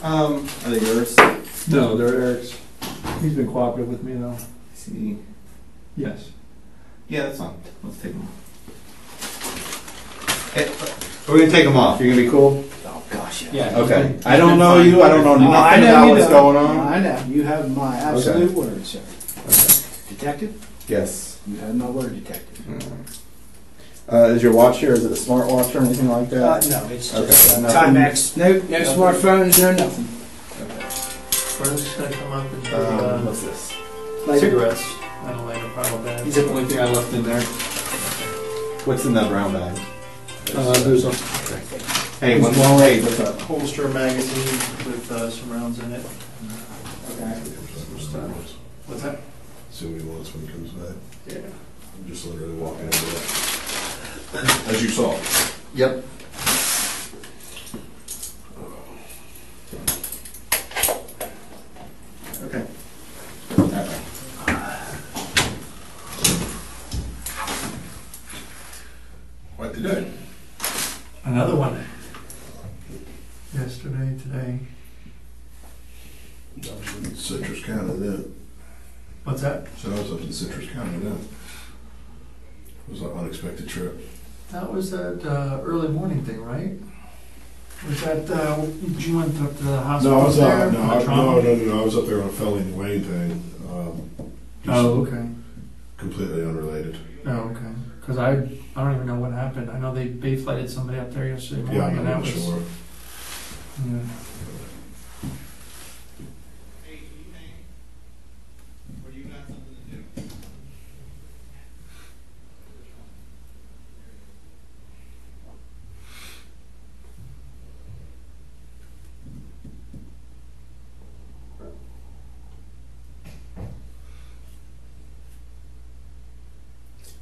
Are they yours? No, they're Eric's. He's been cooperative with me though. See. Yes. Yeah, that's fine. Let's take them off. Hey, we're gonna take them off. You're gonna be cool? Oh gosh, Yeah. Okay. I don't know you. I don't know nothing about what's going on. I know. You have my absolute word, sir. Okay. Detective? Yes. You have my word, detective. Is your watch here? Is it a smartwatch or anything like that? No, it's just Okay. Timex. No smartphones, no nothing. Okay. First, gonna come up and do What's this? cigarettes on a lighter pile bag. He's the only thing I left in there. What's in that brown bag? There's a Hey, one more. Hey, what's up? Holster magazine with some rounds in it. Okay. What's that? Assuming he wants when he comes back. Yeah. I'm just literally walking into it. As you saw. Yep. Okay. Alright. What they doing? Another one. Yesterday, today. I was in Citrus County then. What's that? So I was up in Citrus County then. It was an unexpected trip. That was that early morning thing, right? Was that, you went up to the hospital No, I was there? out. for the No, trauma? I was up there on a felony in Wayne thing. Oh, okay. Completely unrelated. Oh, okay. Because I don't even know what happened. I know they flighted somebody up there yesterday morning. Yeah, I'm and not that even was, sure. Yeah.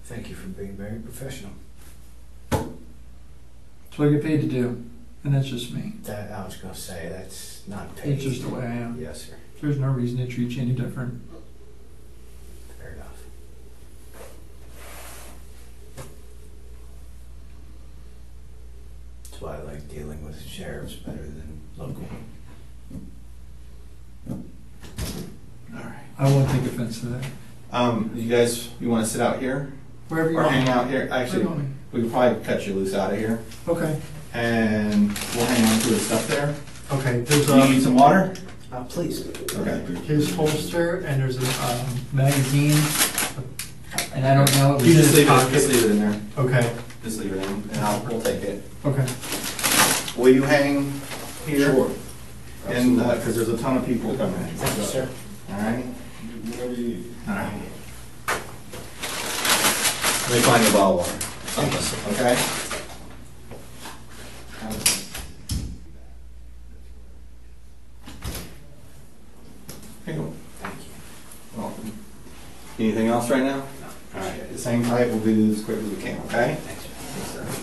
Thank you for being very professional. That's what I get paid to do. And that's just me. That I was going to say, that's not paid. It's just the way I am. Yes, sir. There's no reason to treat you any different. Fair enough. That's why I like dealing with sheriffs better than local. Alright. I won't take offense to that. You want to sit out here? Wherever you Or want. hang out here? Where Actually, you want me? we could probably cut you loose out of here. Okay. And we'll hang on to his stuff there. Okay, there's Do you need some water? Please. Okay. his holster, and there's a magazine, and I don't know. It was You in just his leave it. pocket. Just leave it in there. Okay. Just leave it in, and we'll take it. Okay. Will you hang here? Sure. And because there's a ton of people coming in. Thank you, sir. All right. Whatever you need. All right. Let me find the bottle of water. Okay. Here you go. Thank you. Welcome. Anything else right now? No. All right. The same type. We'll do this as quick as we can. Okay. Thanks, sir. Yes, sir.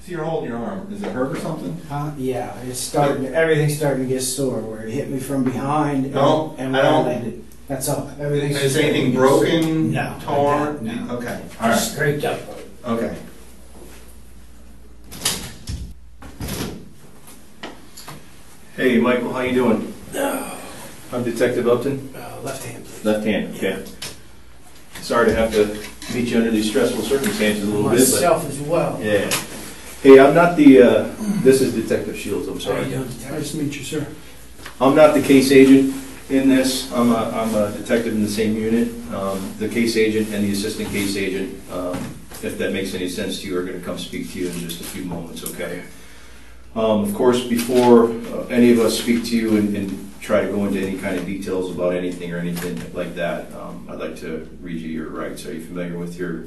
See, you're holding your arm. Is it hurt or something? Yeah, it's starting. Everything's starting to get sore. Where it hit me from behind and, No, and I where I don't- landed. That's all. Everything's. Is starting anything to get sore. broken? No. Torn? No. Okay. All right. Just scraped up. Okay. Hey, Michael, how you doing? I'm Detective Upton. Left hand, please. Left hand, okay. Sorry to have to meet you under these stressful circumstances a little bit, Myself as well. but yeah. Hey, I'm not the. This is Detective Shields. I'm How sorry. you doing, Detective? Nice to meet you, sir. I'm not the case agent in this. I'm a detective in the same unit. The case agent and the assistant case agent, if that makes any sense to you, are going to come speak to you in just a few moments. Okay. Of course, before any of us speak to you and try to go into any kind of details about anything or anything like that, I'd like to read you your rights. Are you familiar with your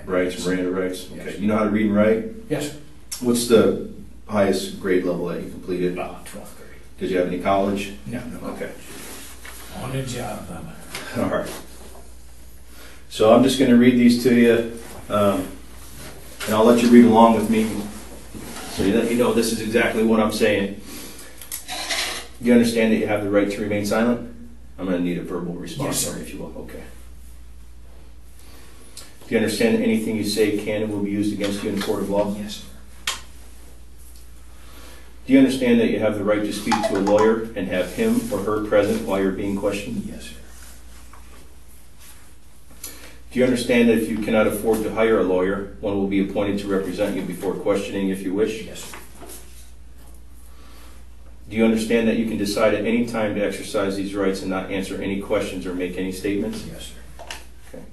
rights, Miranda rights? Okay. Yes. You know how to read and write? Yes, sir. What's the highest grade level that you completed? About 12th grade. Did you have any college? No. Okay. On the job. All right. So I'm just going to read these to you, and I'll let you read along with me, so you know this is exactly what I'm saying. You understand that you have the right to remain silent? I'm going to need a verbal response, Yes, sir. if you will. Okay. Do you understand that anything you say can and will be used against you in a court of law? Yes, sir. Do you understand that you have the right to speak to a lawyer and have him or her present while you're being questioned? Yes, sir. Do you understand that if you cannot afford to hire a lawyer, one will be appointed to represent you before questioning if you wish? Yes, sir. Do you understand that you can decide at any time to exercise these rights and not answer any questions or make any statements? Yes, sir. Okay.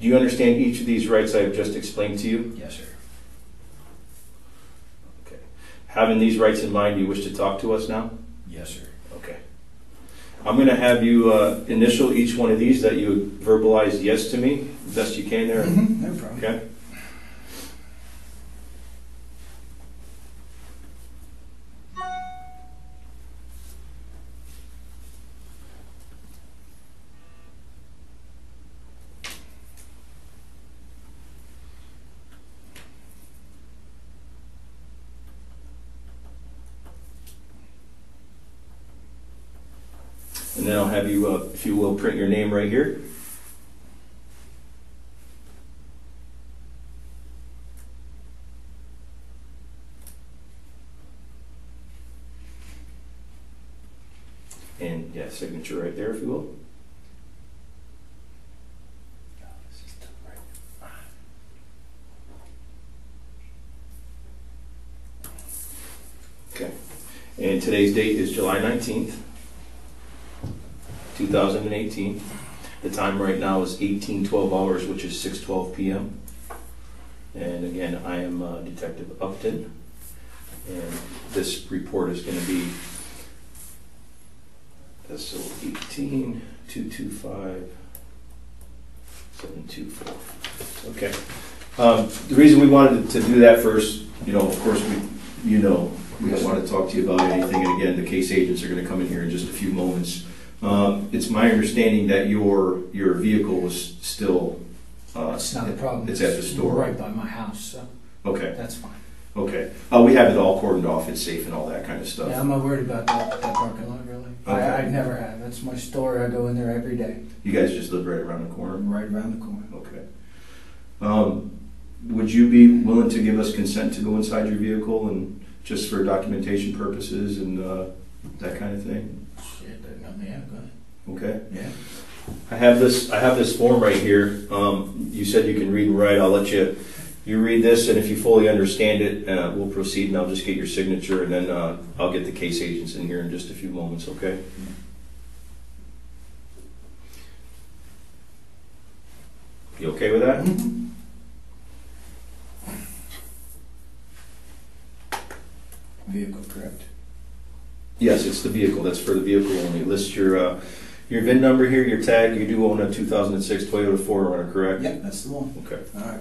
Do you understand each of these rights I have just explained to you? Yes, sir. Okay. Having these rights in mind, do you wish to talk to us now? Yes, sir. Okay. I'm going to have you initial each one of these that you verbalize yes to me, best you can there. No problem. Okay. And then I'll have you, if you will, print your name right here. And yeah, signature right there, if you will. Okay. And today's date is July 19th. 2018. The time right now is 18:12 hours, which is 6:12 p.m. And again, I am Detective Upton, and this report is going to be SO 18-225-724. Okay. The reason we wanted to do that first, you know, of course, we don't want to talk to you about anything. And again, the case agents are going to come in here in just a few moments. It's my understanding that your vehicle was still. It's not a problem. It's at the store. Right by my house, so Okay. that's fine. Okay. We have it all cordoned off. It's safe and all that kind of stuff. Yeah, I'm not worried about that parking lot, really. Okay. I never have. That's my store. I go in there every day. You guys just live right around the corner. Right around the corner. Okay. Would you be willing to give us consent to go inside your vehicle and just for documentation purposes and that kind of thing? Shit, yeah, go ahead. Okay. Yeah. I have this form right here. You said you can read and write. I'll let you read this, and if you fully understand it, we'll proceed, and I'll just get your signature, and then I'll get the case agents in here in just a few moments, okay? You okay with that? Mm-hmm. Vehicle, correct? Yes, it's the vehicle. That's for the vehicle only. List your VIN number here, your tag. You do own a 2006 Toyota 4Runner, correct? Yep, that's the one. Okay. All right.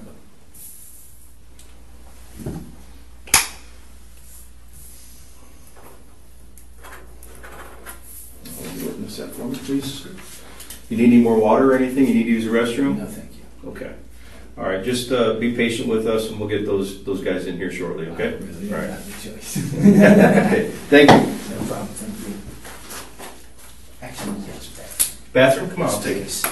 Will you witness that for me, please? You need any more water or anything? You need to use the restroom? No, thank you. Okay. All right, just be patient with us, and we'll get those guys in here shortly, okay? I really All don't right. have a choice. Okay, thank you. No problem, thank you. Actually, yes, Bathroom, come on, I'll take it.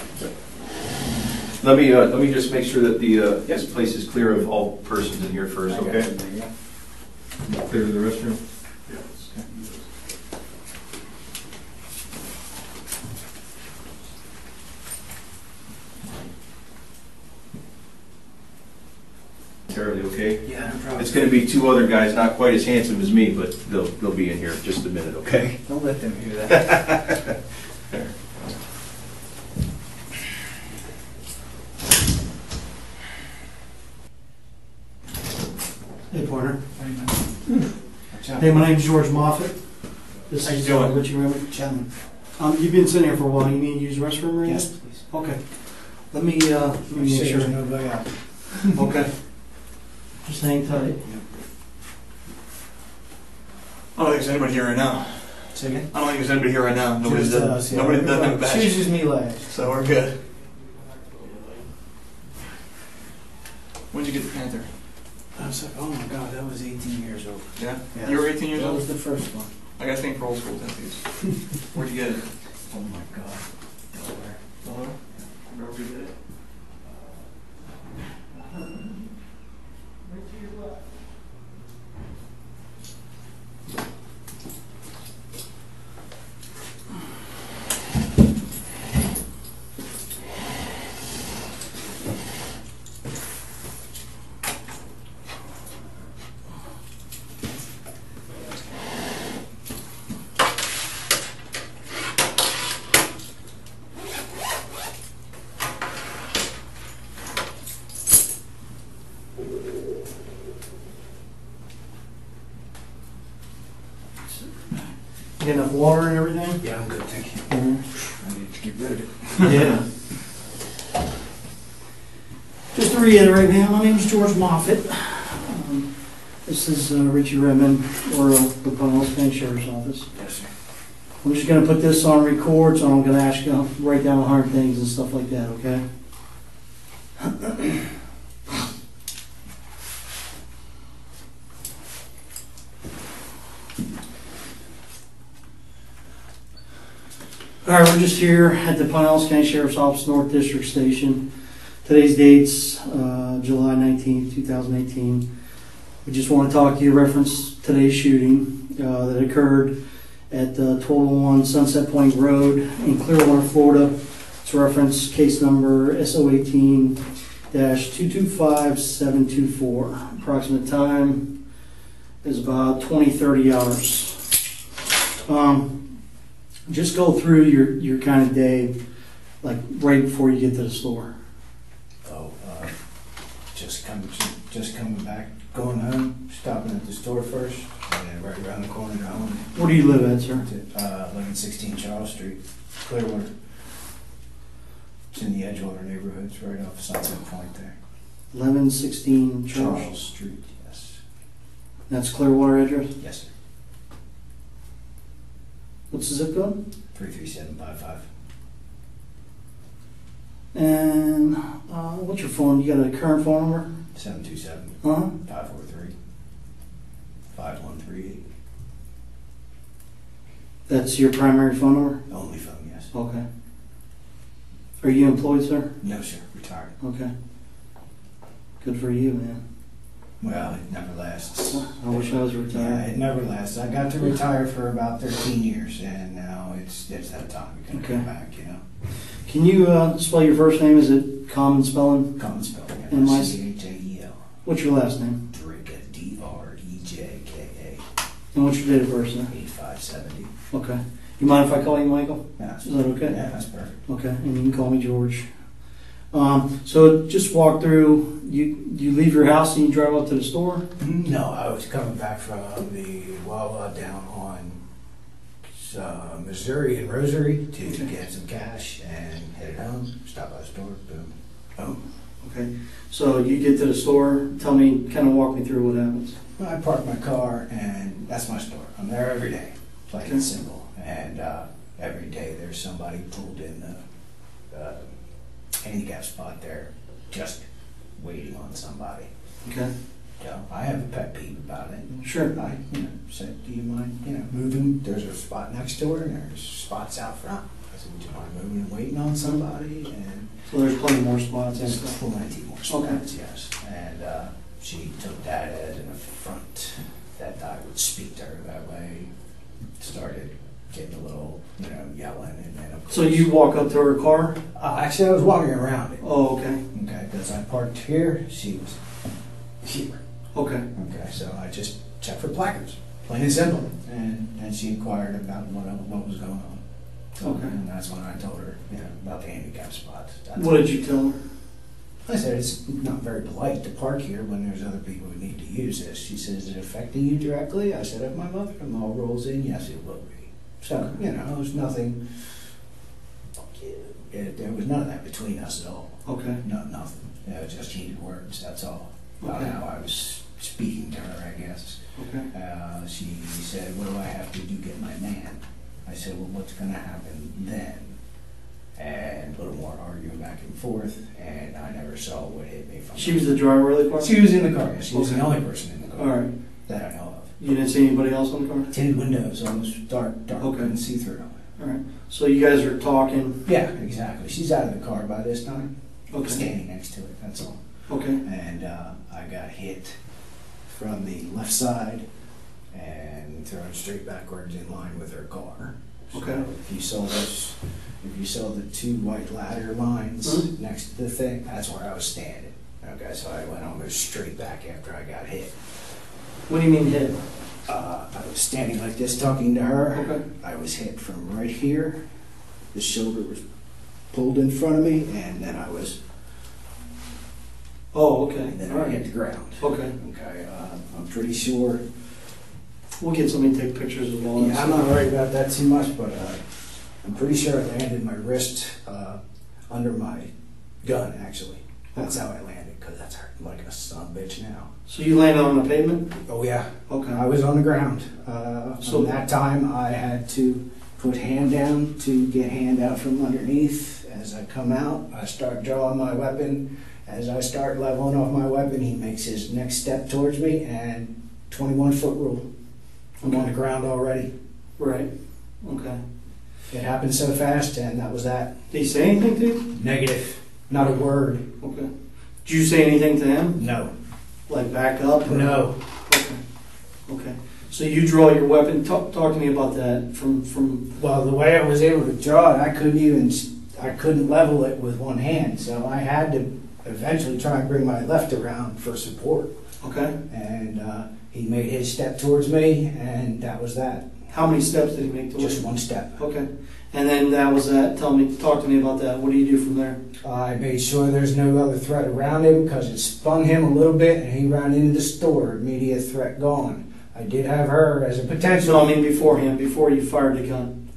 Let me just make sure that this place is clear of all persons in here first, okay? Clear to the restroom? Entirely okay? Yeah, no problem. It's gonna be two other guys, not quite as handsome as me, but they'll be in here in just a minute, okay? Don't let them hear that. Hey, Porter. Watch out. Hey, my name's George Moffett. This How you is doing? Richie Raymond. Gentlemen. You've been sitting here for a while. You need to use the restroom right Yes, please. now? Okay. Let me make sure. Nobody out. Okay. Just hang tight. I don't think there's anybody here right now. Say again? I don't think there's anybody here right now. Nobody's Just done. us, yeah. Nobody's done a badge. Chooses me last. So we're good. When'd you get the Panther? I was like, oh my god, that was 18 years old. Yeah? Yes. You were 18 years That old? was the first one. I got a thing for old school tattoos. Where'd you get it? Oh my god. Delaware. Hello? Where'd you get it? You got enough water and everything? Yeah, I'm good, thank you. Mhm. I need to get rid of it. Yeah. Just to reiterate, man, my name's George Moffett. This is Richie Redmond, or the Pinellas County Sheriff's Office. Yes, sir. I'm just gonna put this on record, so I'm gonna ask you to write down hard things and stuff like that, okay? All right, we're just here at the Pinellas County Sheriff's Office North District Station. Today's date's July 19th, 2018. We just want to talk to you, reference today's shooting that occurred at 1201 Sunset Point Road in Clearwater, Florida. It's reference case number SO18-225724. Approximate time is about 20-30 hours. Just go through your kind of day, like right before you get to the store. Oh, just coming back, going home, stopping at the store first, and then right around the corner to home. Where do you live at, sir? 1116 Charles Street, Clearwater. It's in the Edgewater neighborhood. It's right off Sunset Point there. 1116 Charles Street, yes. That's Clearwater address? Yes, sir. What's the zip code? 33755. And what's your phone? You got a current phone number? 727 Uh-huh. 543 5138. That's your primary phone number? Only phone, yes. Okay. Are you employed, sir? No, sir. Retired. Okay. Good for you, man. Well, it never lasts. I wish I was Yeah, retired. it never lasts. I got to retire for about 13 years, and now it's that time. We can Okay. come back, you know. Can you spell your first name? Is it common spelling? Common spelling. And my- Chajel. What's your last name? Drejka. Drejka. And what's your date of birth, sir? 8570. Okay. You mind if I call you Michael? That's Is that okay? Yeah, that's perfect. Okay, and you can call me George. So just walk through, you leave your house and you drive up to the store? No, I was coming back from the WaWa down on Missouri and Rosary to get some cash and headed home. Stop by the store, boom. Home. Okay, so you get to the store, tell me, kind of walk me through what happens. Well, I park my car, and that's my store. I'm there every day, plain and simple. And every day there's somebody pulled in the handicap spot there, just waiting on somebody. Okay. So I have a pet peeve about it. Sure. I said, do you mind, moving? There's a spot next door, and there's spots out front. I said, do you mind moving and waiting on somebody? And So there's plenty more spots and there's stuff. plenty more spots, yes. And she took that as an affront that I would speak to her that way. Started getting a little, yelling, and then of course. So you walk up to her car? Actually, I was walking around it. Oh, okay. Okay, because I parked here, she was here. Okay. Okay, so I just checked for placards, plain and simple. And she inquired about what was going on. Okay. And that's when I told her, about the handicap spots. What did you tell her? I said, it's not very polite to park here when there's other people who need to use this. She says, is it affecting you directly? I said, if my mother-in-law rolls in, yes, it will be. So, there's nothing, there was none of that between us at all. Okay. No, nothing. Just heated words, that's all. About Okay. how I was speaking to her, I guess. Okay. She said, what do I have to do to get my man? I said, well, what's going to happen then? And a little more arguing back and forth, and I never saw what hit me from She was the driver of the car? She was in the car, yeah. She was Okay. the only person in the car. All right. That I know of. You didn't see anybody else on the car? Tinted windows, almost dark, Okay. couldn't see through. All right. So you guys are talking? Yeah, exactly. She's out of the car by this time. Okay. Standing next to it, that's all. Okay. And I got hit from the left side and thrown straight backwards in line with her car. Okay. So if you saw the two white ladder lines next to the thing, that's where I was standing. Okay, so I went almost straight back after I got hit. What do you mean hit? I was standing like this talking to her. Okay. I was hit from right here. The shoulder was pulled in front of me, and then I was. Oh, okay. And then All I right. hit the ground. Okay. Okay. I'm pretty sure We'll get somebody to take pictures of all Yeah, I'm not worried about that too much, but I'm pretty sure I landed my wrist under my gun, actually. That's how I landed, because that's hurt like a son of a bitch now. So you landed on the pavement? Oh, yeah. Okay. I was on the ground. So that time, I had to put hand down to get hand out from underneath. As I come out, I start drawing my weapon. As I start leveling off my weapon, he makes his next step towards me, and 21-foot rule. I'm on the ground already. Right. Okay. It happened so fast, and that was that. Did he say anything to you? Negative. Not a word. Okay. Did you say anything to him? No. Like back up? Or? No. Okay. Okay. So you draw your weapon. Talk to me about that. From. Well, the way I was able to draw it, I couldn't level it with one hand, so I had to eventually try and bring my left around for support. Okay. And he made his step towards me, and that was that. How many steps did he make towards you? Just one step. Okay. And then that was that. Talk to me about that. What do you do from there? I made sure there's no other threat around him because it spun him a little bit, and he ran into the store. Immediate threat gone. I did have her as a potential. No, I mean beforehand, before you fired the gun.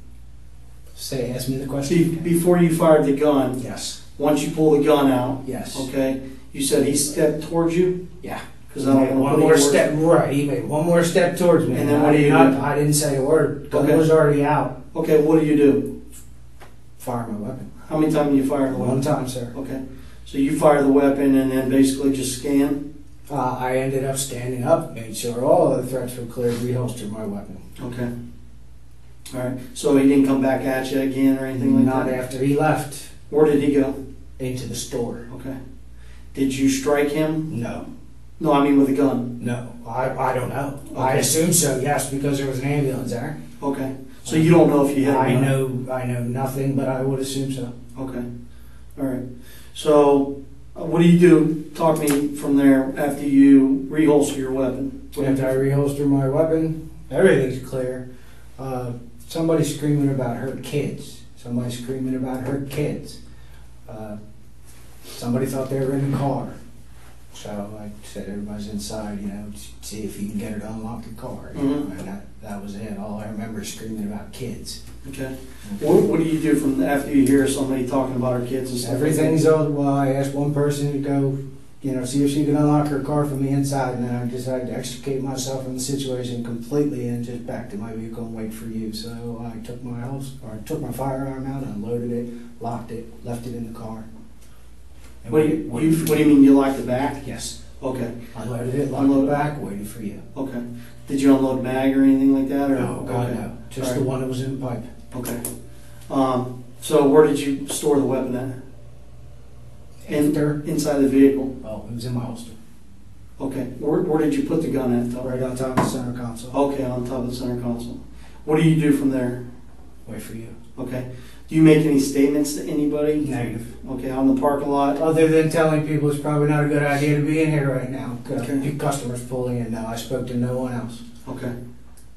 Ask me the question. Before you fired the gun, Yes. once you pull the gun out, Yes. okay, you said he stepped towards you? Yeah. Because I don't want to One put more any words- step. Right. He made one more step towards me. And then what do you do? I didn't say a word. Gun Okay. was already out. Okay, what do you do? Fire my weapon. How many times do you fire the weapon? One time, sir. Okay. So you fire the weapon and then basically just scan? I ended up standing up, made sure all the threats were cleared, reholstered my weapon. Okay. All right. So he didn't come back at you again or anything like Not that? after he left. Where did he go? Into the store. Okay. Did you strike him? No. No, I mean with a gun. No. I don't know. I Okay. assume so, yes, because there was an ambulance there. Okay. So you don't know if you hit him? I know nothing, but I would assume so. Okay. All right. So what do you do? Talk me from there after you reholster your weapon. After I reholster my weapon, everything's clear. Somebody screaming about hurt kids. Somebody screaming about hurt kids. Somebody thought they were in the car. So I said, everybody's inside, see if you can get her to unlock the car. Mhm. And that was it. All I remember is screaming about kids. Okay. What do you do from after you hear somebody talking about our kids and stuff? Everything's all, well, I asked one person to go, see if she could unlock her car from the inside, and then I decided to extricate myself from the situation completely and just back to my vehicle and wait for you. So I took my firearm out, unloaded it, locked it, left it in the car. And What do you mean you locked the back? Yes. Okay. Unloaded it, locked it back, waited for you. Okay. Did you unload mag or anything like that? Or? No, God, no. Just the one that was in the pipe. Okay. So where did you store the weapon at? Inside the vehicle. Oh, it was in my holster. Okay. Where did you put the gun at? Though? Right on top of the center console. Okay, on top of the center console. What do you do from there? Wait for you. Okay. Do you make any statements to anybody? Negative. Okay, on the parking lot? Other than telling people it's probably not a good idea to be in here right now. Okay. Customers pulling in now. I spoke to no one else. Okay.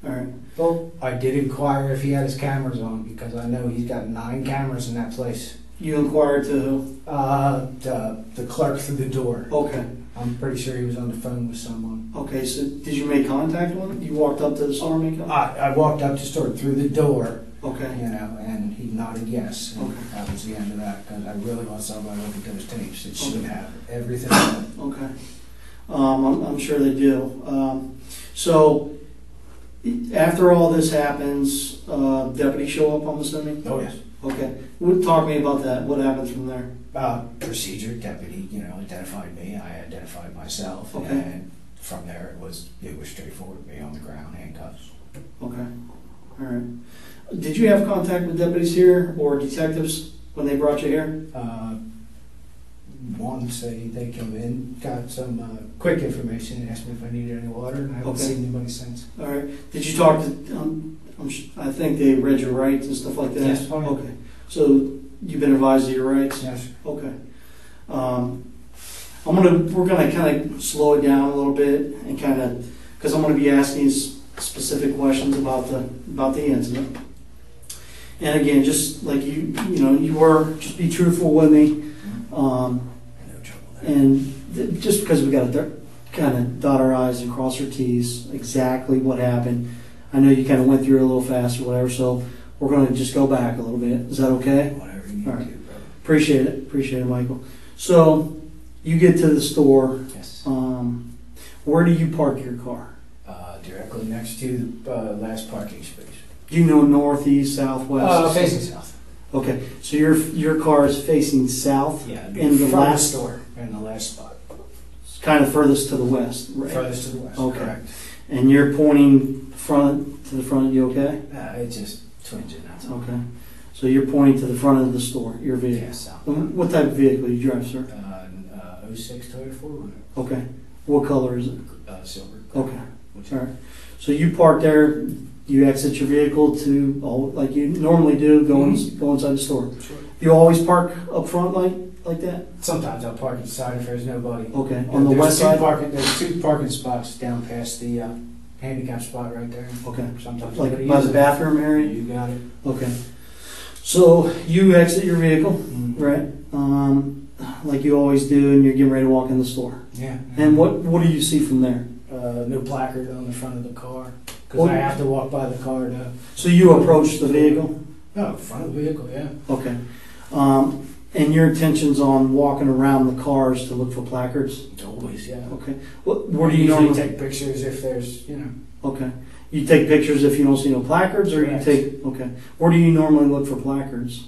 All right. Well, I did inquire if he had his cameras on because I know he's got 9 cameras in that place. You inquired to who? The clerk through the door. Okay. I'm pretty sure he was on the phone with someone. Okay, so did you make contact with him? You walked up to the store and make contact? I walked up to store through the door, Okay. and he nodded yes. And Okay. that was the end of that because I really want somebody to look at those tapes. It should Okay. have everything. Okay. I'm sure they do. So after all this happens, deputies show up, I'm assuming? Oh, yes. Okay. Talk to me about that. What happens from there? Procedure, deputy, identified me. I identified myself. Okay. And from there, it was straightforward. Me on the ground, handcuffs. Okay. All right. Did you have contact with deputies here or detectives when they brought you here? One say they came in, got some quick information, and asked me if I needed any water, and I haven't Okay. seen anybody since. All right. Did you talk to? I think they read your rights and stuff like that. Yes. Okay. So you've been advised of your rights. Yes. Okay. We're gonna kind of slow it down a little bit and kind of, because I'm gonna be asking specific questions about the incident. And again, just like you were, just be truthful with me. No trouble there. And just because we got a kind of dot our I's and cross our T's, exactly what happened. I know you kind of went through it a little fast or whatever, so we're going to just go back a little bit. Is that okay? Whatever you need All right. to do, brother. Appreciate it, Michael. So you get to the store. Yes. Where do you park your car? Directly next to the last parking space. Do you know north, east, south, west? Facing south. Okay, so your car is facing south. Yeah, it'd be in the front of last store in the last spot. It's kind of furthest to the west, right? Furthest to the west. Okay. Correct. And you're pointing front to the front. You okay? It just twins it. That's all. Okay. So you're pointing to the front of the store. Your vehicle. Yeah, south. What type of vehicle do you drive, sir? 06 Toyota 4Runner. Okay. What color is it? Silver. Okay. Which All right. So you park there. You exit your vehicle to, like you normally do, go inside the store. Sure. You always park up front like that? Sometimes I'll park inside if there's nobody. Okay. On the west side? There's 2 parking spots down past the handicap spot right there. Okay. Sometimes Like nobody by uses the it. bathroom area? You got it. Okay. So you exit your vehicle, Mm. right? Like you always do, and you're getting ready to walk in the store. Yeah. And what do you see from there? No placard on the front of the car. Because What- I have to walk by the car to... So you approach the vehicle? No, front of the vehicle, yeah. Okay. And your intention's on walking around the cars to look for placards? Always, yeah. Okay. Where do I you usually normally take pictures if there's, Okay. You take pictures if you don't see no placards, or Correct. you take... Okay. Where do you normally look for placards?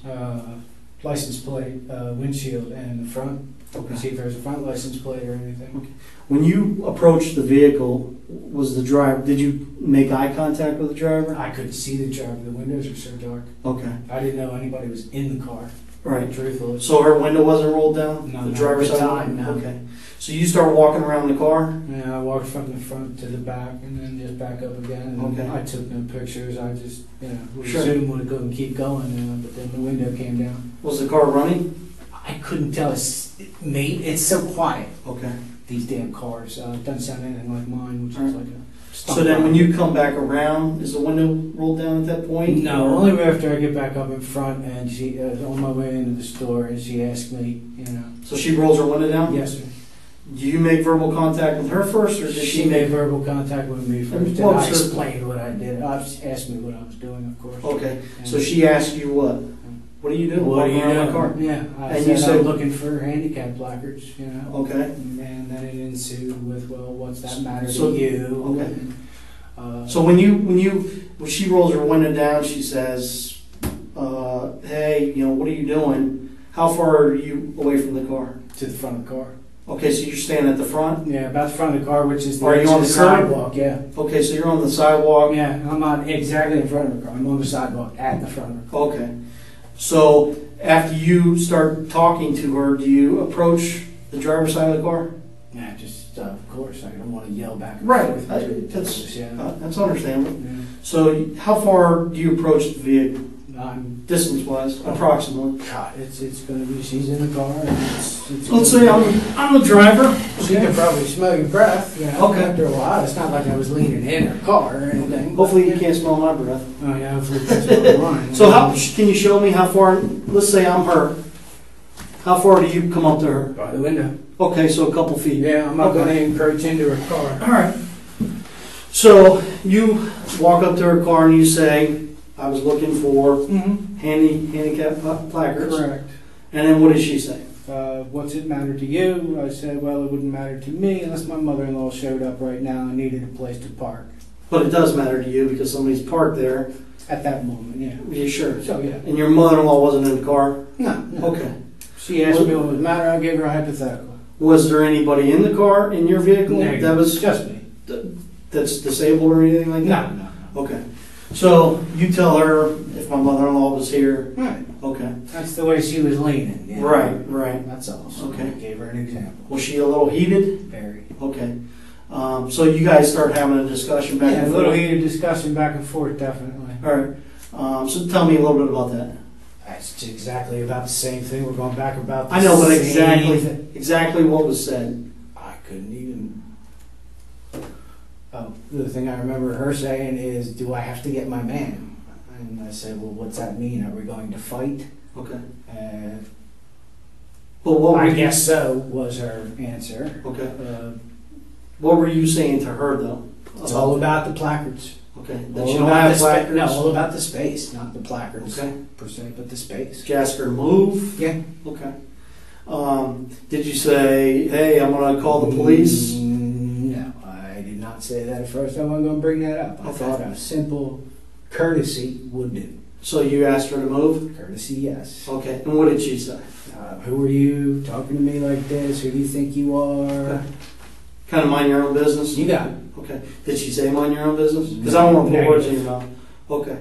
license plate, windshield, and the front. Okay. See if there's a front license plate or anything. When you approached the vehicle, was the driver... Did you make eye contact with the driver? I couldn't see the driver. The windows are so dark. Okay. I didn't know anybody was in the car. Right. Truthfully. So her window wasn't rolled down? No, The not driver's at the side? time, no. Okay. So you start walking around the car? Yeah, I walked from the front to the back and then just back up again. And Okay. I took no pictures. I just, Sure. assumed would go and keep going. But then the window came down. Was the car running? I couldn't tell. It's so quiet. Okay. These damn cars. It doesn't sound anything like mine, which Alright. is like a. So then when you come back around, is the window rolled down at that point? No, Or- only after I get back up in front and she on my way into the store and she asked me, So she rolls her window down? Yes, sir. Do you make verbal contact with her first, or did She she made verbal contact with me first, and Well, I sir- explained what I did. She asked me what I was doing, of course. Okay. And So she asked you what? What are you doing? what are Walking you around doing? my car? Yeah, I And said you said- I'm looking for handicap placards, Okay. And then it ensued with, well, what's that matter So- to you? okay. And, So when she rolls her window down, she says, "Hey, what are you doing? How far are you away from the car?" to the front of the car. Okay, so you're standing at the front. Yeah, about the front of the car, which is the Are edge you of on the the curb? sidewalk. Yeah. Okay, so you're on the sidewalk. Yeah, I'm not exactly in front of the car. I'm on the sidewalk at the front of the car. Okay. So after you start talking to her, do you approach the driver's side of the car? Yeah, just of course. I don't want to yell back and Right. forth. between the That's- two of us, yeah. That's understandable. Yeah. So how far do you approach the vehicle, I'm, distance-wise, approximately? God, it's going to be. She's in the car. And it's Let's say I'm the driver. She Okay. can probably smell your breath. Okay. After a while, it's not like I was leaning in her car or anything. Hopefully you can't smell my breath. Oh yeah, hopefully you can smell mine. So can you show me how far? Let's say I'm her. How far do you come up to her? By the window. Okay, so a couple feet. Yeah, I'm not Okay. going to encroach into her car. All right. So you walk up to her car and you say, "I was looking for Mm-hmm. handicap placards." Correct. And then what does she say? What's it matter to you? I said, well, it wouldn't matter to me unless my mother-in-law showed up right now and needed a place to park. But it does matter to you because somebody's parked there. At that moment, yeah. Are you sure? So yeah. And your mother-in-law wasn't in the car? No. Okay. She asked me what was the matter. I gave her a hypothetical. Was there anybody in the car, in your vehicle, No, that was just me. that's disabled or anything like No, that? no, Okay. So you tell her if my mother-in-law was here. no. Right. Okay. That's the way she was leaning. Yeah. Right. That's all. So Okay. I gave her an example. Was she a little heated? Very. Okay. So you guys start having a discussion back Yeah, a and little forth. heated discussion back and forth, definitely. All right. So tell me a little bit about that. That's exactly about the same thing. We're going back about the I know, but same exactly what was said. I couldn't even. Oh, the thing I remember her saying is, "Do I have to get my man?" And I said, "Well, what's that mean? Are we going to fight?" Okay. Well, But I guess so was her answer. Okay. What were you saying to her though? It's all about the placards. Okay. That All you don't about have the spa- placards? No, all about the space, not the placards Okay. per se, but the space. Did you ask her to move? Yeah. Okay. Did you say, hey, I'm gonna call the police? No, I did not say that at first. I'm going to bring that up. I Okay. thought a simple courtesy would do. So you asked her to move? Courtesy, yes. Okay. And what did she say? Who are you talking to me like this? Who do you think you are? Okay. Kind of mind your own business? You got it. Okay. Did she say mind your own business? Because I don't want to put No. words in your mouth. Okay.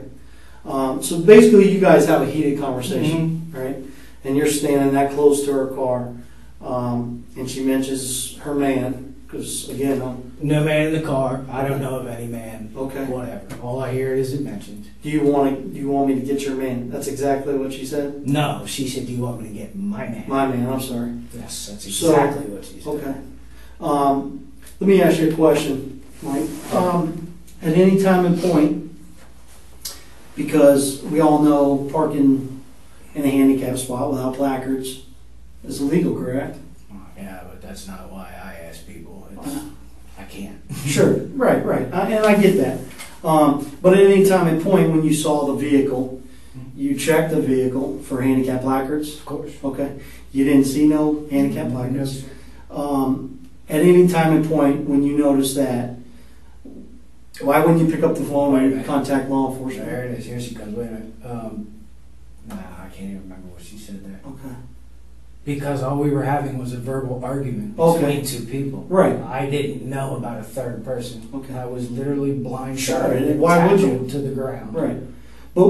So basically, you guys have a heated conversation, right? And you're standing that close to her car, and she mentions her man, because again, No man in the car. I don't know of any man. okay. Whatever. All I hear is it mentioned. Do you want me to get your man? That's exactly what she said. No, she said, do you want me to get my man? My man. I'm sorry. Yes, that's So- exactly what she said. Okay. Let me ask you a question, Mike. At any time and point, because we all know parking in a handicap spot without placards is illegal, correct? Yeah, but that's not why I ask people. I can't. Sure. Right. And I get that. But at any time and point when you saw the vehicle, you checked the vehicle for handicap placards? Of course. Okay. You didn't see no handicap placards? At any time and point when you noticed that, why wouldn't you pick up the phone and contact law enforcement? There it is. Here she comes. Wait a minute. Nah, I can't even remember what she said there. Okay. Because all we were having was a verbal argument Okay. between two people. Right. I didn't know about a third person. Okay. I was literally blindsided Sure, and and why would you? tackled to the ground. Right. But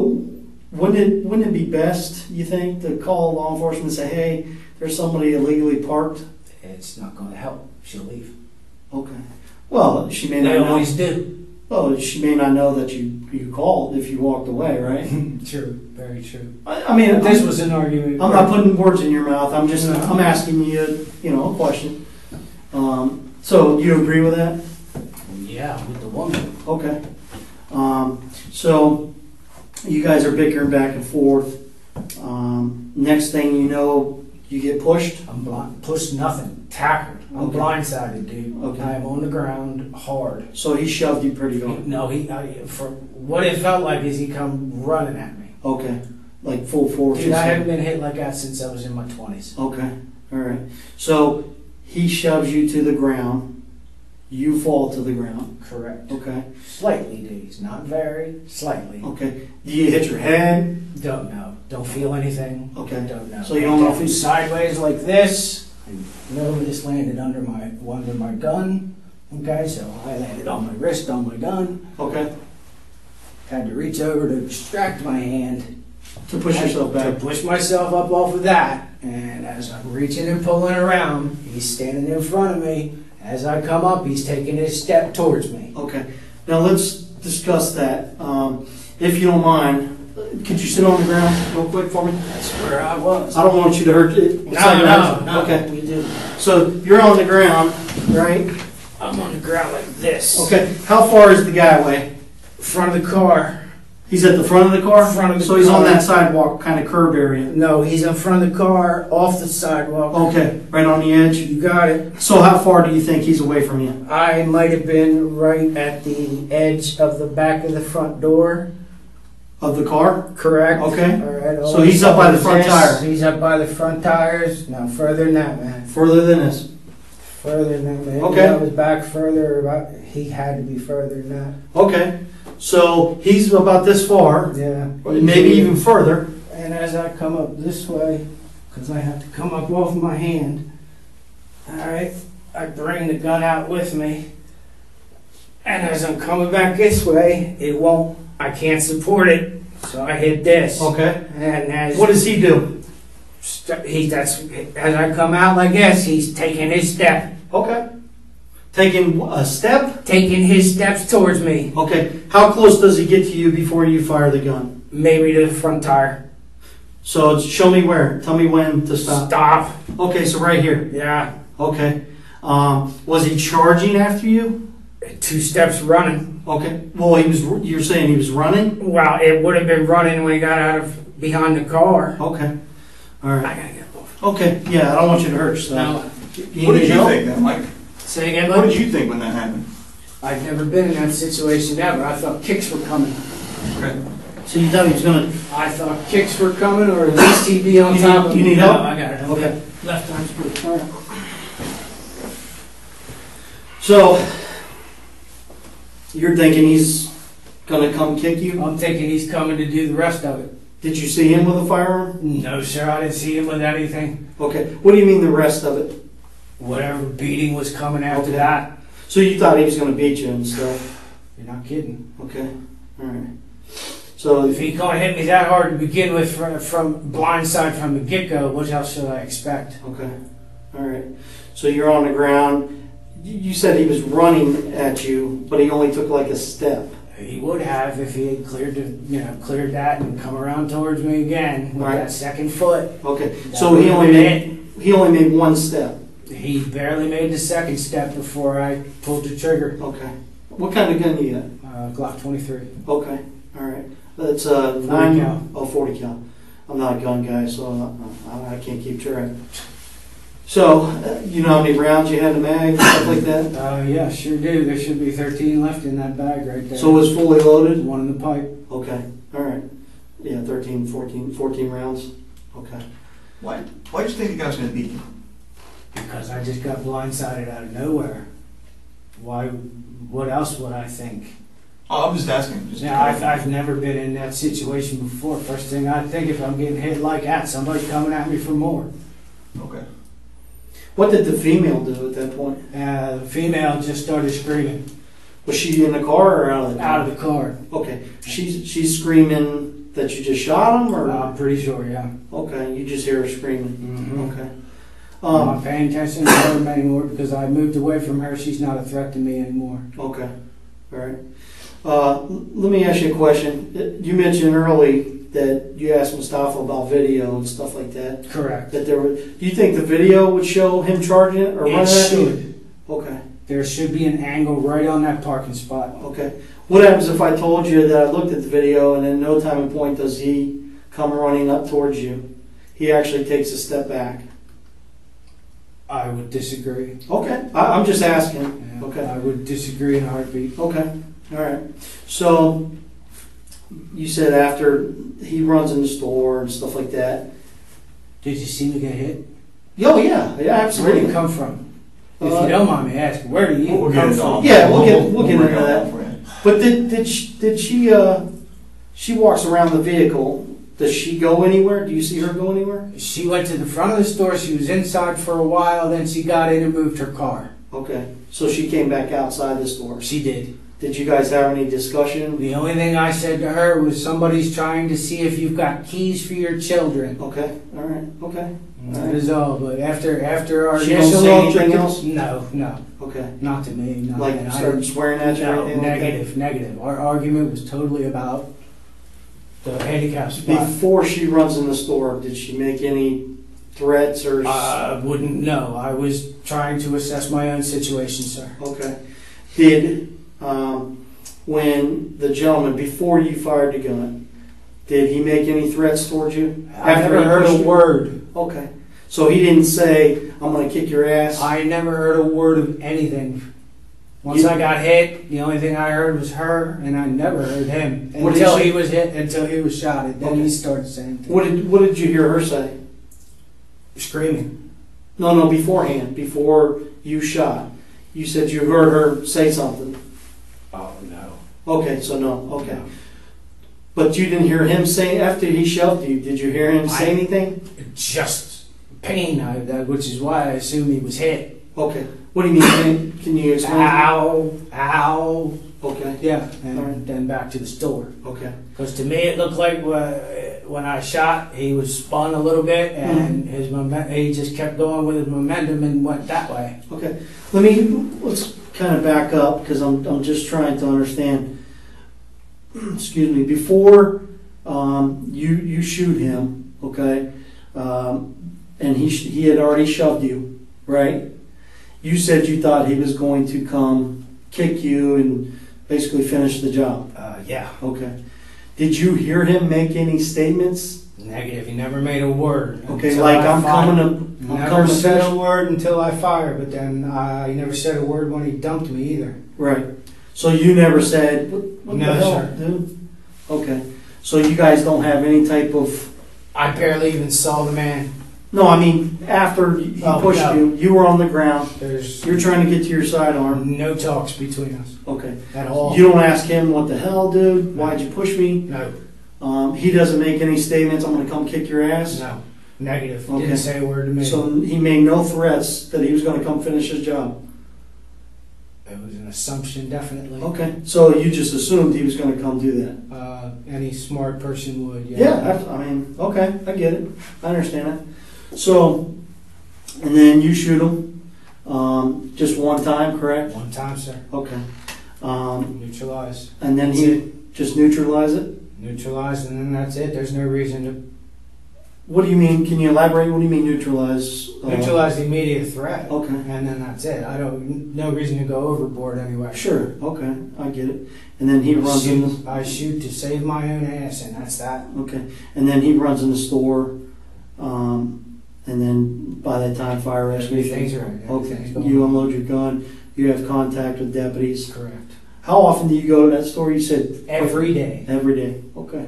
wouldn't it be best, you think, to call law enforcement and say, hey, there's somebody illegally parked? It's not going to help. She'll leave. Okay. Well, she may not They know. always do. Well, she may not know that you called if you walked away, right? True. Very true. I mean, But this was an argument. I'm not putting words in your mouth. I'm just No. I'm asking you, a question. So you agree with that? Yeah, with the woman. Okay. So you guys are bickering back and forth. Next thing you know, you get pushed. I'm blind. Pushed nothing. Tackled. I'm Okay. blindsided, dude. Okay. I am on the ground hard. So he shoved you pretty good. No, for what it felt like is he come running at me. Okay. Like full force. Dude, I haven't been hit like that since I was in my 20s. Okay. All right. So he shoves you to the ground. You fall to the ground. Correct. Okay. Slightly, dude. Not very. Slightly. Okay. Do you hit your head? Don't know. Don't feel anything. Okay. Don't know. So you don't know if Definitely he's sideways like this. I know this landed under my gun. Okay, so I landed on my wrist on my gun. okay. Had to reach over to extract my hand. To push yourself back. To push myself up off of that. And as I'm reaching and pulling around, he's standing in front of me. As I come up, he's taking his step towards me. Okay. Now let's discuss that. If you don't mind, could you sit on the ground real quick for me? That's where I was. I don't want you to hurt it. No. Okay. We do. So you're on the ground, right? I'm on the ground like this. Okay. How far is the guy away? Front of the car. He's at the front of the car? Front of the So he's on car. that sidewalk, kind of curb area. No, he's in front of the car, off the sidewalk. Okay. Right on the edge. You got it. So how far do you think he's away from you? I might have been right at the edge of the back of the front door. Of the car? Correct. Okay. All right. So he's up by the front tire. He's up by the front tires. No, further than that, man. Further than this. Further than that, man. Okay. I was back further. He had to be further than that. Okay. So he's about this far, Yeah. maybe even further. And as I come up this way, because I have to come up off my hand, all right, I bring the gun out with me. And as I'm coming back this way, I can't support it. So I hit this. Okay. And as What does he do? as I come out like this, he's taking his step. Okay. Taking a step? Taking his steps towards me. Okay. How close does he get to you before you fire the gun? Maybe to the front tire. So show me where. Tell me when to stop. Stop. Okay, so right here. Yeah. Okay. Was he charging after you? 2 steps running. Okay. Well, you're saying he was running? Well, it would have been running when he got out of behind the car. Okay. All right. I gotta get off. Okay. Yeah, I don't want you to hurt yourself. Now, What did you think then, Mike? Say again, What bud? did you think when that happened? I've never been in that situation ever. I thought kicks were coming. Okay. So you thought he was gonna, I thought kicks were coming, or at least he'd be on top of me. you need No, help? I got it. Okay. Left arm's good. all right. So, you're thinking he's gonna come kick you? I'm thinking he's coming to do the rest of it. Did you see him with a firearm? No, sir, I didn't see him with anything. Okay, what do you mean the rest of it? Whatever beating was coming after Okay. that. So you thought he was gonna beat you and stuff? You're not kidding. Okay, all right. So, If he can't hit me that hard to begin with from blindside from the get-go, what else should I expect? okay, all right. So you're on the ground. You said he was running at you, but he only took like a step. He would have if he had cleared that and come around towards me again with Right. that second foot. Okay, That so he would've only been made one step. He barely made the second step before I pulled the trigger. Okay. What kind of gun you got? Glock 23. Okay, all right. That's 40 9 cal. Oh, 40 cal. I'm not a gun guy, so I can't keep track. So, you know how many rounds you had in the mag, stuff like that? Yeah, sure do. There should be 13 left in that bag right there. So it was fully loaded? One in the pipe. Okay, all right. Yeah, 13, 14 rounds. Okay. Why did you think the guy was going to beat you? Because I just got blindsided out of nowhere. Why? What else would I think? Oh, I'm just asking. Just Now, I've never been in that situation before. First thing I think, if I'm getting hit like that, somebody's coming at me for more. Okay. What did the female do at that point? The female just started screaming Was she in the car or out of the car? out of the car. Okay. She's screaming that you just shot him, or? I'm pretty sure, yeah. Okay, you just hear her screaming. Mm-hmm. Okay. I'm not paying attention to her anymore because I moved away from her. She's not a threat to me anymore. Okay, all right. Let me ask you a question. You mentioned early that you asked Mustafa about video and stuff like that. Correct. That there were. Do you think the video would show him charging it or running It at you? should. Okay, There should be an angle right on that parking spot. okay. What happens if I told you that I looked at the video and in no time and point does he come running up towards you? He actually takes a step back. I would disagree. Okay, I'm just asking. Yeah, Okay. I would disagree in a heartbeat. Okay, all right. So you said after he runs in the store and stuff like that. Did you see me get hit? Oh yeah, yeah, Where did absolutely. it come from? If you don't mind me asking, where do you We'll come get into from? all Yeah, that. we'll get break into all that. for you. But did she walks around the vehicle? Does she go anywhere? Do you see her go anywhere? She went to the front of the store. She was inside for a while. Then she got in and moved her car. Okay, so she came back outside the store. She did. Did you guys have any discussion? The only thing I said to her was somebody's trying to see if you've got keys for your children. Okay, all right, okay, That is all. But after our She don't initial say little anything drink- else? No, okay. not to me. No, Like and I started didn't- swearing at you or No, anything like that? negative. Our argument was totally about the handicap spot. Before she runs in the store, did she make any threats or? I wouldn't know. I was trying to assess my own situation, sir. Okay. Did, when the gentleman, before you fired the gun, did he make any threats towards you? I never he heard pushed a you? word. Okay. So he didn't say, I'm going to kick your ass? I never heard a word of anything. Once You- I got hit, the only thing I heard was her, and I never heard him What did until she- he was hit, until he was shot. And then Okay. he started saying things. What did you hear her say? Screaming. No, beforehand, before you shot. You said you heard her say something. Oh, no. Okay, so no, okay. But you didn't hear him say, after he shoved you, did you hear him say anything? Just pain, which is why I assume he was hit. Okay. What do you mean? Can you explain? Ow. Okay, Yeah, and All right. then back to the store. okay. Because to me, it looked like when I shot, he was spun a little bit, and he just kept going with his momentum and went that way. Okay, let's kind of back up because I'm just trying to understand. Excuse me. Before you shoot him, okay, and he had already shoved you, right? You said you thought he was going to come kick you and basically finish the job. Yeah. Okay. Did you hear him make any statements? Negative. He never made a word. Okay, until like I I'm fired. coming to Never said finish. a word until I fired, but then he never said a word when he dumped me either. Right. So you never said, what No, the hell, sir. dude? Okay. So you guys don't have any type of... I barely even saw the man. No, I mean, after he Oh, pushed no. you were on the ground. There's You're trying to get to your sidearm. no talks between us Okay. at all. You don't ask him, what the hell, dude? Why'd you push me? No, He doesn't make any statements, I'm going to come kick your ass? no, negative. Okay. Didn't say a word to me. So he made no threats that he was going to come finish his job? It was an assumption, definitely. Okay. So you just assumed he was going to come do that? Any smart person would. Yeah, I mean, okay, I get it. I understand it. So, and then you shoot him just one time, correct? One time, sir. Okay. Neutralized. And then That's he just neutralize it? Neutralized, and then that's it. There's no reason to What do you mean? Can you elaborate? What do you mean neutralize? neutralize the immediate threat. Okay. And then that's it. No reason to go overboard anyway. Sure. Okay. I get it. And then he runs in the... I shoot to save my own ass, and that's that. Okay. And then he runs in the store. And then by that time, fire rescue. Everything's right. Okay. Everything's going You on. unload your gun. You have contact with deputies. Correct. How often do you go to that store? You said Every day. every day. Okay.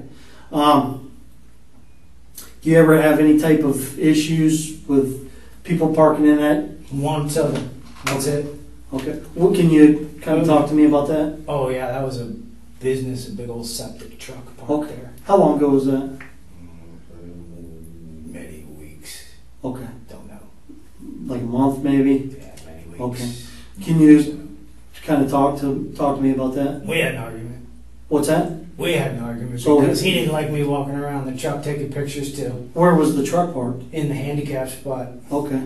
Do you ever have any type of issues with people parking in that? One till them. That's it. Okay. What can you kind of talk to me about that? Oh yeah, that was a business, a big old septic truck parked Okay. there. How long ago was that? Many weeks. Okay. Don't know. Like a month, maybe. Yeah, many weeks. Okay. Can you kind of talk to me about that? We had an argument. What's that? We had an argument So- because he didn't like me walking around the truck taking pictures too. Where was the truck parked? In the handicap spot. Okay.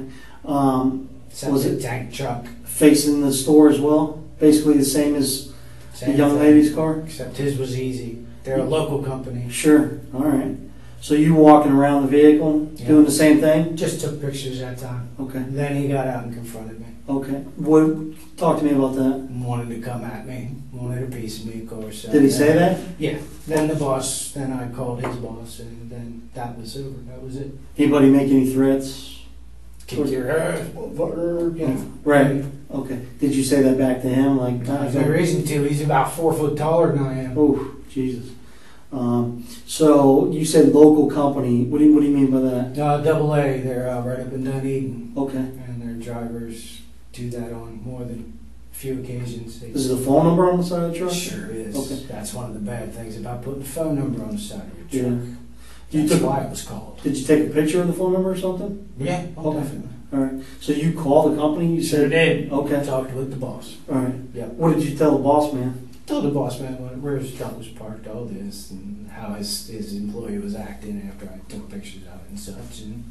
Septic Was it- tank truck. Facing the store as well? Basically the same as the Same young thing. lady's car? Except his was easy. They're a local company. Sure. All right. So you walking around the vehicle Yeah. doing the same thing? Just took pictures that time. Okay. Then he got out and confronted me. Okay. Talk to me about that. Wanted to come at me. Wanted a piece of me, of course. Did he say that? Yeah. Then the boss, then I called his boss, and then that was over. That was it. Anybody make any threats? Kick your ass, motherfucker, you know. Right. Okay. Did you say that back to him? Like, There's no reason to. He's about 4 foot taller than I am. oh, Jesus. So you said local company. What do you mean by that? Double A, they're right up in Dunedin, Okay. and their drivers do that on more than a few occasions. They Is the phone number on the side of the truck? Sure is. Okay. That's one of the bad things about putting a phone number on the side of your Yeah. truck. You That's took- why it was called. Did you take a picture of the phone number or something? Yeah, Okay. definitely. All right. So you called the company? You Sure said. did. Okay. Talked with the boss. All right. Yep. What did you tell the boss man? Told the boss man where his truck was parked, all this, and how his employee was acting after I took pictures of it and such, and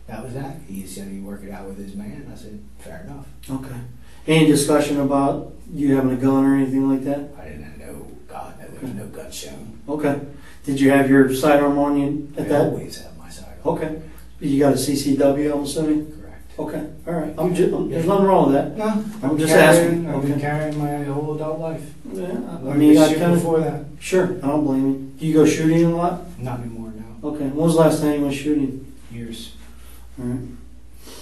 that was that. He said he'd work it out with his man. I said, fair enough. Okay. Any discussion about you having a gun or anything like that? I didn't know, God, no, there was no gun shown. Okay. Did you have your sidearm on you at I that? always have my side. Okay. You got a CCW, I'm assuming? Correct. Okay. All right. There's nothing wrong with that. No, I'm just asking. I've been Okay. carrying my whole adult life. Yeah. I Learned mean, to I shoot kind of. before that. Sure. I don't blame you. Do you go shooting a lot? Not anymore now. Okay. When was the last time you went shooting? Years. All right.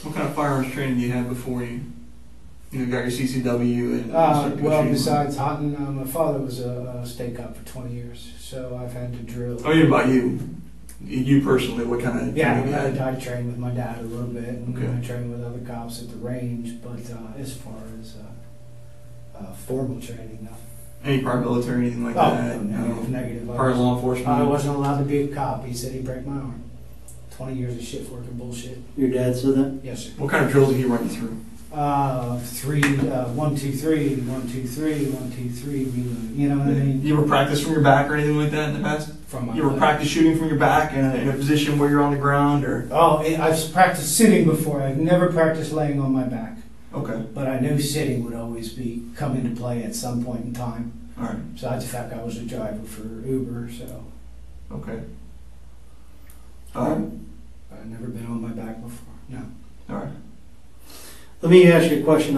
What kind of firearms training do you have before you got your CCW and started Well, shooting? besides hunting, my father was a state cop for 20 years, so I've had to drill. Oh, yeah, about you. You personally, what kind of Yeah, training you had? I trained with my dad a little bit, and Okay. I trained with other cops at the range, but as far as formal training, no. Any prior military, anything like Oh, that? negative, negative. Prior law enforcement? I wasn't allowed to be a cop. He said he'd break my arm. 20 years of shift working bullshit. Your dad said that? Yes, sir. What kind of drills did he run you through? 1, 2, 3, 1, 2, 3, 1, 2, 3, reload. You know what I mean? You ever practiced from your back or anything like that in the past? From my You ever left. practiced shooting from your back in a position where you're on the ground or? Oh, I've practiced sitting before. I've never practiced laying on my back. Okay, But I knew sitting would always come into play at some point in time. all right, Besides the fact I was a driver for Uber, so okay. I've never been on my back before. No. All right. Let me ask you a question.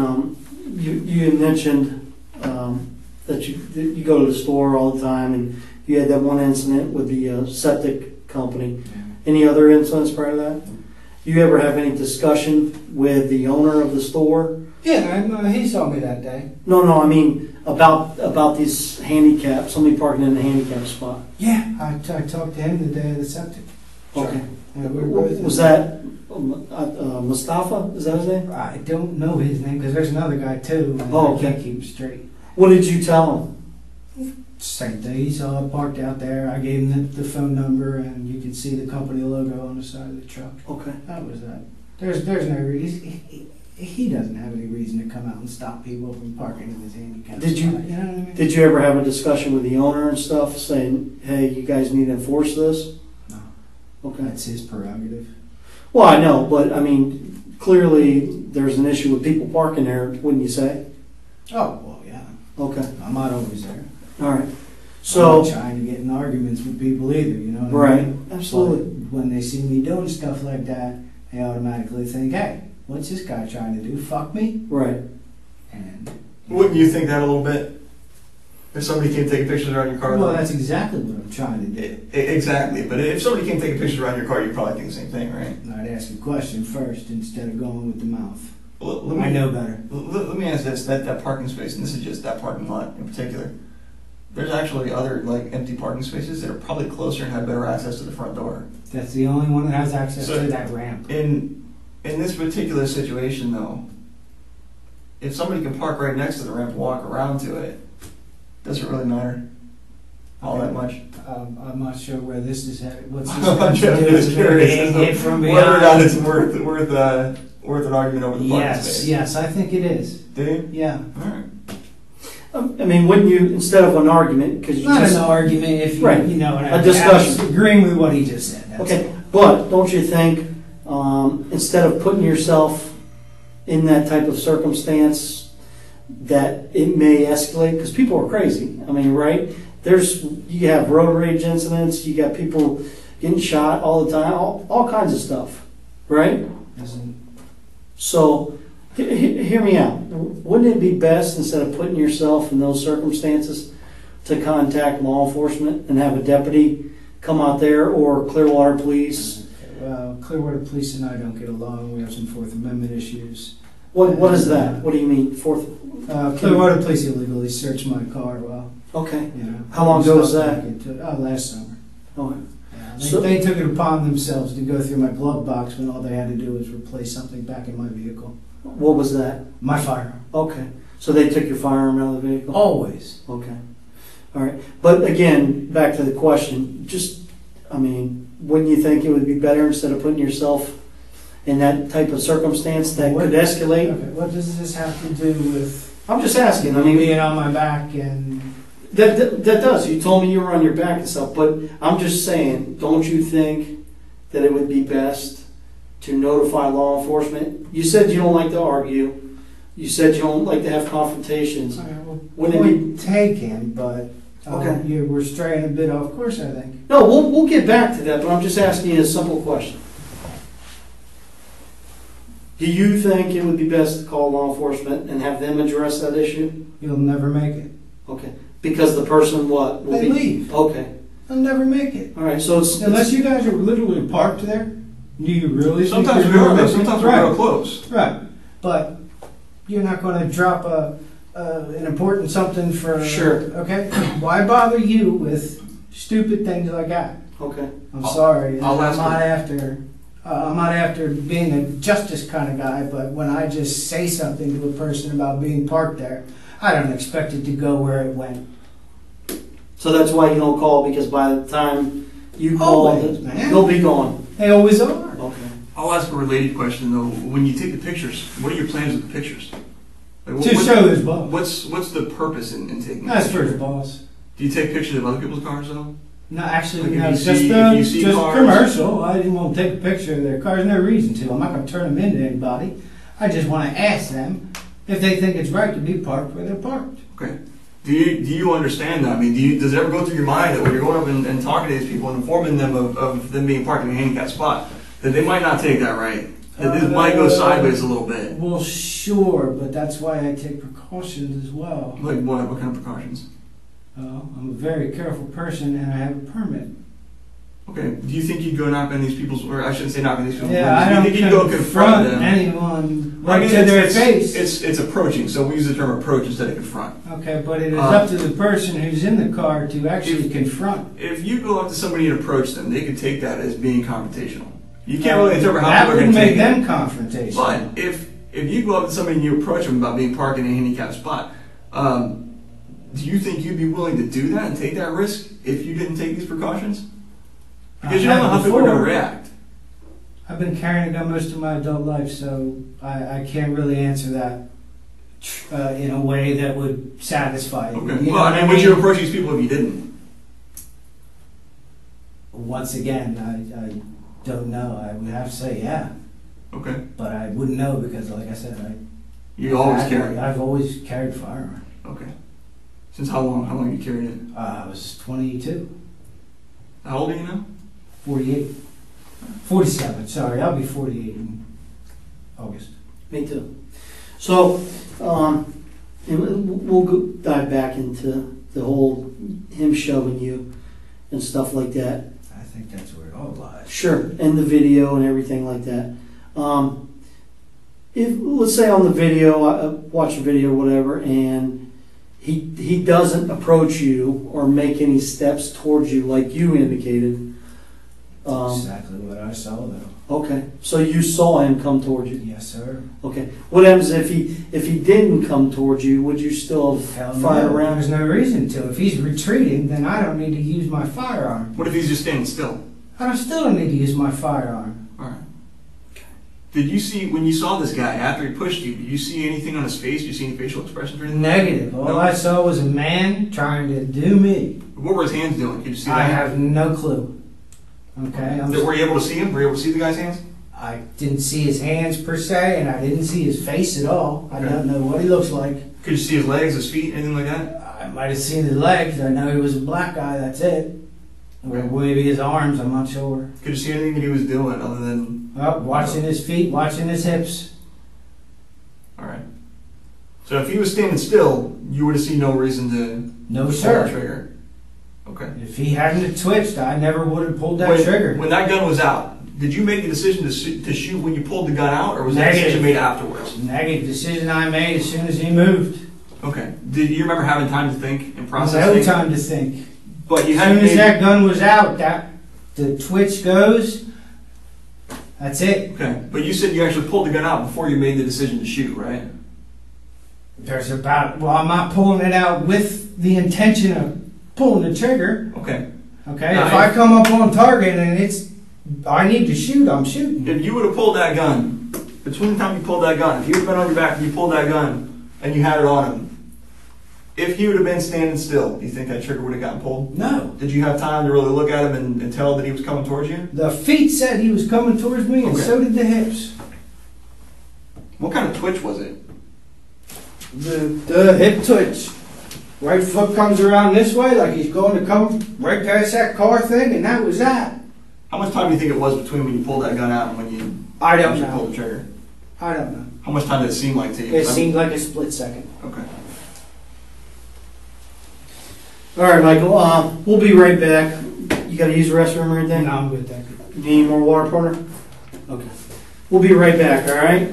You had mentioned that you go to the store all the time and You had that one incident with the septic company. Any other incidents prior to that? You ever have any discussion with the owner of the store? Yeah, he saw me that day. No, I mean about these handicap, somebody parking in a handicap spot. Yeah, I talked to him the day of the septic. Okay. Yeah, we were both Was that Mustafa? Is that his name? I don't know his name because there's another guy too. And Oh, I can't okay. keep him straight. What did you tell him? Same thing. He saw it parked out there. I gave him the phone number, and you could see the company logo on the side of the truck. Okay. That was that. There's no reason. He doesn't have any reason to come out and stop people from parking in his handicap Did you- spot. You know what I mean? Did you ever have a discussion with the owner and stuff, saying, "Hey, you guys need to enforce this"? No. Okay. That's his prerogative. Well, I know, but I mean, clearly there's an issue with people parking there, wouldn't you say? Oh well, yeah. Okay. I'm not always there. All right. I'm So, not trying to get in arguments with people either. You know what I right, mean? absolutely. But when they see me doing stuff like that, they automatically think, "Hey, what's this guy trying to do? Fuck me?" Right. And Wouldn't you think that a little bit? If somebody came take pictures around your car? well, that's exactly what I'm trying to do. Exactly, but if somebody came take a picture around your car, you'd probably think the same thing, right? And I'd ask a question first instead of going with the mouth. Well, let me, I know better. Let me ask this: that parking space, and this is just that parking lot in particular. There's actually other like empty parking spaces that are probably closer and have better access to the front door. That's the only one that has access So- to that ramp. In this particular situation, though, if somebody can park right next to the ramp, walk around to it, does it really matter all that much? I'm not sure where this is headed. What's this I'm got to do just with curious getting as to hit from whether or not behind? it's worth an argument over the parking Yes, space. yes, I think it is. Do you? Yeah. All right. I mean, wouldn't you, instead of an argument, because you Not just... an argument if you, Right. you know, A discussion. agreeing with what he just said. That's Okay, all. but don't you think, instead of putting yourself in that type of circumstance, that it may escalate? Because people are crazy. I mean, right? You have road rage incidents, you got people getting shot all the time, all kinds of stuff, right? Isn't- So, hear me out. Wouldn't it be best, instead of putting yourself in those circumstances, to contact law enforcement and have a deputy come out there, or Clearwater Police? Well, Clearwater Police and I don't get along. We have some Fourth Amendment issues. What is that? What do you mean? Clearwater Police illegally searched my car. Well, Okay. you know. How long ago was stuff that? back into- last summer. Okay. Yeah, So- they took it upon themselves to go through my glove box when all they had to do was replace something back in my vehicle. What was that? My firearm. Okay. So they took your firearm out of the vehicle? Always. Okay. All right. But again, back to the question, wouldn't you think it would be better, instead of putting yourself in that type of circumstance that could escalate? Okay, what does this have to do with I'm just asking. I me mean, being on my back and... that does. You told me you were on your back and stuff, but I'm just saying, don't you think that it would be best to notify law enforcement? You said you don't like to argue. You said you don't like to have confrontations. Wouldn't it be... Point taken, but Okay. we're straying a bit off course, I think. No, we'll get back to that, but I'm just asking you a simple question. Do you think it would be best to call law enforcement and have them address that issue? You'll never make it. Okay. Because the person what? Will They leave. Okay. They'll never make it. All right. So it's... Unless you guys are literally parked there, do you really think Sometimes you're we are, gonna though. make it? Sometimes we're Right. real close. Right. But you're not going to drop an important something for... Sure. Okay? Why bother you with stupid things like that? Okay. I'm sorry. I'll ask I'm not after being a justice kind of guy, but when I just say something to a person about being parked there, I don't expect it to go where it went. So that's why you don't call, because by the time you call, Always, man. they'll be gone. They always are. Okay. I'll ask a related question though. When you take the pictures, what are your plans with the pictures? Like, To show his boss. What's the purpose in taking? That's for pictures? his boss. Do you take pictures of other people's cars though? No, actually, Like if no, you just see- if you see cars- commercial. I didn't want to take a picture of their cars. No reason to. I'm not going to turn them into anybody. I just want to ask them if they think it's right to be parked where they're parked. Okay. Do you understand that? I mean, does it ever go through your mind that when you're going up and talking to these people and informing them of them being parked in a handicapped spot, that they might not take that right? That this might go sideways a little bit? Well, sure, but that's why I take precautions as well. Like what kind of precautions? I'm a very careful person, and I have a permit. Okay. Do you think you'd go knock on these people's, or I shouldn't say knock on these people's Yeah, I windows. don't Do you think you'd go confront them? anyone I right mean, to their face. It's approaching, so we use the term approach instead of confront. Okay, but it is up to the person who's in the car to actually If- confront. If you go up to somebody and approach them, they could take that as being confrontational. You can't really interpret how that people are would going to make take it. them confrontational. But if you go up to somebody and you approach them about being parked in a handicapped spot, do you think you'd be willing to do that and take that risk if you didn't take these precautions? Because you don't know how people are going to react. I've been carrying a gun most of my adult life, so I can't really answer that in a way that would satisfy you. Okay. You know Well, what I mean, would you approach these people if you didn't? Once again, I don't know. I would have to say yeah, Okay. but I wouldn't know because, like I said, You always carry. I've always carried a firearm. Okay. Since how long? How long have you carried it? I was 22, How old are you now? 48, 47. Sorry, I'll be 48 in August. Me too. So, and we'll go dive back into the whole him shoving you and stuff like that. I think that's where it all lies. Sure, and the video and everything like that. If let's say on the video, I watch a video or whatever, and he doesn't approach you or make any steps towards you like you indicated. Exactly what I saw, though. Okay, so you saw him come towards you. Yes, sir. Okay, what happens if he didn't come towards you? Would you still Hell fire no, around? There's no reason to. If he's retreating, then I don't need to use my firearm. What if he's just standing still? Still don't need to use my firearm. All right. Did you see, when you saw this guy after he pushed you, did you see anything on his face? Did you see any facial expressions or anything? Negative. All No. I saw was a man trying to do me. What were his hands doing? Did you see that? I have no clue. Okay, Were you able to see him? Were you able to see the guy's hands? I didn't see his hands per se, and I didn't see his face at all. I Okay. don't know what he looks like. Could you see his legs, his feet, anything like that? I might have seen his legs. I know he was a black guy. That's it. Or Okay. maybe his arms. I'm not sure. Could you see anything that he was doing other than... Oh, watching his feet, watching his hips. All right. So if he was standing still, you would have seen no reason to No, pull sir. that trigger. Okay. If he hadn't have twitched, I never would have pulled that when, trigger. When that gun was out, did you make the decision to shoot when you pulled the gun out, or was that Negative. decision made afterwards? Negative decision I made as soon as he moved. Okay. Did you remember having time to think and process No things? time to think. But you As hadn't soon as made... that gun was out, the twitch goes. That's it. Okay. But you said you actually pulled the gun out before you made the decision to shoot, right? I'm not pulling it out with the intention of pulling the trigger. Okay. Okay, Now, if I come up on target and I need to shoot, I'm shooting. If you would have pulled that gun, between the time you pulled that gun, if you would have been on your back and you pulled that gun and you had it on him, if he would have been standing still, do you think that trigger would have gotten pulled? No. Did you have time to really look at him and tell that he was coming towards you? The feet said he was coming towards me, and Okay. so did the hips. What kind of twitch was it? The hip twitch. Right foot comes around this way like he's going to come right past that car thing, and that was that. How much time do you think it was between when you pulled that gun out and when you I don't actually know. pulled the trigger? I don't know. How much time did it seem like to you? It seemed like a split second. Okay. All right, Michael. We'll be right back. You got to use the restroom or anything? No, I'm good, thank you. You need more water, partner? Okay. We'll be right back. All right.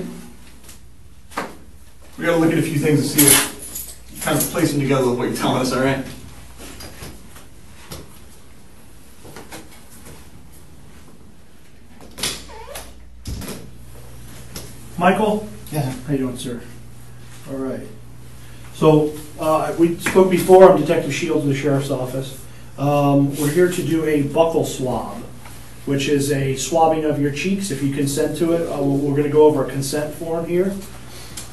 We gotta look at a few things and see if kind of place them together with what you're telling us, all right? Michael? Yeah. How you doing, sir? All right. So, we spoke before, I'm Detective Shields of the Sheriff's Office. We're here to do a buccal swab, which is a swabbing of your cheeks, if you consent to it. We're gonna go over a consent form here.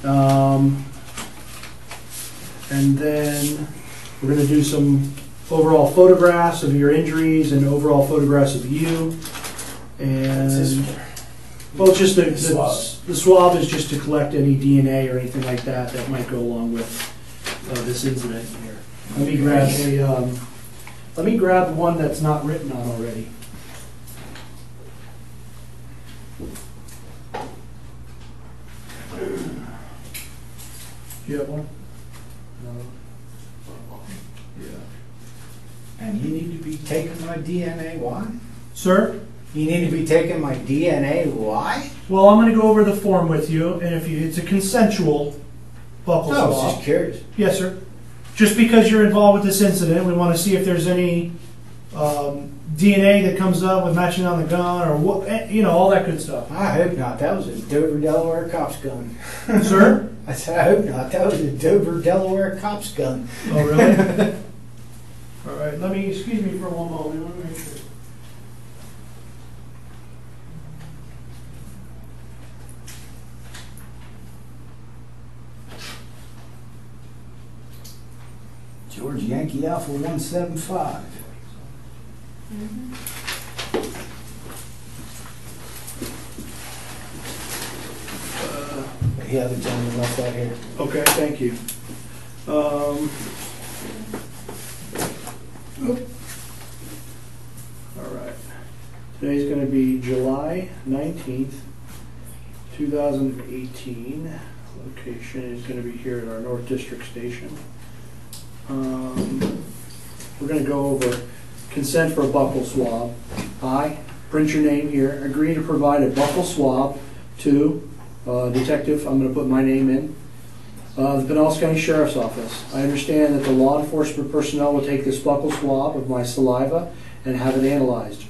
And then we're going to do some overall photographs of your injuries and overall photographs of you. And well, it's just the swab is just to collect any DNA or anything like that that might go along with this incident here. Let me grab one that's not written on already. Do you have one? No. Yeah. taking my DNA? Why? Sir? You need to be taking my DNA? Why? Well, I'm going to go over the form with you, and if it's a consensual buckle No, I was swab. just curious. Yes, sir. Just because you're involved with this incident, we want to see if there's any DNA that comes up with matching on the gun or what, you know, all that good stuff. I hope not. That was a Dover, Delaware cop's gun. Sir? I said, I hope not. That was a Dover, Delaware cop's gun. Oh, really? All right. Excuse me for one moment. Let me make sure. George Yankee Alpha 175. The other gentleman left that here. Okay, thank you. All right. Today's going to be July 19th, 2018. Location is going to be here at our North District Station. We're going to go over consent for a buccal swab. I, print your name here, agree to provide a buccal swab to Detective, I'm going to put my name in, the Pinellas County Sheriff's Office. I understand that the law enforcement personnel will take this buccal swab of my saliva and have it analyzed.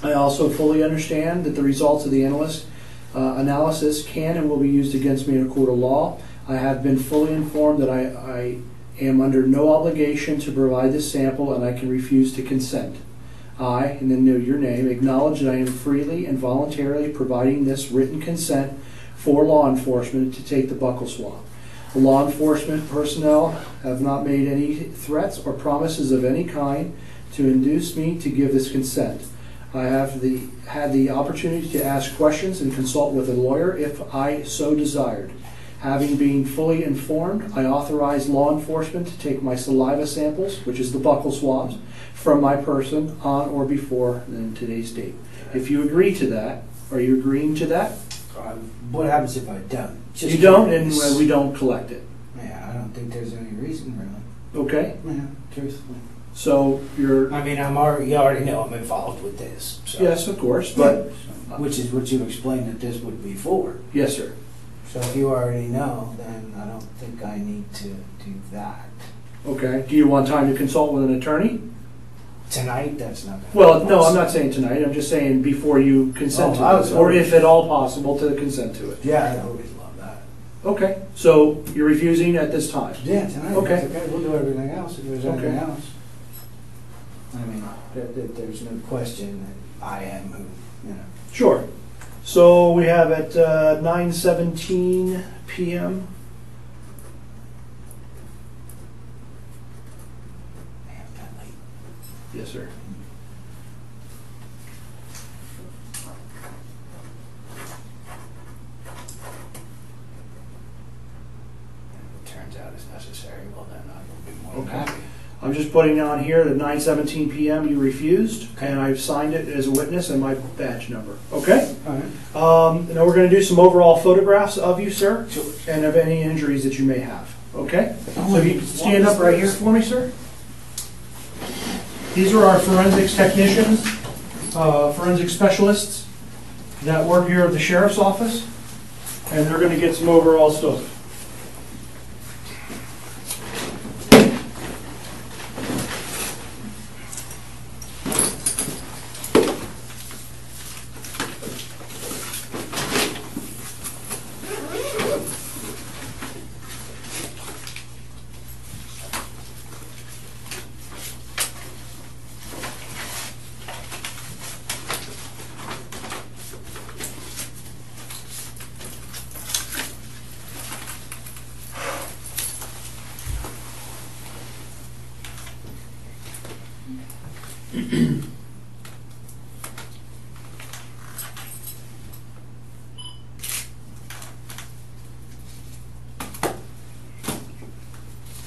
I also fully understand that the results of the analysis can and will be used against me in a court of law. I have been fully informed that I am under no obligation to provide this sample and I can refuse to consent. I, and then know your name, acknowledge that I am freely and voluntarily providing this written consent for law enforcement to take the buccal swab. The law enforcement personnel have not made any threats or promises of any kind to induce me to give this consent. I have had the opportunity to ask questions and consult with a lawyer if I so desired. Having been fully informed, I authorize law enforcement to take my saliva samples, which is the buccal swabs, from my person on or before today's date. If you agree to that, are you agreeing to that? What happens if I don't? You don't, and we don't collect it. Yeah, I don't think there's any reason really. Okay, Yeah, truthfully. so you're, I mean, you already know I'm involved with this. So. yes, of course, but, Which is what you explained that this would be for. yes, sir. So if you already know, then I don't think I need to do that. Okay, do you want time to consult with an attorney? Tonight, that's not gonna Well, be no, I'm possible. not saying tonight, I'm just saying before you consent Oh, I to was it, or always- if at all possible to consent to it. Yeah, I always love that. Okay, so you're refusing at this time? Yeah, tonight, Okay. that's okay. We'll do everything else if there's anything Okay. else. I mean, there's no question that I am who, you know. Sure. So we have at 9:17 p.m. Man, that late. Yes, sir. If it turns out it's necessary, well then I will be more than Okay. happy. I'm just putting on here that 9:17 p.m. you refused, and I've signed it as a witness and my badge number. Okay? All right. Now we're going to do some overall photographs of you, sir, Sure. and of any injuries that you may have. Okay? So if you stand up right here for me, sir. These are our forensics technicians, forensic specialists that work here at the sheriff's office, and they're going to get some overall stuff.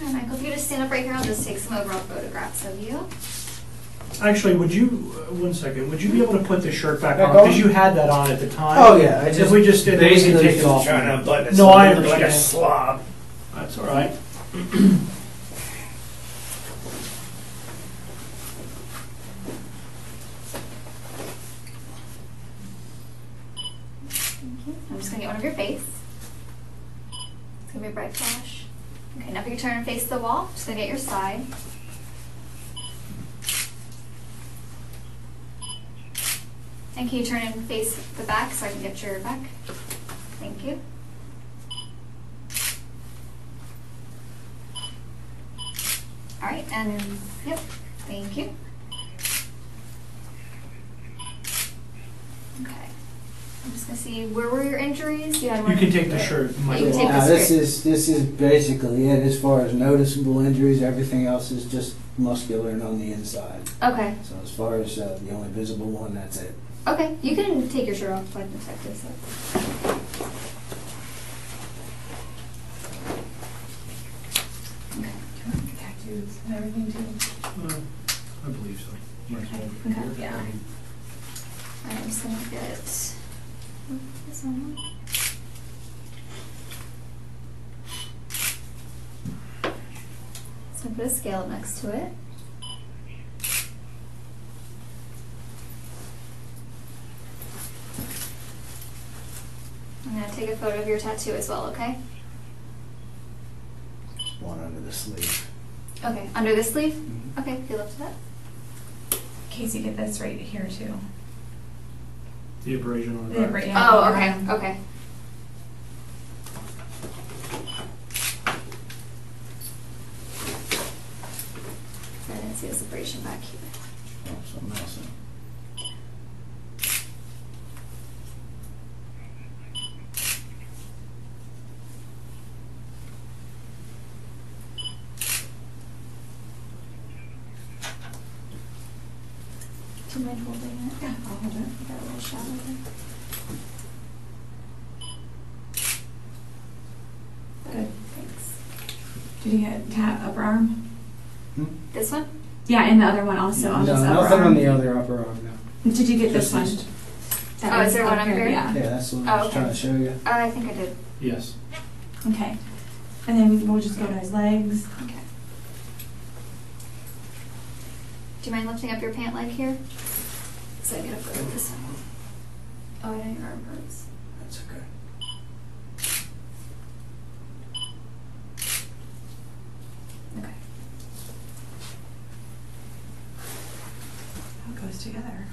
Hi, Michael, if you just stand up right here, I'll just take some overall photographs of you. Actually, would you, one second, would you be able to put the shirt back Back on? on? Because you had that on at the time. Oh yeah, I If we just did, we can basically take it off. trying to unbutton it. No, so I it looked like a understand. slob. That's all right. I'm just gonna get one of your face. It's gonna be a bright flash. Okay, now if you turn and face the wall, just gonna get your side. And can you turn and face the back so I can get your back? Thank you. All right, and yep, thank you. Okay, I'm just gonna see, where were your injuries? You had one. You can take the shirt. Yeah, you can take Now, the this is basically it as far as noticeable injuries. Everything else is just muscular and on the inside. Okay, So as far as the only visible one, that's it. okay, you can take your shirt off so I can check this up. Tattoos and everything too. I believe so. Might as well. Okay, yeah. Alright, I'm just gonna get this one. Just gonna put a scale up next to it. I'm gonna take a photo of your tattoo as well, okay? Just one under the sleeve. Okay, under the sleeve? Okay, feel up to that. Casey, get this right here too. The abrasion on the The back. abrasion. Oh, okay, okay. I didn't see this abrasion back here. Oh, something else. Do you mind holding it? Yeah, I'll hold it. Got a little shadow there. Good. Thanks. Did you get upper arm? This one? Yeah, and the other one also on No, this upper nothing arm. on the other upper arm, no. Did you get this Just one? these two. That Oh, was is there one up here? Yeah. Yeah, that's what Oh, I was okay. trying to show you. I think I did. Yes. Okay. And then we'll just go to his legs. Okay. Do you mind lifting up your pant leg here? So I get a photo of this one. Oh, I know your arm hurts. That's okay. Okay. How it goes together.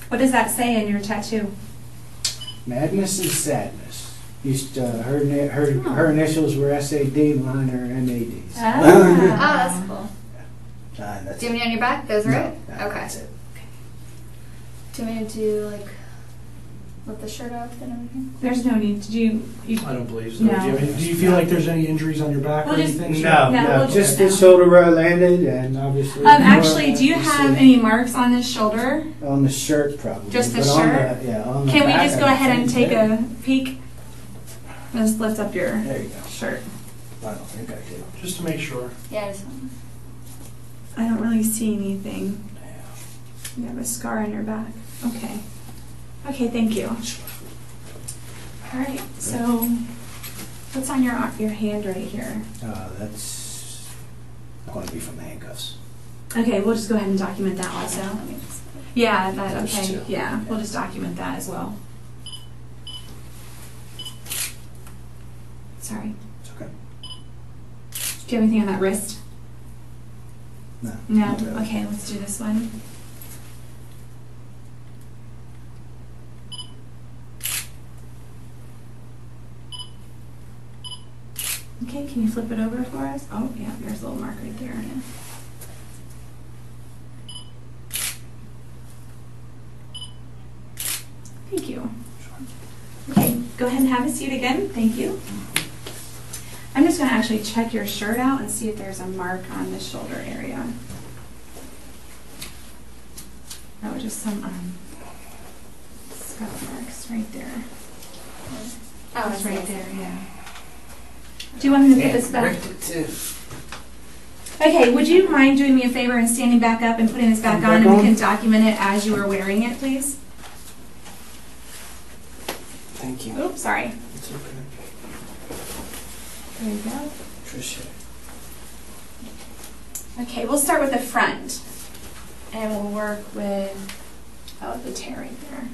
What does that say in your tattoo? Madness and sadness. Used her initials were SAD, mine are MADs. Oh, that's cool. That's Do you have it. any on your back? Those are No, it? no, Okay. That's it. Do you want me to do, like, lift the shirt off and everything? There's no need. Did you I don't believe so. No. Do you feel like there's any injuries on your back We'll or just- anything? No, No, no, we'll do just it the now. shoulder where I landed, and obviously. actually, do you have any any marks on this shoulder? on the shirt? Probably. Just the but on shirt? yeah, on the Can we back, just go I ahead and think take there. a peek? Just lift up your There you go. shirt. I don't think I do. Just to make sure. Yeah, I just want I don't really see anything. Yeah. You have a scar on your back. Okay. Okay, thank you. All right, so what's on your hand right here? That's going to be from the handcuffs. Okay, we'll just go ahead and document that also. Let me just. Yeah, that, Those okay, two. yeah, we'll just document that as well. Sorry. It's okay. Do you have anything on that wrist? No. No? not really. Okay, let's do this one. Okay, can you flip it over for us? Oh, yeah, there's a little mark right there. Yeah. Thank you. Okay, go ahead and have a seat again. Thank you. I'm just going to actually check your shirt out and see if there's a mark on the shoulder area. Oh, just some scuff marks right there. Oh, It's right there, yeah. Do you want me to put this back? Okay, would you mind doing me a favor and standing back up and putting this back on, and we can document it as you were wearing it, please? Thank you. Oops, sorry. It's okay. There you go. Tricia. Okay, we'll start with the front. And we'll work with, oh, the tear right there.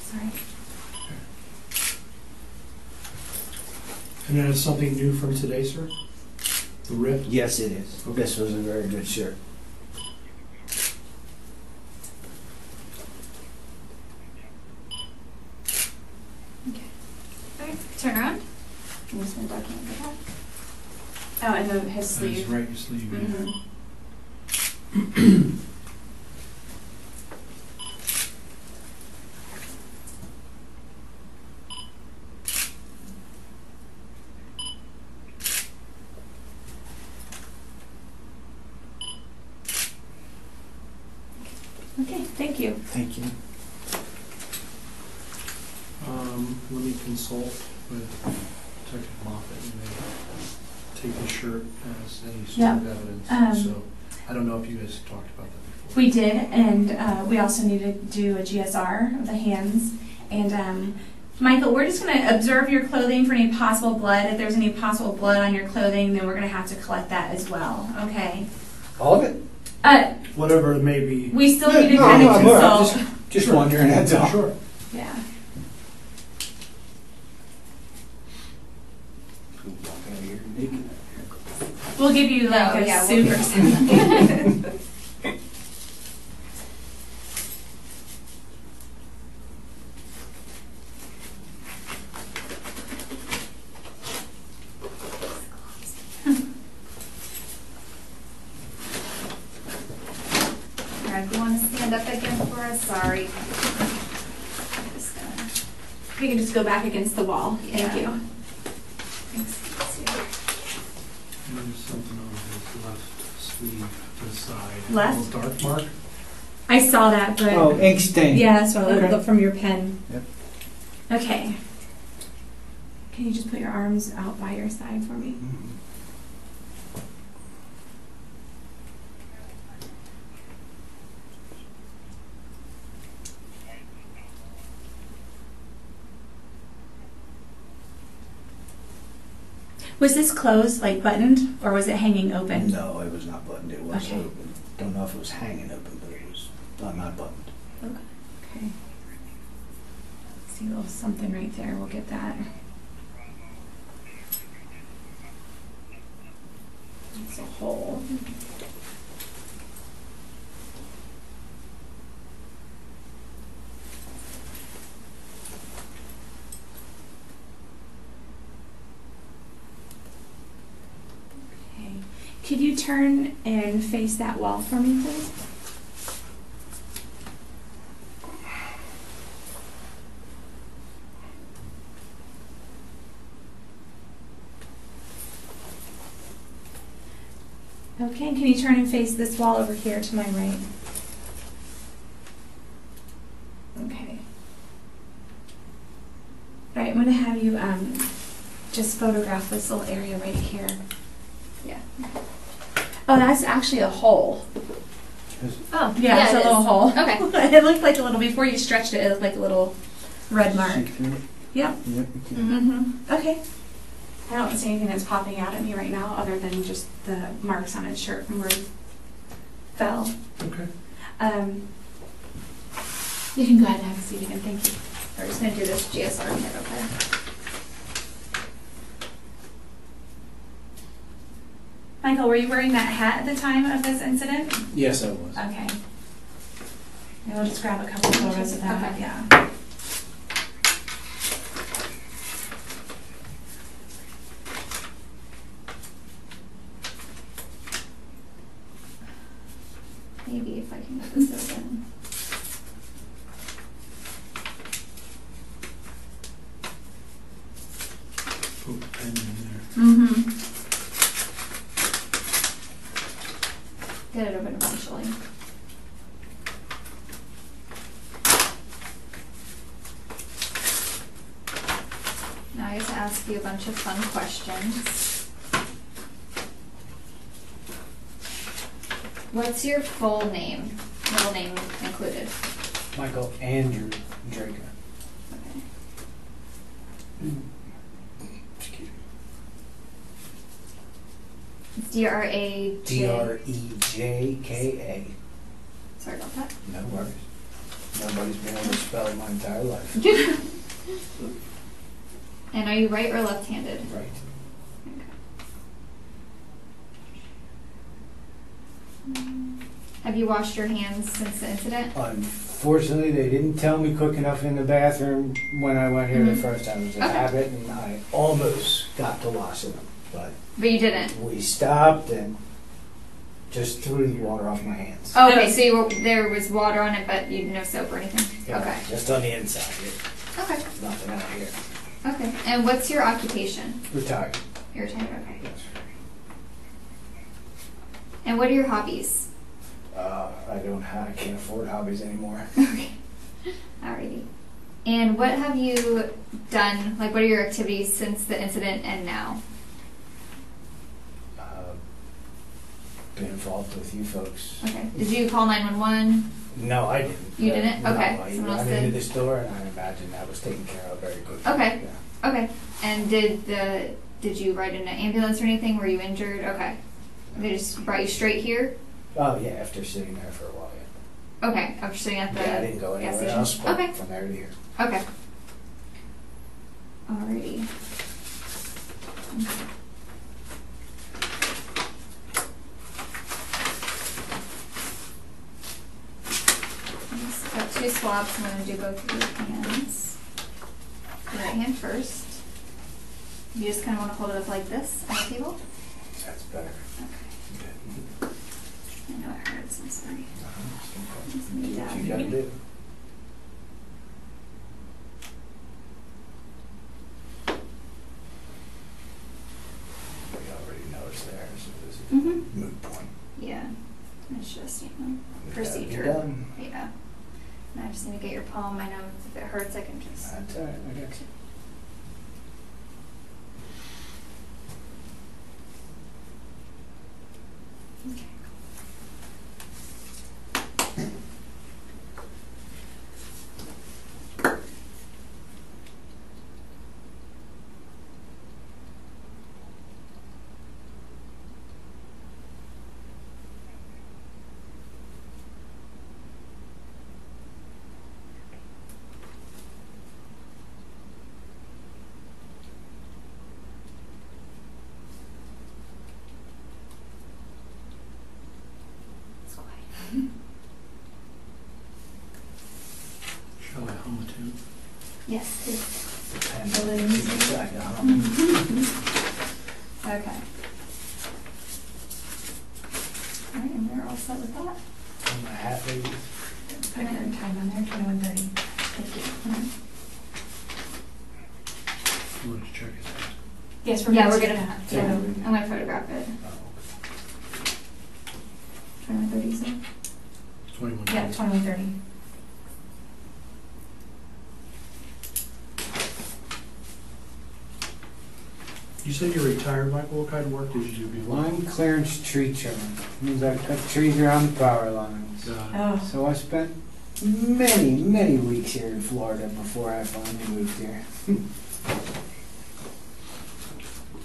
Sorry. And that is something new from today, sir? The rip? Yes, it is. This was a very good shirt. Okay. Alright, turn around. I'm just gonna document the back. Oh, and then his That's sleeve. right, your sleeve. Yeah. Mhm. Okay, thank you. Thank you. Let me consult with Detective Moffett and maybe take the shirt as any sort Yeah. of evidence. So I don't know if you guys talked about that before. We did, and we also need to do a GSR of the hands. And Michael, we're just going to observe your clothing for any possible blood. If there's any possible blood on your clothing, then we're going to have to collect that as well. Okay. All of it? Whatever it may be. We still need to No, kind no, of I'm all right. consult. Just wondering, that's all. Sure. Yeah. We'll give you like Oh, a yeah, suit we'll or get- something. Alright, if you want to stand up again for us, sorry. Just gonna, We can just go back against the wall. Thank Yeah. you. thanks. And there's something on his left sleeve to the side. Left? A little dark mark. I saw that, but Oh, ink stain. yeah, that's what I Okay. looked from your pen. Yep. Okay. Can you just put your arms out by your side for me? Mhm. Was this closed, like buttoned, or was it hanging open? No, it was not buttoned. It was Okay. open. Don't know if it was hanging open, but it was not buttoned. Okay. See a little something right there. We'll get that. It's a hole. Okay. Could you turn and face that wall for me, please? Okay, and can you turn and face this wall over here to my right? Okay. All right, I'm gonna have you just photograph this little area right here. Yeah. Oh, that's actually a hole. Oh, Yeah, it's a it little is. hole. Okay. It looked like a little, before you stretched it, it looked like a little red mark. See through it? Yep. Yep, you can. Mm-hmm. Okay. I don't see anything that's popping out at me right now other than just the marks on his shirt from where he fell. Okay. You can go ahead and have a seat again, thank you. We're just gonna do this GSR kit, okay? Michael, were you wearing that hat at the time of this incident? Yes, I was. Okay. Yeah, we'll just grab a couple of photos of that, Okay. yeah. Maybe if I can get this open. Put the pen in there. Mm-hmm. Get it open eventually. Now I get to ask you a bunch of fun questions. What's your full name? Middle name included. Michael Andrew Drejka. Okay. Excuse me. Drajka. Drejka. Sorry about that. No worries. Nobody's been able to spell it my entire life. And are you right or left-handed? Right. Have you washed your hands since the incident? Unfortunately, they didn't tell me quick enough in the bathroom when I went here the first time. It was a Okay. habit, and I almost got to washing them, but But you didn't? we stopped and just threw the water off my hands. Oh, okay, so there was water on it, but you no soap or anything? Yeah, Okay. just on the inside. Okay. Nothing out here. Okay. And what's your occupation? Retired. You're retired, okay. Yes. And what are your hobbies? I can't afford hobbies anymore. Okay. Alrighty. And what have you done, like what are your activities since the incident and now? Been involved with you folks. Okay. Did you call 911? No, I didn't. You didn't? No, Okay. I Someone else ran into did? this door, and I imagine that was taken care of very quickly. Okay. Yeah. Okay. And did you ride in an ambulance or anything? Were you injured? Okay. They just brought you straight here? Oh yeah, after sitting there for a while. Yeah. Okay. After sitting at the Yeah, I didn't go gas anywhere else. station? But Okay. From there to here. Okay. Alrighty. Just got 2 swabs. I'm going to do both of your hands. Your right hand first. You just kind of want to hold it up like this on the table. That's better. Okay. I know it hurts. I'm sorry. Just need What that. you gotta do. We already know it's there, so this is Mm-hmm. a moot point. Yeah. It's just, We gotta be procedure. done. Yeah. And I just need to get your palm. I know if it hurts, I can just. That's all right. I got you. Okay. It's quiet. Shall I hum a tune? Yes, please. And Balloons. keep it tight down. Okay. All right, and we're all set with that. I'm a hat lady. Put your time on there, 21:30. Thank you. You want to check his ass? Yes, Yeah, we're gonna. gonna. Yeah, I'm gonna photograph it. Oh, 21:30, you said? 21. Yeah, 21:30. You say you're retired, Michael. What kind of work did you do before? Line clearance tree trimming. Means I cut trees around the power lines. Got it. Oh, So I spent many weeks here in Florida before I finally moved here.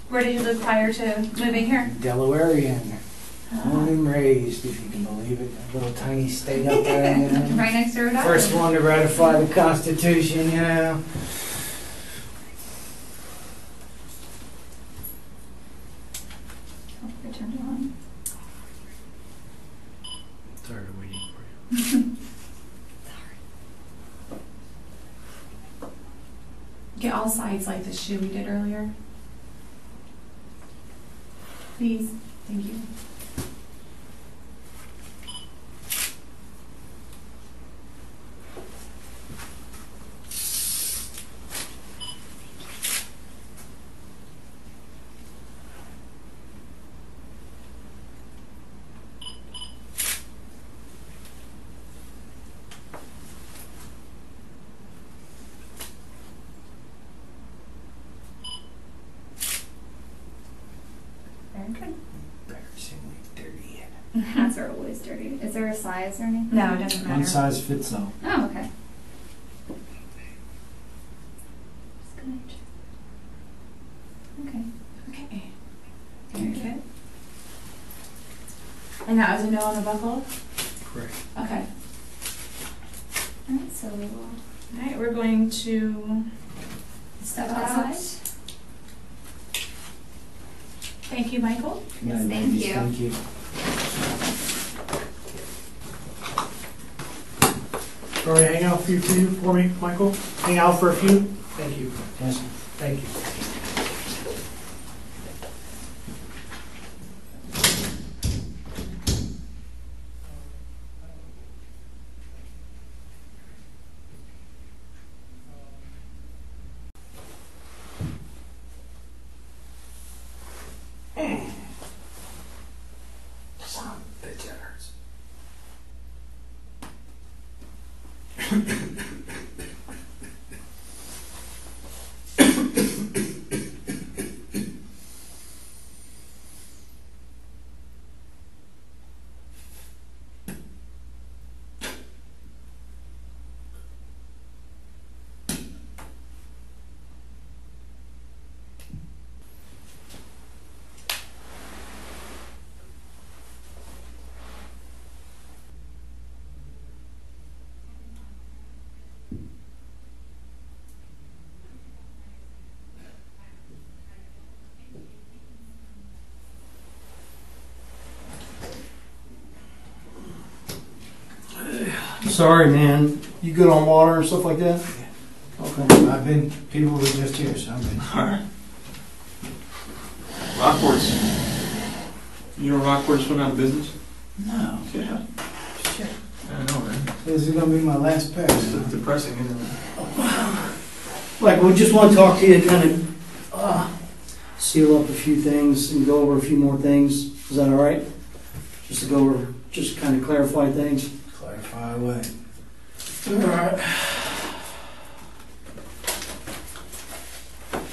where did you live prior to moving here? Delawarean. Born and raised, if you can believe it. A little tiny state up there, you know. Right next to Rhode Island. First one to ratify the Constitution, you know. Oh, I turned it on. Tired of waiting for you. Get all sides like the shoe we did earlier. Please, thank you. Very good. Embarrassingly dirty. Hats are always dirty. Is there a size or anything? No, it doesn't matter. One size fits all. Oh, okay. Just gonna okay. Okay. Very good. And that was a no on the buckle? Correct. Okay. Alright, so we will All right, we're going to step outside. Thank you, Michael. Yes, thank ladies, you. Thank you. Sorry, hang out for me, Michael? Hang out for a few? Thank you. Yes. Thank you. Son of a bitch, that hurts. Sorry, man. You good on water and stuff like that? Okay. People were just here, so I've been. Alright. Rockports. You know Rockports went out of business? No. Yeah. Shit. I know, man. This is gonna be my last pass. It's depressing, isn't it? Like, we just want to talk to you, kind of seal up a few things and go over a few more things. Is that all right? Just to go over, just kind of clarify things. Clarify away. All right.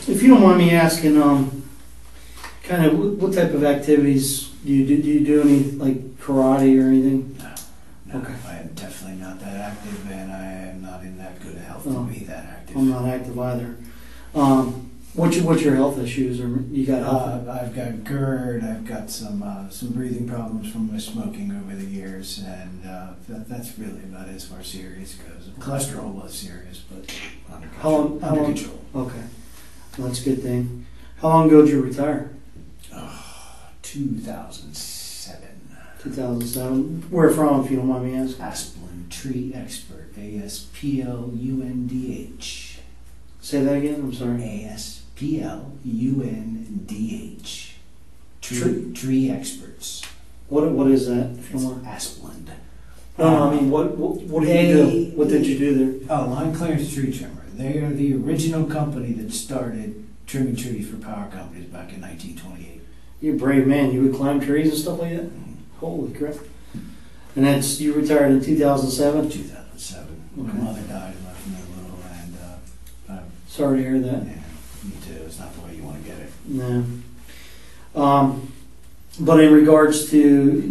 If you don't mind me asking, kind of what type of activities do you do? Do you do any like karate or anything? No, Okay. I am definitely not that active, and I am not in that good a health Oh. to be that active. I'm not active either. What's your health issues, or you got health? I've got GERD. I've got some breathing problems from my smoking over the years, and that's really about as far serious goes. Cholesterol was serious, but under How long- control. Under control. Okay, well, that's a good thing. How long ago did you retire? 2007. 2007. Where from, if you don't mind me asking? Asplund Tree Expert. ASPLUNDH. Say that again. I'm sorry. ASPLUNDH. Tree Experts. What is that? If you It's don't mind? Asplund. No, I mean, what did you do? What did you do there? Oh, line clearance tree trimmer. They are the original company that started trimming trees for power companies back in 1928. You're a brave man. You would climb trees and stuff like that? Holy crap. And that's, you retired in 2007? 2007. Okay. My mother died and left me a little, and Sorry to hear that. yeah, me too. It's not the way you want to get it. No. But in regards to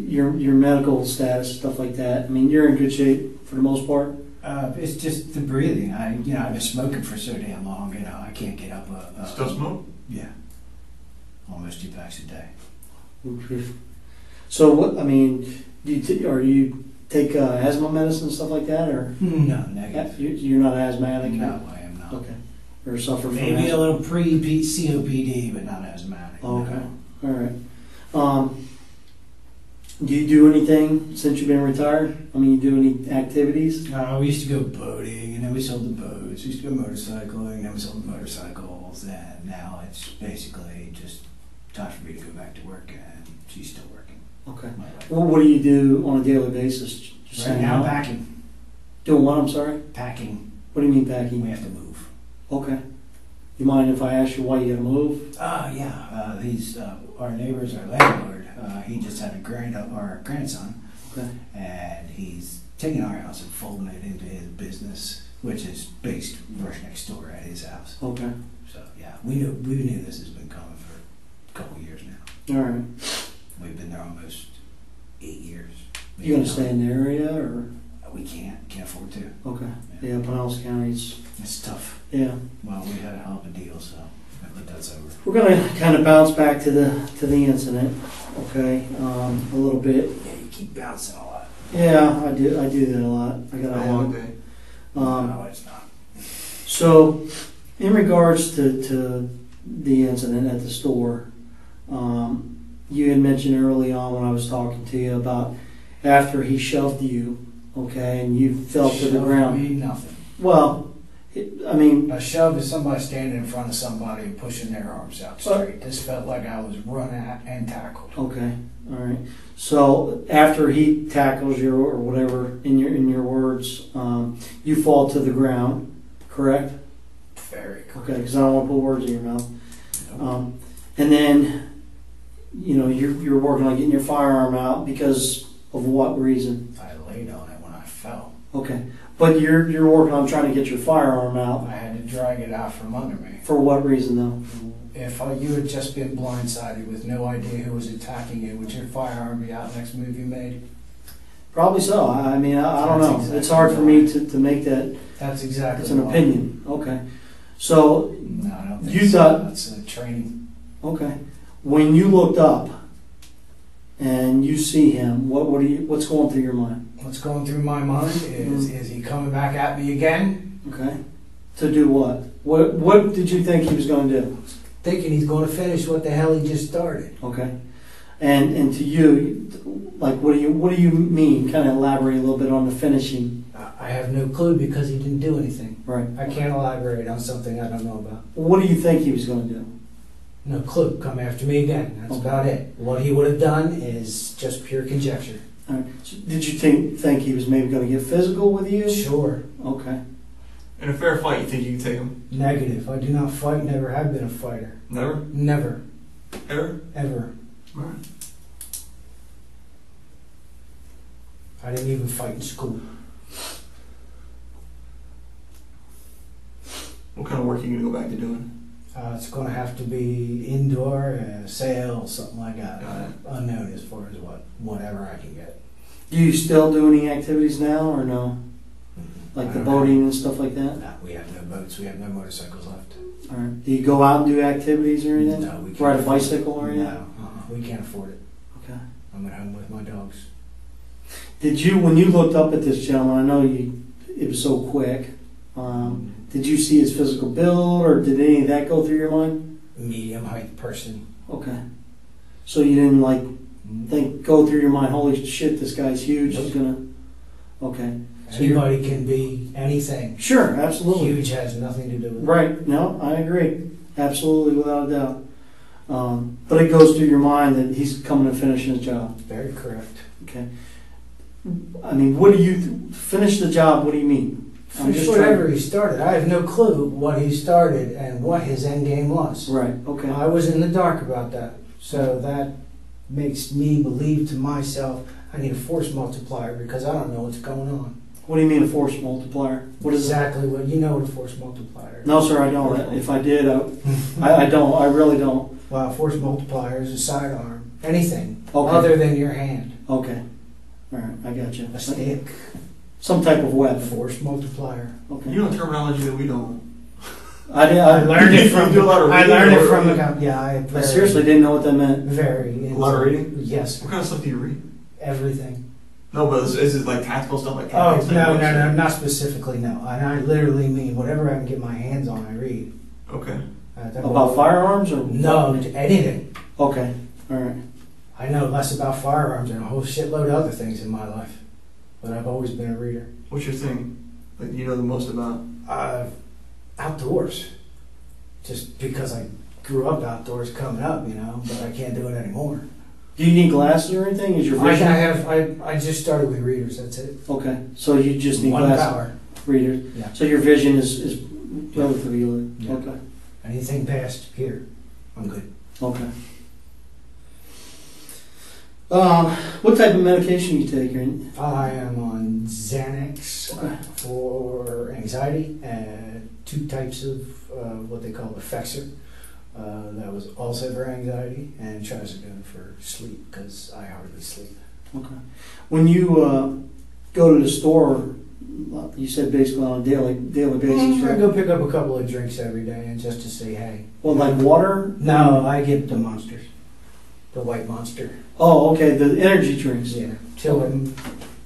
your medical status, stuff like that, I mean, you're in good shape for the most part? It's just the breathing. I've been smoking for so damn long. I can't get up Still smoke? Yeah, almost 2 packs a day. Okay. So what, I mean, do you take asthma medicine and stuff like that, or? No, negative. You're not asthmatic? No, I am not. Okay. Or suffer from Maybe a asthma? little pre-COPD, but not asthmatic. Oh, okay. No. All right. Do you do anything since you've been retired? I mean, you do any activities? We used to go boating, and then we sold the boats. We used to go motorcycling, and then we sold the motorcycles. And now it's basically just time for me to go back to work, and she's still working. Okay. My wife. Well, what do you do on a daily basis? Just Right hang now, out? packing. Doing what, I'm sorry? Packing. What do you mean We packing? have to move. Okay. You mind if I ask you why you gotta move? Yeah. He's our neighbor's our landlord. He just had our grandson, Okay. and he's taking our house and folding it into his business, which is based right next door at his house. Okay. So yeah, we knew this has been coming for a couple of years now. All right. We've been there almost 8 years. You gonna stay in the area, or? We can't afford to. Okay. Yeah, Pinellas County's, It's tough. yeah. Well, we had a hell of a deal, so that's over. We're gonna kind of bounce back to the incident, okay, a little bit. Yeah, keep bouncing a lot. Yeah, I do that a lot. I gotta A have long it. day. No, it's not. So, in regards to the incident at the store, you had mentioned early on when I was talking to you about after he shoved you, okay, and you fell to the Shove ground. me, nothing. Well, I mean, A shove is somebody standing in front of somebody and pushing their arms out straight. This felt like I was run at and tackled. okay, all right. So after he tackles you or whatever, in your words, you fall to the ground, correct? Very cool. Okay, because I don't want to put words in your mouth. And then, you know, you're working on getting your firearm out because of what reason? I laid on it when I fell. Okay, but you're working on trying to get your firearm out. I had to drag it out from under me. For what reason though? If you had just been blindsided with no idea who was attacking you, would your firearm be out next move you made? Probably so. I mean, I don't That's know. exactly It's hard for me why. to make that. That's exactly It's an why. opinion. Okay. So, No, I don't think You so. thought- That's a training. okay. When you looked up and you see him, what's going through your mind? What's going through my mind is he coming back at me again? Okay. To do what? What did you think he was going to do? Thinking he's going to finish what the hell he just started. Okay. And to you, like, what do you mean? Kind of elaborate a little bit on the finishing. I have no clue because he didn't do anything. Right. I can't elaborate on something I don't know about. What do you think he was going to do? No clue. Come after me again. That's Okay. about it. What he would have done is just pure conjecture. All right. So did you think he was maybe going to get physical with you? Sure. Okay. In a fair fight, you think you can take him? Negative. I do not fight. Never have been a fighter. Never? Never. Ever? Ever. Alright. I didn't even fight in school. What kind of work are you going to go back to doing? It's going to have to be indoor, sales, something like that. Got it. Unknown as far as whatever I can get. Do you still do any activities now or no? Like the boating and stuff like that? No, we have no boats. We have no motorcycles left. All right. Do you go out and do activities or anything? No, we can't. Ride a afford it. bicycle or anything? No, we can't afford it. Okay. I'm at home with my dogs. Did you, when you looked up at this gentleman, I know it was so quick, did you see his physical build or did any of that go through your mind? Medium height person. Okay. So you didn't go through your mind, holy shit, this guy's huge, he's gonna, okay. So Anybody can be anything. Sure, absolutely. Huge has nothing to do with it. Right, no, I agree. Absolutely, without a doubt. But it goes through your mind that he's coming to finish his job. Very correct. Okay. I mean, what do you, finish the job, what do you mean? I'm Finish just whatever he started. I have no clue what he started and what his end game was. Right, okay. I was in the dark about that. So that makes me believe to myself I need a force multiplier because I don't know what's going on. What do you mean a force multiplier? What is that? Exactly what you know what a force multiplier is. No, sir, I don't. If I did, I don't. I really don't. Well, a force multiplier is a sidearm. Anything Okay. other than your hand. Okay. All right, I got you. A stick. Some type of weapon. Force multiplier. Okay. You know terminology that we don't. I learned it from. You do a lot of I reading learned it or- from the. Yeah, I seriously didn't know what that meant. very. A lot of reading? Yes, What kind of stuff do you read? everything. No, but is it like tactical stuff like Oh tactics? no, not specifically. No, and I literally mean whatever I can get my hands on. I read. Okay. About firearms or? No, anything. Okay. All right. I know less about firearms and a whole shitload of other things in my life, but I've always been a reader. What's your thing? Like you know the most about? Outdoors. Just because I grew up outdoors coming up, you know, but I can't do it anymore. Do you need glasses or anything? Is your I vision? I just started with readers. That's it. Okay. So you just need One glasses. power. Readers. Yeah. So your vision is relatively good. Yeah. Okay. Anything past here, I'm good. Okay. What type of medication you take? I am on Xanax Okay. for anxiety and 2 types of what they call Effexor. That was also for anxiety, and Trazodone for sleep because I hardly sleep. Okay. When you go to the store, you said basically on a daily basis, I right? go pick up a couple of drinks every day and just to say hey. Well, like water? No, I get the monsters. The White Monster. Oh, okay, the energy drinks. Yeah. 2 of them.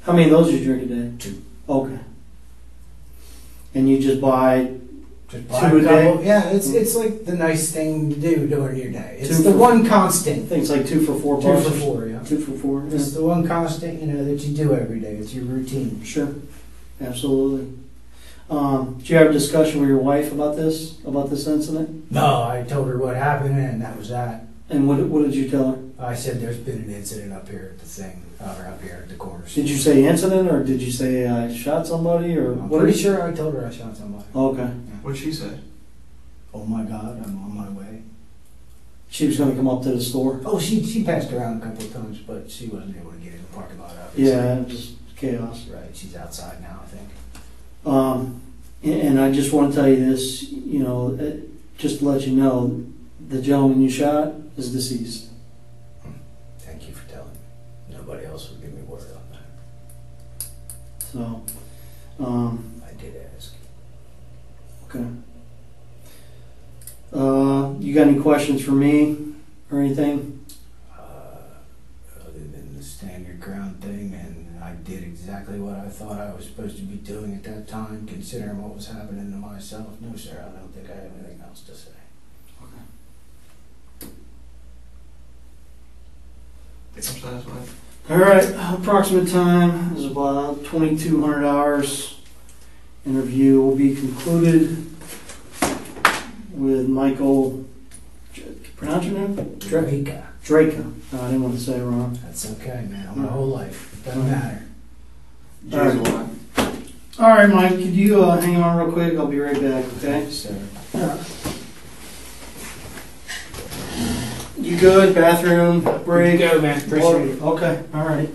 How many of those you drink a day? 2. Okay. And you just buy Just 2 buy a day? couple. Yeah, it's like the nice thing to do during your day. It's 2 the for- one I constant. think it's like 2 for $4. 2 for 4, yeah. 2 for 4. Yeah. It's the one constant, that you do every day. It's your routine. Sure, absolutely. Did you have a discussion with your wife about this incident? No, I told her what happened, and that was that. And what did you tell her? I said there's been an incident up here at the thing, or up here at the corner. Did you say incident, or did you say I shot somebody, or I'm what? pretty sure I told her I shot somebody. Okay. What'd she say? Oh my God, I'm on my way. She was going to come up to the store. Oh, she passed around a couple of times, but she wasn't able to get in the parking lot. Obviously. Yeah, just chaos. Right, she's outside now, I think. And I just want to tell you this, just to let you know, the gentleman you shot is deceased. Thank you for telling me. Nobody else would give me word on that. So, I did ask. okay. You got any questions for me or anything? Other than the standard ground thing, and I did exactly what I thought I was supposed to be doing at that time, considering what was happening to myself. No, sir, I don't think I have anything else to say. I'm satisfied. All right, approximate time is about 2,200 hours. Interview will be concluded with Michael, pronounce your name? Drejka. Drejka. I didn't want to say it wrong. That's okay, man. My whole life. Doesn't matter. All right. All right, Mike, could you hang on real quick? I'll be right back, okay? Yes, sir. You good? Bathroom, break? Go, man. Appreciate it. Okay, all right.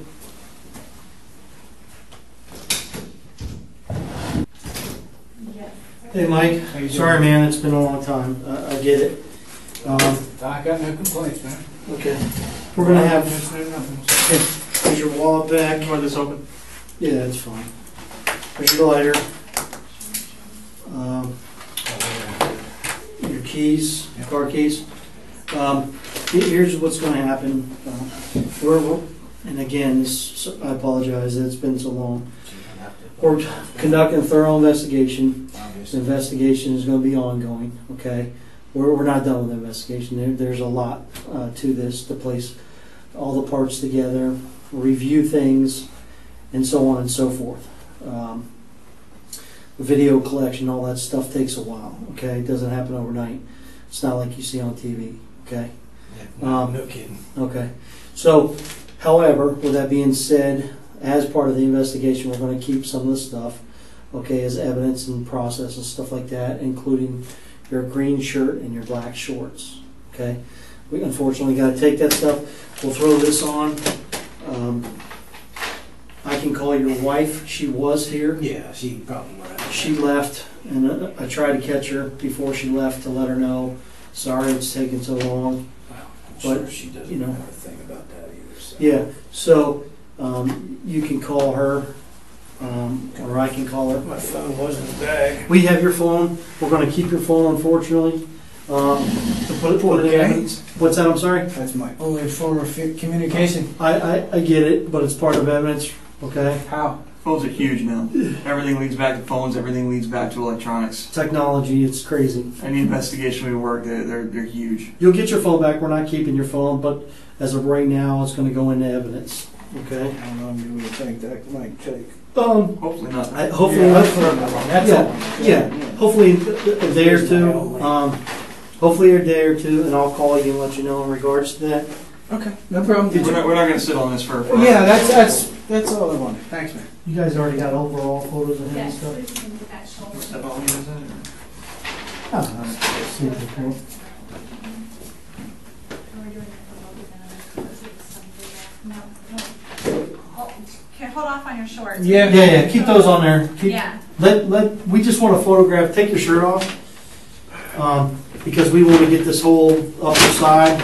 Hey, Mike. How you doing? Sorry, man, it's been a long time. I get it. I got no complaints, man. Okay. We're gonna have. Nothing. Here's your wallet back. You want this open? Yeah, it's fine. Here's your lighter. Your keys, car keys. Here's what's going to happen. And again, I apologize that it's been so long. We're conducting a thorough investigation. The investigation is going to be ongoing. Okay, we're not done with the investigation. There's a lot to this, to place all the parts together, review things, and so on and so forth. Video collection, all that stuff takes a while. Okay, it doesn't happen overnight. It's not like you see on TV. Okay. No kidding. Okay. So, however, with that being said, as part of the investigation, we're going to keep some of the stuff, okay, as evidence and process and stuff like that, including your green shirt and your black shorts. Okay. We unfortunately got to take that stuff. We'll throw this on. I can call your wife. She was here. Yeah, she probably would have. She left, and I tried to catch her before she left to let her know, sorry it's taken so long. Well, I'm But, sure she doesn't know a thing about that either. So. Yeah, so you can call her, or I can call her. My phone was in the bag. We have your phone. We're going to keep your phone, unfortunately. To put it in Okay. evidence. What's that? I'm sorry? That's my only form of communication. I get it, but it's part of evidence, okay? How? Phones are huge now. Everything leads back to phones. Everything leads back to electronics. Technology, it's crazy. Any investigation we work, they're huge. You'll get your phone back. We're not keeping your phone, but as of right now, it's going to go into evidence, okay? How long do we think that might take? Hopefully not. Hopefully, That's all. yeah, hopefully a day or two. Hopefully a day or two, and I'll call you and let you know in regards to that. Okay, no problem. We're not going to sit on this for Yeah, that's all I wanted. Thanks, man. You guys already got overall photos of him and Yes, stuff? please can get that shoulder. Step on me, is it? Oh, super cool. Okay, hold off on your shorts. Yeah, keep those on there. Yeah. We just want to photograph, take your shirt off, because we want to get this whole upper side.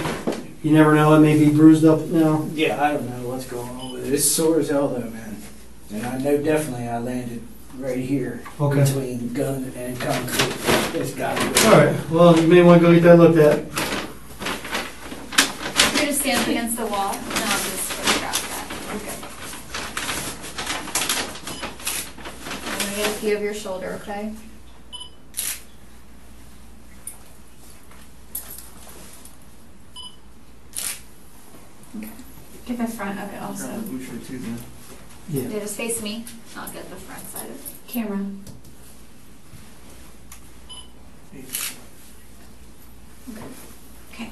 You never know, it may be bruised up now. Yeah, I don't know what's going on with it. It's sore as hell though, man. And I know definitely I landed right here Okay. between gun and concrete. It's got to be. All right, well, you may want to go get that looked at. you to stand up against the wall, and then I'll just photograph that. Okay. I'm going to get a view of your shoulder, okay? Okay. Get the front of it also. Grab the blue shirt too, then. Yeah. Yeah, just face me. I'll get the front side of it. Camera. Okay.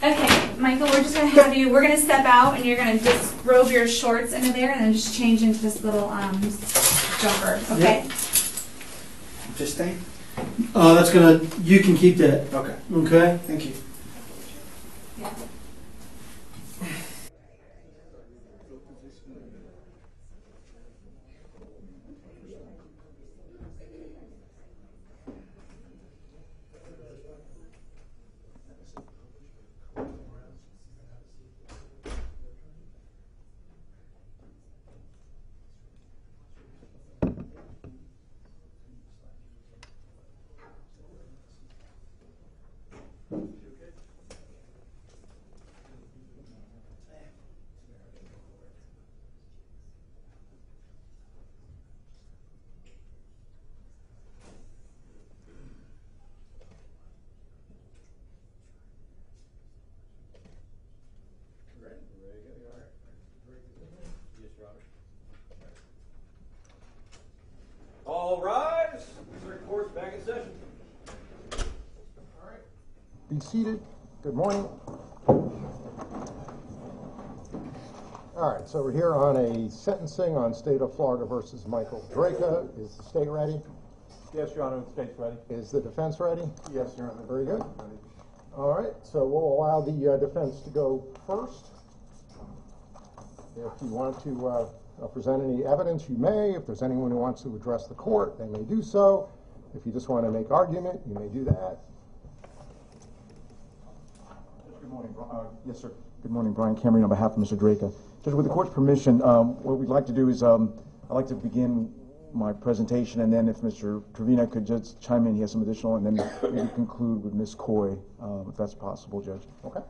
Okay, Michael, we're just gonna have you, we're gonna step out and you're gonna just robe your shorts into there and then just change into this little jumper, okay? Just staying? That's gonna, you can keep that, Okay. okay? Thank you. Yeah. All rise. Circuit court's back in session. Be seated. Good morning. All right, so we're here on a sentencing on State of Florida versus Michael Drejka. Is the state ready? Yes, Your Honor, the state's ready. Is the defense ready? Yes, Your Honor. Very good. All right, so we'll allow the defense to go first. If you want to present any evidence, you may. If there's anyone who wants to address the court, they may do so. If you just want to make argument, you may do that. Good morning. Yes, sir. Good morning, Brian Cameron on behalf of Mr. Drejka. Judge, with the court's permission, what we'd like to do is I'd like to begin my presentation, and then if Mr. Trevino could just chime in, he has some additional, and then maybe conclude with Ms. Coy, if that's possible, Judge. Okay.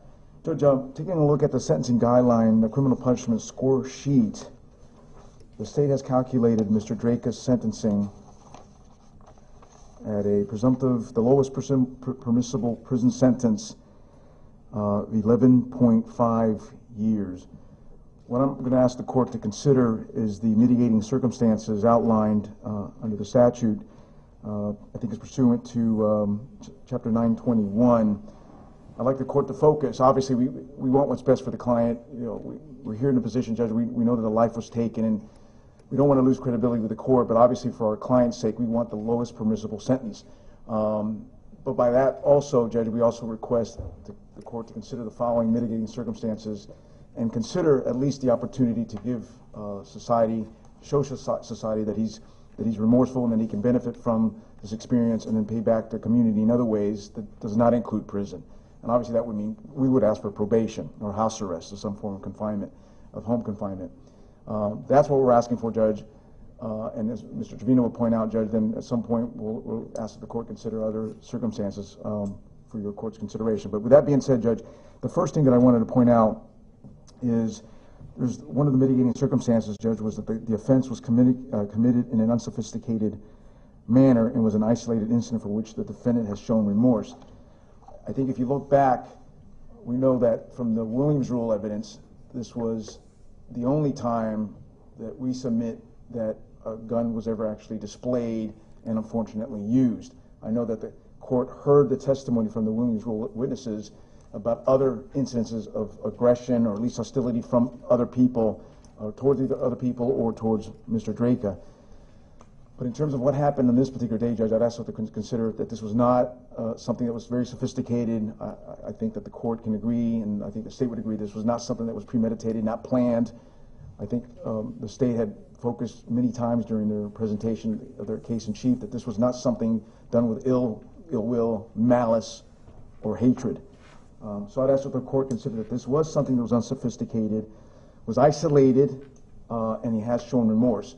Judge, taking a look at the sentencing guideline, the criminal punishment score sheet, the state has calculated Mr. Drejka's sentencing at a presumptive, the lowest permissible prison sentence of 11.5 years. What I'm going to ask the court to consider is the mitigating circumstances outlined under the statute. I think it's pursuant to Chapter 921. I'd like the court to focus. Obviously, we want what's best for the client. You know, we're here in a position, Judge. We know that a life was taken, and we don't want to lose credibility with the court. But obviously, for our client's sake, we want the lowest permissible sentence. But by that, also, Judge, we also request the court to consider the following mitigating circumstances, and consider at least the opportunity to give society, show society that he's remorseful and that he can benefit from this experience, and then pay back the community in other ways that does not include prison. And obviously that would mean we would ask for probation or house arrest or some form of confinement, of home confinement. That's what we're asking for, Judge. And as Mr. Trevino will point out, Judge, then at some point we'll ask that the court consider other circumstances for your court's consideration. But with that being said, Judge, the first thing that I wanted to point out is there's one of the mitigating circumstances, Judge, was that the offense was committed in an unsophisticated manner and was an isolated incident for which the defendant has shown remorse. I think if you look back, we know that from the Williams Rule evidence, this was the only time that we submit that a gun was ever actually displayed and unfortunately used. I know that the court heard the testimony from the Williams Rule witnesses about other incidences of aggression or at least hostility from other people, towards either other people or towards Mr. Drejka. But in terms of what happened on this particular day, Judge, I'd ask you to consider that this was not something that was very sophisticated. I think that the court can agree, and I think the state would agree, this was not something that was premeditated, not planned. I think the state had focused many times during their presentation of their case in chief that this was not something done with ill will, malice, or hatred. So I'd ask that the court consider that this was something that was unsophisticated, was isolated, and he has shown remorse.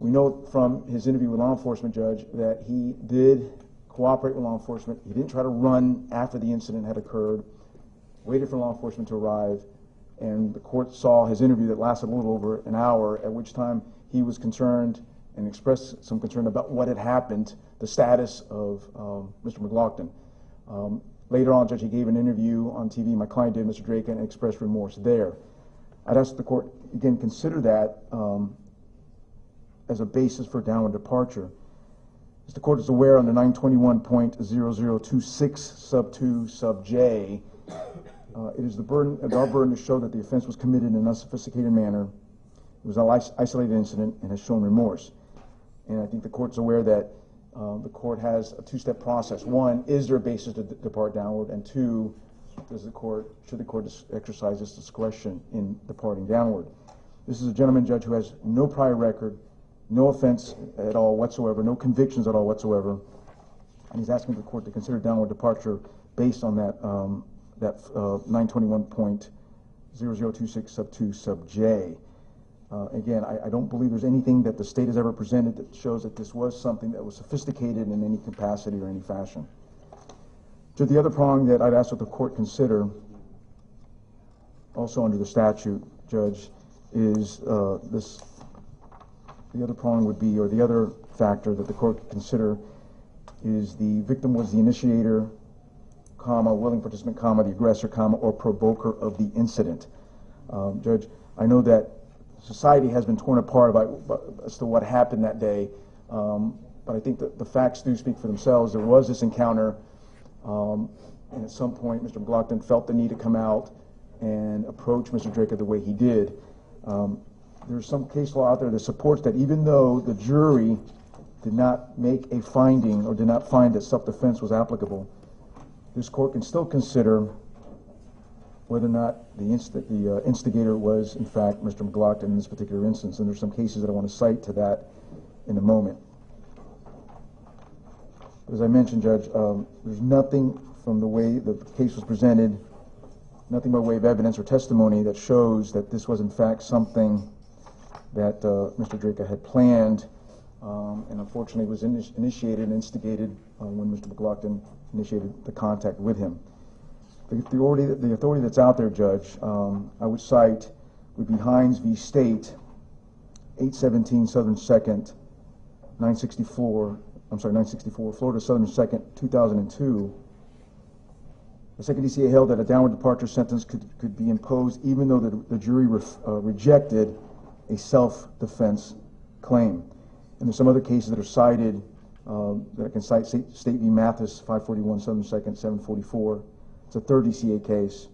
We know from his interview with law enforcement, Judge, that he did cooperate with law enforcement. He didn't try to run after the incident had occurred. waited for law enforcement to arrive, and the court saw his interview that lasted a little over an hour, at which time he was concerned and expressed some concern about what had happened, the status of Mr. McGlockton. Later on, Judge, he gave an interview on TV, my client did, Mr. Drejka, and expressed remorse there. I'd ask the court, again, consider that as a basis for downward departure. As the court is aware, under 921.0026 sub 2 sub J, it is our burden to show that the offense was committed in an unsophisticated manner. It was an isolated incident and has shown remorse. And I think the court's aware that the court has a two-step process. One, is there a basis to depart downward? And two, should the court exercise its discretion in departing downward? This is a gentleman, Judge, who has no prior record, no offense at all whatsoever, no convictions at all whatsoever, and he's asking the court to consider downward departure based on that 921.0026 sub 2 sub J. Again, I don't believe there's anything that the state has ever presented that shows that this was something that was sophisticated in any capacity or any fashion. To the other prong that I'd ask that the court consider, also under the statute, Judge, is the other prong would be, or the other factor that the court could consider, is the victim was the initiator, comma, willing participant, comma, the aggressor, comma, or provoker of the incident. Judge, I know that society has been torn apart as to what happened that day, but I think that the facts do speak for themselves. There was this encounter, and at some point Mr. McGlockton felt the need to come out and approach Mr. Drejka the way he did. There's some case law out there that supports that even though the jury did not make a finding or did not find that self-defense was applicable, this court can still consider whether or not the instigator was, in fact, Mr. McGlockton in this particular instance. And there's some cases that I want to cite to that in a moment. As I mentioned, Judge, there's nothing from the way the case was presented, nothing by way of evidence or testimony that shows that this was, in fact, something that Mr. Drejka had planned and unfortunately was initiated and instigated when Mr. McGlockton initiated the contact with him. The authority that's out there, Judge, I would cite would be Hines v. State, 817 Southern 2nd, 964, Florida Southern 2nd, 2002. The second DCA held that a downward departure sentence could be imposed even though the jury rejected a self-defense claim. And there's some other cases that are cited that I can cite. State v. Mathis, 541 Southern 2nd, 744. It's a third DCA case.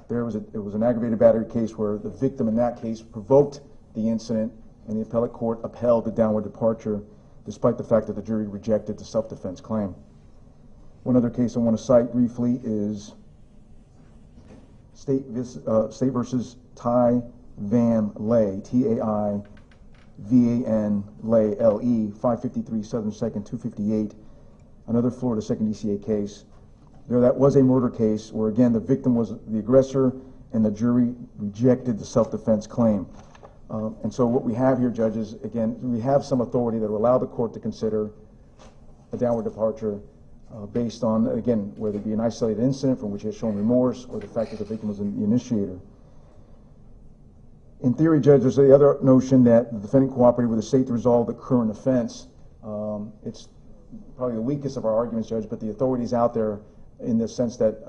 It was an aggravated battery case where the victim in that case provoked the incident, and the appellate court upheld the downward departure despite the fact that the jury rejected the self-defense claim. One other case I want to cite briefly is State versus Ty Van Lay, T-A-I-V-A-N Lay, L-E, 553 Southern 2nd, 258, another Florida 2nd DCA case. That was a murder case where, again, the victim was the aggressor and the jury rejected the self-defense claim. And so what we have here, judges, again, we have some authority that will allow the court to consider a downward departure based on, again, whether it be an isolated incident from which he has shown remorse or the fact that the victim was the initiator. In theory, Judge, there's the other notion that the defendant cooperated with the state to resolve the current offense. It's probably the weakest of our arguments, Judge, but the authority is out there in the sense that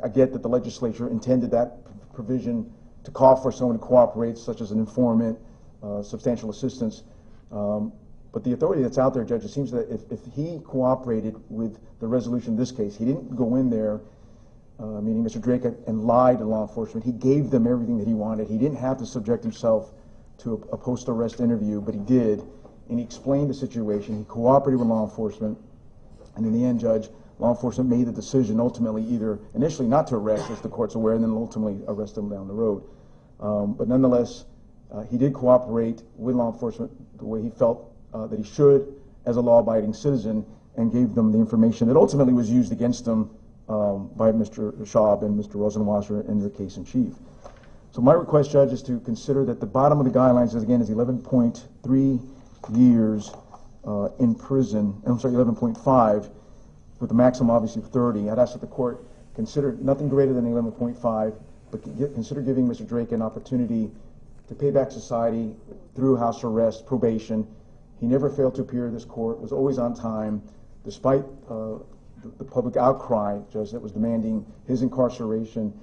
I get that the legislature intended that provision to call for someone to cooperate, such as an informant, substantial assistance. But the authority that's out there, Judge, it seems that if he cooperated with the resolution of this case, he didn't go in there, meaning Mr. Drejka, and lie to law enforcement. He gave them everything that he wanted. He didn't have to subject himself to a post-arrest interview, but he did, and he explained the situation. He cooperated with law enforcement, and in the end, Judge, law enforcement made the decision ultimately either initially not to arrest, as the court's aware, and then ultimately arrest him down the road. But nonetheless, he did cooperate with law enforcement the way he felt that he should as a law-abiding citizen, and gave them the information that ultimately was used against him by Mr. Schaub and Mr. Rosenwasser in their case in chief. So my request, Judge, is to consider that the bottom of the guidelines is 11.3 years in prison. I'm sorry, 11.5, with the maximum obviously of 30. I'd ask that the court consider nothing greater than 11.5, but consider giving Mr. Drejka an opportunity to pay back society through house arrest, probation. He never failed to appear in this court, was always on time, despite the public outcry, Judge, that was demanding his incarceration,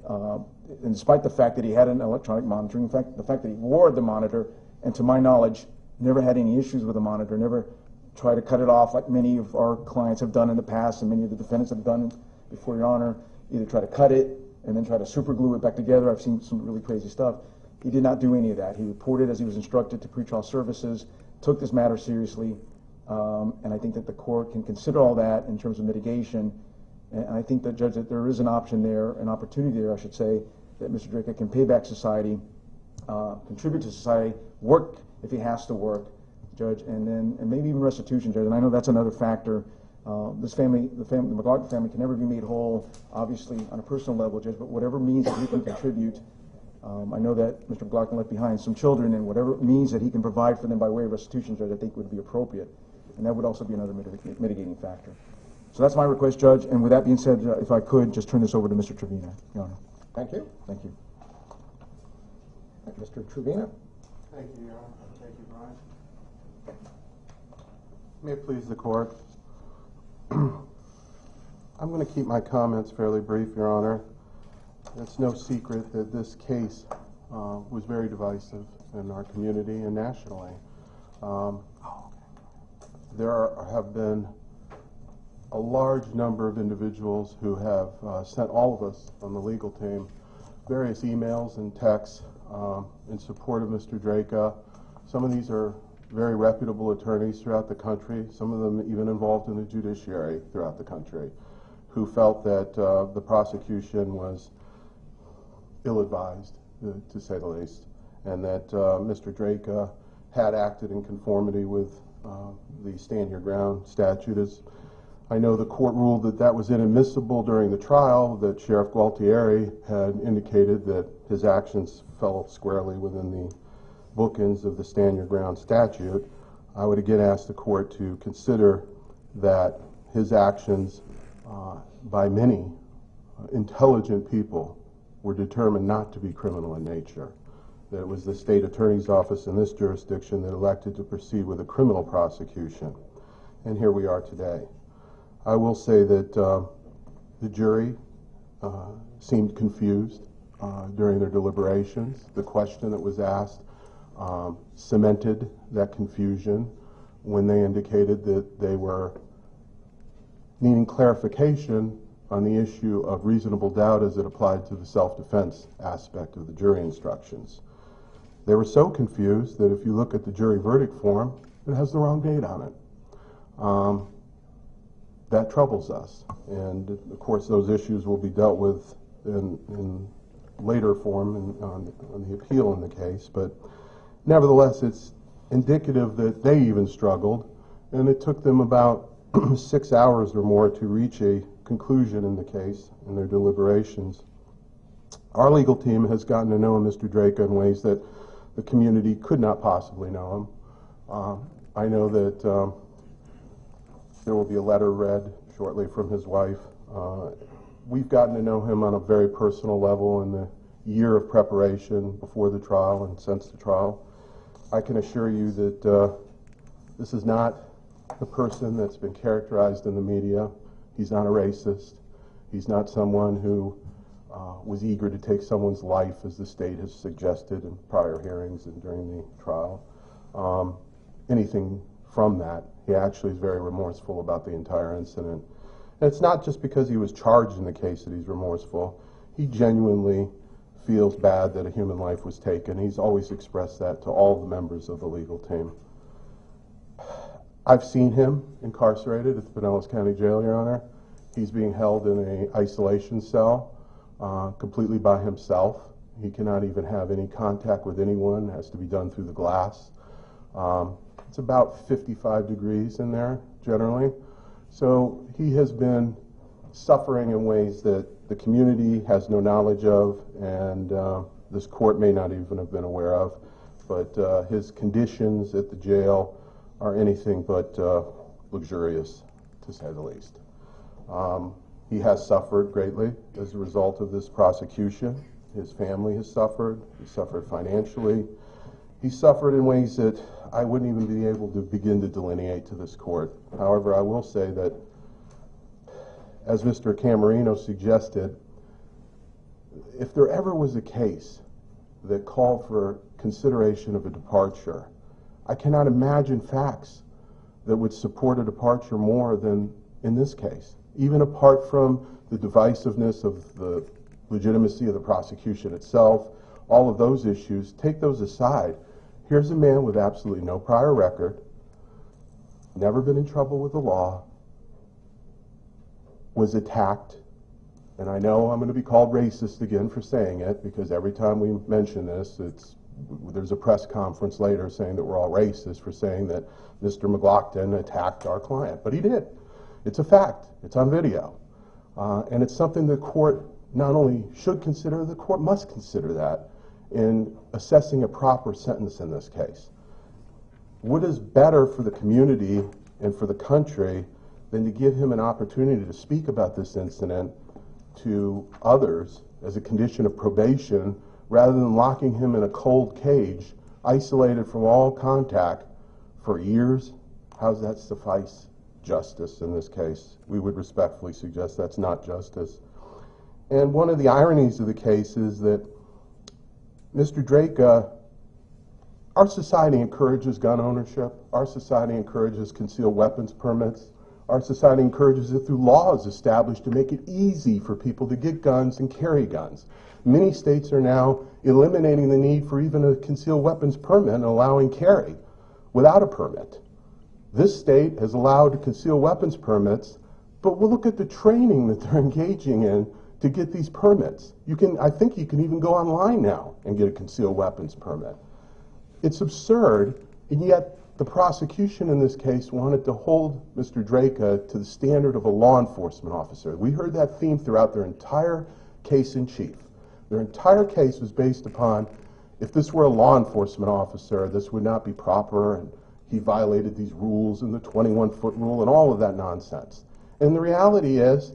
and despite the fact that he had an electronic monitoring, in fact, the fact that he wore the monitor, and to my knowledge, never had any issues with the monitor, never tried to cut it off like many of our clients have done in the past and many of the defendants have done before Your Honor, either try to cut it and then try to super glue it back together. I've seen some really crazy stuff. He did not do any of that. He reported as he was instructed to pretrial services, took this matter seriously, and I think that the court can consider all that in terms of mitigation. And I think that, Judge, that there is an option there, an opportunity there, I should say, that Mr. Drejka can pay back society, contribute to society, work if he has to work, Judge, and maybe even restitution, Judge. And I know that's another factor. This family, the McGlockton family, can never be made whole, obviously, on a personal level, Judge, but whatever means that he can contribute. I know that Mr. McGlockton left behind some children, and whatever means that he can provide for them by way of restitution, Judge, I think would be appropriate. And that would also be another mitigating factor. So that's my request, Judge. And with that being said, if I could, just turn this over to Mr. Trevino, Your Honor. Thank you. Thank you. Mr. Trevino. Thank you, Your Honor. Thank you, Brian. May it please the court. I'm going to keep my comments fairly brief, Your Honor. It's no secret that this case was very divisive in our community and nationally. There have been a large number of individuals who have sent all of us on the legal team various emails and texts in support of Mr. Drejka. Some of these are very reputable attorneys throughout the country, some of them even involved in the judiciary throughout the country, who felt that the prosecution was ill-advised, to say the least, and that Mr. Drejka had acted in conformity with the Stand Your Ground statute. As I know the court ruled that that was inadmissible during the trial, that Sheriff Gualtieri had indicated that his actions fell squarely within the bookends of the Stand Your Ground statute. I would again ask the court to consider that his actions by many intelligent people were determined not to be criminal in nature. That it was the state attorney's office in this jurisdiction that elected to proceed with a criminal prosecution. And here we are today. I will say that the jury seemed confused during their deliberations. The question that was asked cemented that confusion when they indicated that they were needing clarification on the issue of reasonable doubt as it applied to the self-defense aspect of the jury instructions. They were so confused that if you look at the jury verdict form, it has the wrong date on it. That troubles us, and of course those issues will be dealt with in later form on the appeal in the case, but nevertheless it's indicative that they even struggled, and it took them about 6 hours or more to reach a conclusion in the case in their deliberations. Our legal team has gotten to know Mr. Drejka in ways that the community could not possibly know him. I know that there will be a letter read shortly from his wife. We've gotten to know him on a very personal level in the year of preparation before the trial and since the trial. I can assure you that this is not a person that's been characterized in the media. He's not a racist. He's not someone who was eager to take someone's life, as the state has suggested in prior hearings and during the trial. Anything from that. He actually is very remorseful about the entire incident. And it's not just because he was charged in the case that he's remorseful. He genuinely feels bad that a human life was taken. He's always expressed that to all the members of the legal team. I've seen him incarcerated at the Pinellas County Jail, Your Honor. He's being held in an isolation cell completely by himself. He cannot even have any contact with anyone. It has to be done through the glass. It's about 55 degrees in there, generally. So he has been suffering in ways that the community has no knowledge of, and this court may not even have been aware of. But his conditions at the jail are anything but luxurious, to say the least. He has suffered greatly as a result of this prosecution. His family has suffered. He suffered financially. He suffered in ways that I wouldn't even be able to begin to delineate to this court. However, I will say that, as Mr. Camerino suggested, if there ever was a case that called for consideration of a departure, I cannot imagine facts that would support a departure more than in this case. Even apart from the divisiveness of the legitimacy of the prosecution itself, all of those issues, take those aside. Here's a man with absolutely no prior record, never been in trouble with the law, was attacked, and I know I'm going to be called racist again for saying it, because every time we mention this, there's a press conference later saying that we're all racist for saying that Mr. McGlockton attacked our client. But he did. It's a fact. It's on video. And it's something the court not only should consider, the court must consider that in assessing a proper sentence in this case. What is better for the community and for the country than to give him an opportunity to speak about this incident to others as a condition of probation, rather than locking him in a cold cage, isolated from all contact for years? How does that suffice justice in this case? We would respectfully suggest that's not justice. And one of the ironies of the case is that Mr. Drejka, our society encourages gun ownership. Our society encourages concealed weapons permits. Our society encourages it through laws established to make it easy for people to get guns and carry guns. Many states are now eliminating the need for even a concealed weapons permit and allowing carry without a permit. This state has allowed concealed weapons permits, but we'll look at the training that they're engaging in to get these permits. I think you can even go online now and get a concealed weapons permit. It's absurd, and yet the prosecution in this case wanted to hold Mr. Drejka to the standard of a law enforcement officer. We heard that theme throughout their entire case in chief. Their entire case was based upon, if this were a law enforcement officer, this would not be proper, and he violated these rules and the 21-foot rule and all of that nonsense. And the reality is,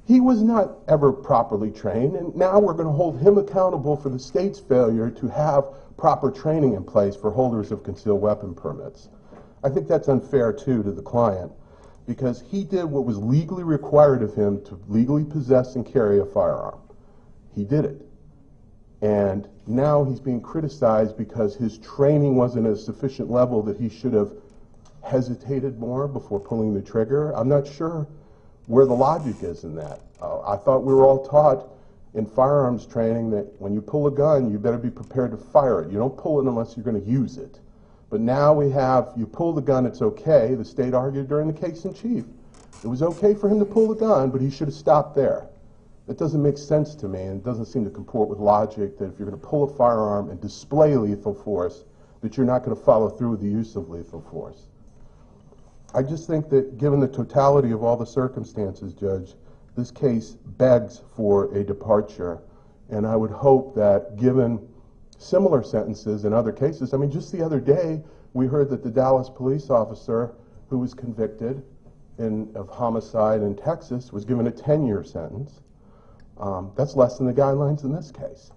he was not ever properly trained, and now we're going to hold him accountable for the state's failure to have proper training in place for holders of concealed weapon permits. I think that's unfair, too, to the client, because he did what was legally required of him to legally possess and carry a firearm. He did it. And now he's being criticized because his training wasn't at a sufficient level that he should have hesitated more before pulling the trigger. I'm not sure where the logic is in that. I thought we were all taught in firearms training that when you pull a gun, you better be prepared to fire it. You don't pull it unless you're going to use it. But now we have, you pull the gun, it's okay. The state argued during the case in chief. It was okay for him to pull the gun, but he should have stopped there. It doesn't make sense to me, and it doesn't seem to comport with logic that if you're going to pull a firearm and display lethal force, that you're not going to follow through with the use of lethal force. I just think that given the totality of all the circumstances, Judge, this case begs for a departure, and I would hope that given similar sentences in other cases, I mean, just the other day, we heard that the Dallas police officer who was convicted of homicide in Texas was given a 10-year sentence. That's less than the guidelines in this case.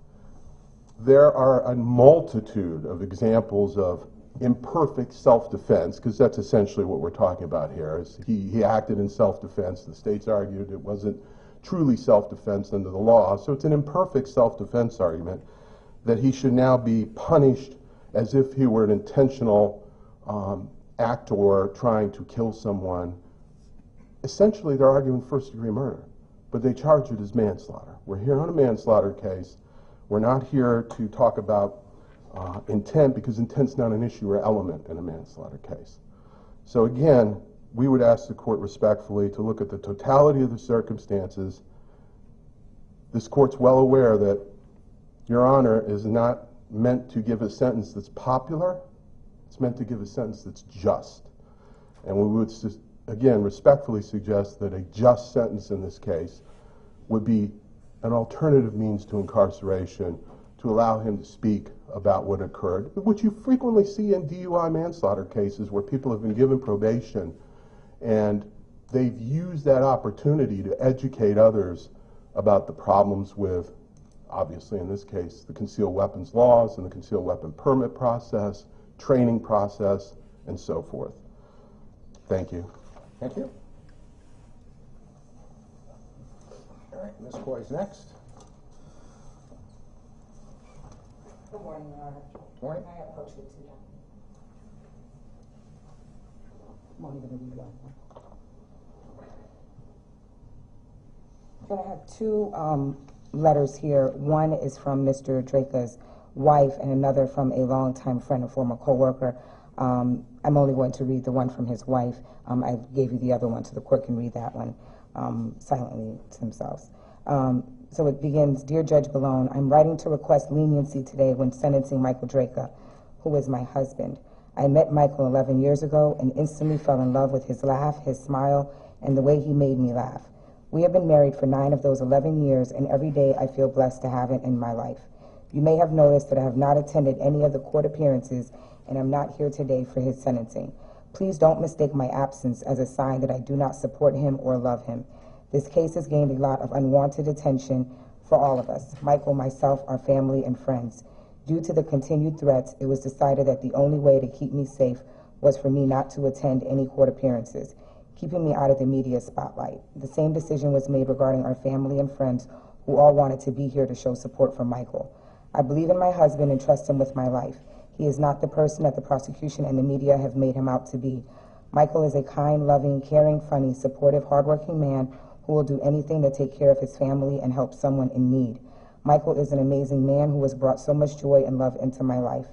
There are a multitude of examples of imperfect self-defense, because that's essentially what we're talking about here. Is he acted in self-defense. The states argued it wasn't truly self-defense under the law, so it's an imperfect self-defense argument that he should now be punished as if he were an intentional actor trying to kill someone. Essentially, they're arguing first-degree murder, but they charge it as manslaughter. We're here on a manslaughter case. We're not here to talk about intent, because intent's not an issue or element in a manslaughter case. So again, we would ask the court respectfully to look at the totality of the circumstances. This court's well aware that Your Honor is not meant to give a sentence that's popular. It's meant to give a sentence that's just. And we would, again, respectfully suggest that a just sentence in this case would be an alternative means to incarceration to allow him to speak about what occurred, which you frequently see in DUI manslaughter cases where people have been given probation and they've used that opportunity to educate others about the problems with, obviously in this case, the concealed weapons laws and the concealed weapon permit process, training process, and so forth. Thank you. Thank you. All right, Ms. Coy's next. Good morning, Your Honor. Morning. I approach it to them. I'm only going to read one. So I have two letters here. One is from Mr. Drejka's wife and another from a longtime friend and former co-worker. I'm only going to read the one from his wife. I gave you the other one so the court can read that one silently to themselves. So it begins, Dear Judge Ballone, I'm writing to request leniency today when sentencing Michael Drejka, who is my husband. I met Michael 11 years ago and instantly fell in love with his laugh, his smile, and the way he made me laugh. We have been married for 9 of those 11 years, and every day I feel blessed to have it in my life. You may have noticed that I have not attended any of the court appearances, and I'm not here today for his sentencing. Please don't mistake my absence as a sign that I do not support him or love him. This case has gained a lot of unwanted attention for all of us, Michael, myself, our family, and friends. Due to the continued threats, it was decided that the only way to keep me safe was for me not to attend any court appearances, keeping me out of the media spotlight. The same decision was made regarding our family and friends who all wanted to be here to show support for Michael. I believe in my husband and trust him with my life. He is not the person that the prosecution and the media have made him out to be. Michael is a kind, loving, caring, funny, supportive, hardworking man who will do anything to take care of his family and help someone in need. Michael is an amazing man who has brought so much joy and love into my life.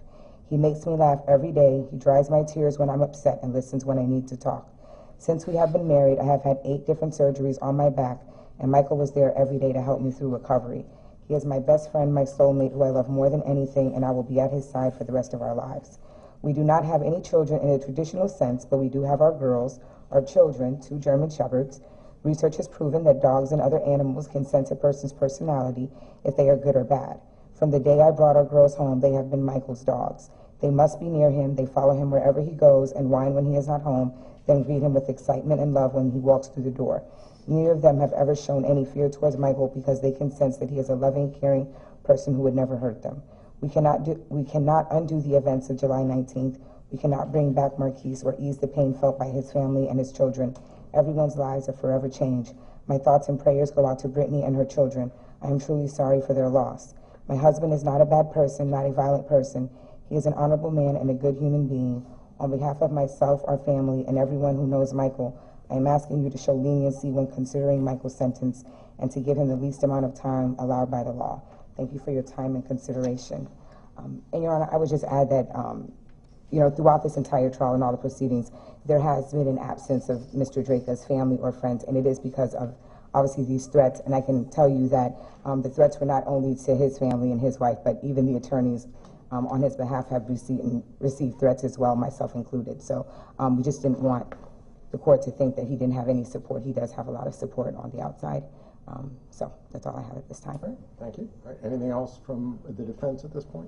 He makes me laugh every day. He dries my tears when I'm upset and listens when I need to talk. Since we have been married, I have had 8 different surgeries on my back, and Michael was there every day to help me through recovery. He is my best friend, my soulmate, who I love more than anything, and I will be at his side for the rest of our lives. We do not have any children in a traditional sense, but we do have our girls, our children, 2 German Shepherds. Research has proven that dogs and other animals can sense a person's personality if they are good or bad. From the day I brought our girls home, they have been Michael's dogs. They must be near him, they follow him wherever he goes and whine when he is not home, then greet him with excitement and love when he walks through the door. Neither of them have ever shown any fear towards Michael because they can sense that he is a loving, caring person who would never hurt them. We cannot undo the events of July 19th. We cannot bring back Markeis or ease the pain felt by his family and his children. Everyone's lives are forever changed. My thoughts and prayers go out to Britany and her children. I am truly sorry for their loss. My husband is not a bad person, not a violent person. He is an honorable man and a good human being. On behalf of myself, our family, and everyone who knows Michael, I am asking you to show leniency when considering Michael's sentence and to give him the least amount of time allowed by the law. Thank you for your time and consideration. And Your Honor, I would just add that throughout this entire trial and all the proceedings, there has been an absence of Mr. Drejka's family or friends, and it is because of, obviously, these threats. And I can tell you that the threats were not only to his family and his wife, but even the attorneys on his behalf have received threats as well, myself included. So we just didn't want the court to think that he didn't have any support. He does have a lot of support on the outside. So that's all I have at this time. All right, thank you. All right, anything else from the defense at this point?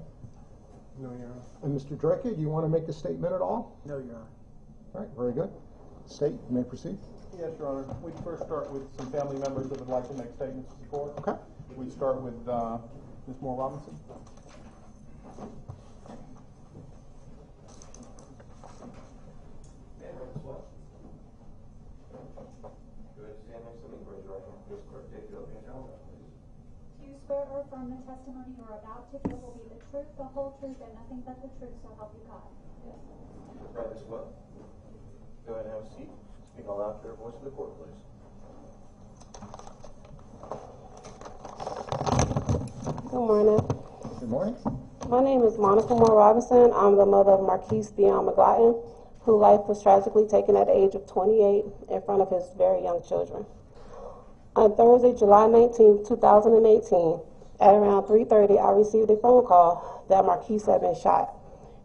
No, Your Honor. And Mr. Drejka, do you want to make a statement at all? No, Your Honor. All right, very good. State, you may proceed. Yes, Your Honor. We'd first start with some family members that would like to make statements to the court. Okay. We'd start with Ms. Moore Robinson. Do you swear or affirm the testimony you are about to give will be the truth, the whole truth, and nothing but the truth, so help you God? Yes. Right as well. Go ahead and have a seat. Speak all out, clear voice of the court, please. Good morning. Good morning. My name is Monica Moore Robinson. I'm the mother of Markeis McGlockton, whose life was tragically taken at the age of 28 in front of his very young children. On Thursday, July 19, 2018, at around 3:30, I received a phone call that Markeis had been shot.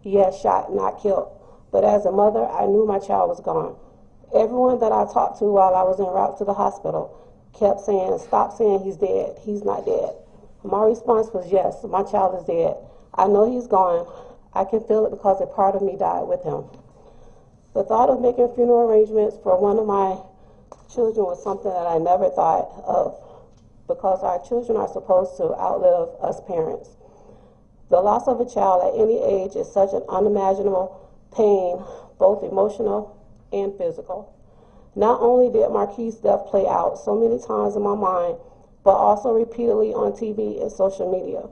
He had shot, not killed. But as a mother, I knew my child was gone. Everyone that I talked to while I was en route to the hospital kept saying, stop saying he's dead. He's not dead. My response was, yes, my child is dead. I know he's gone. I can feel it because a part of me died with him. The thought of making funeral arrangements for one of my children was something that I never thought of, because our children are supposed to outlive us parents. The loss of a child at any age is such an unimaginable pain, both emotional and physical. Not only did Markeis' death play out so many times in my mind, but also repeatedly on TV and social media.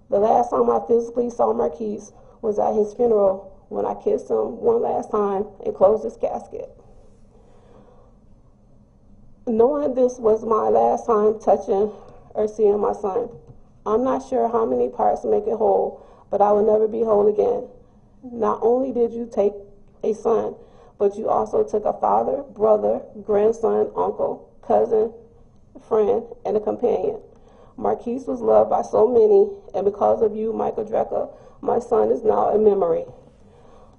The last time I physically saw Markeis was at his funeral, when I kissed him one last time and closed his casket. Knowing this was my last time touching or seeing my son, I'm not sure how many parts make it whole, but I will never be whole again. Not only did you take a son, but you also took a father, brother, grandson, uncle, cousin, friend, and a companion. Markeis was loved by so many, and because of you, Michael Drejka, my son is now a memory.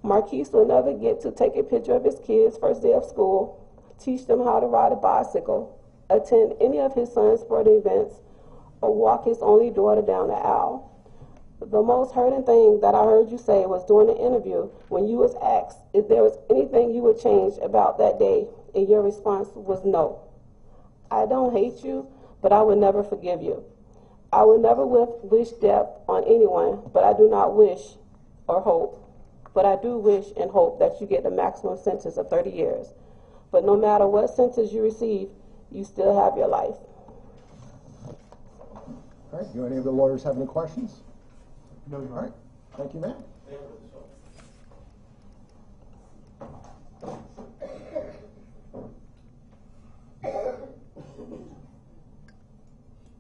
Markeis will never get to take a picture of his kids' first day of school, teach them how to ride a bicycle, attend any of his son's sporting events, or walk his only daughter down the aisle. The most hurting thing that I heard you say was during the interview when you was asked if there was anything you would change about that day, and your response was no. I don't hate you, but I would never forgive you. I will never wish death on anyone, but I do not wish or hope. But I do wish and hope that you get the maximum sentence of 30 years. But no matter what sentence you receive, you still have your life. All right, do any of the lawyers have any questions? No, Your All Honor. right, thank you, ma'am.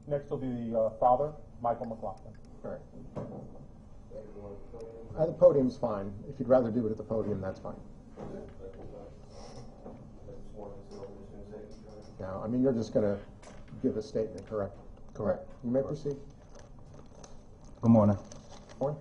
Next will be the father, Michael McGlockton. All right. The podium's fine. If you'd rather do it at the podium, that's fine. Now, I mean, you're just going to give a statement, correct? Correct. You may proceed. Good morning. Morning.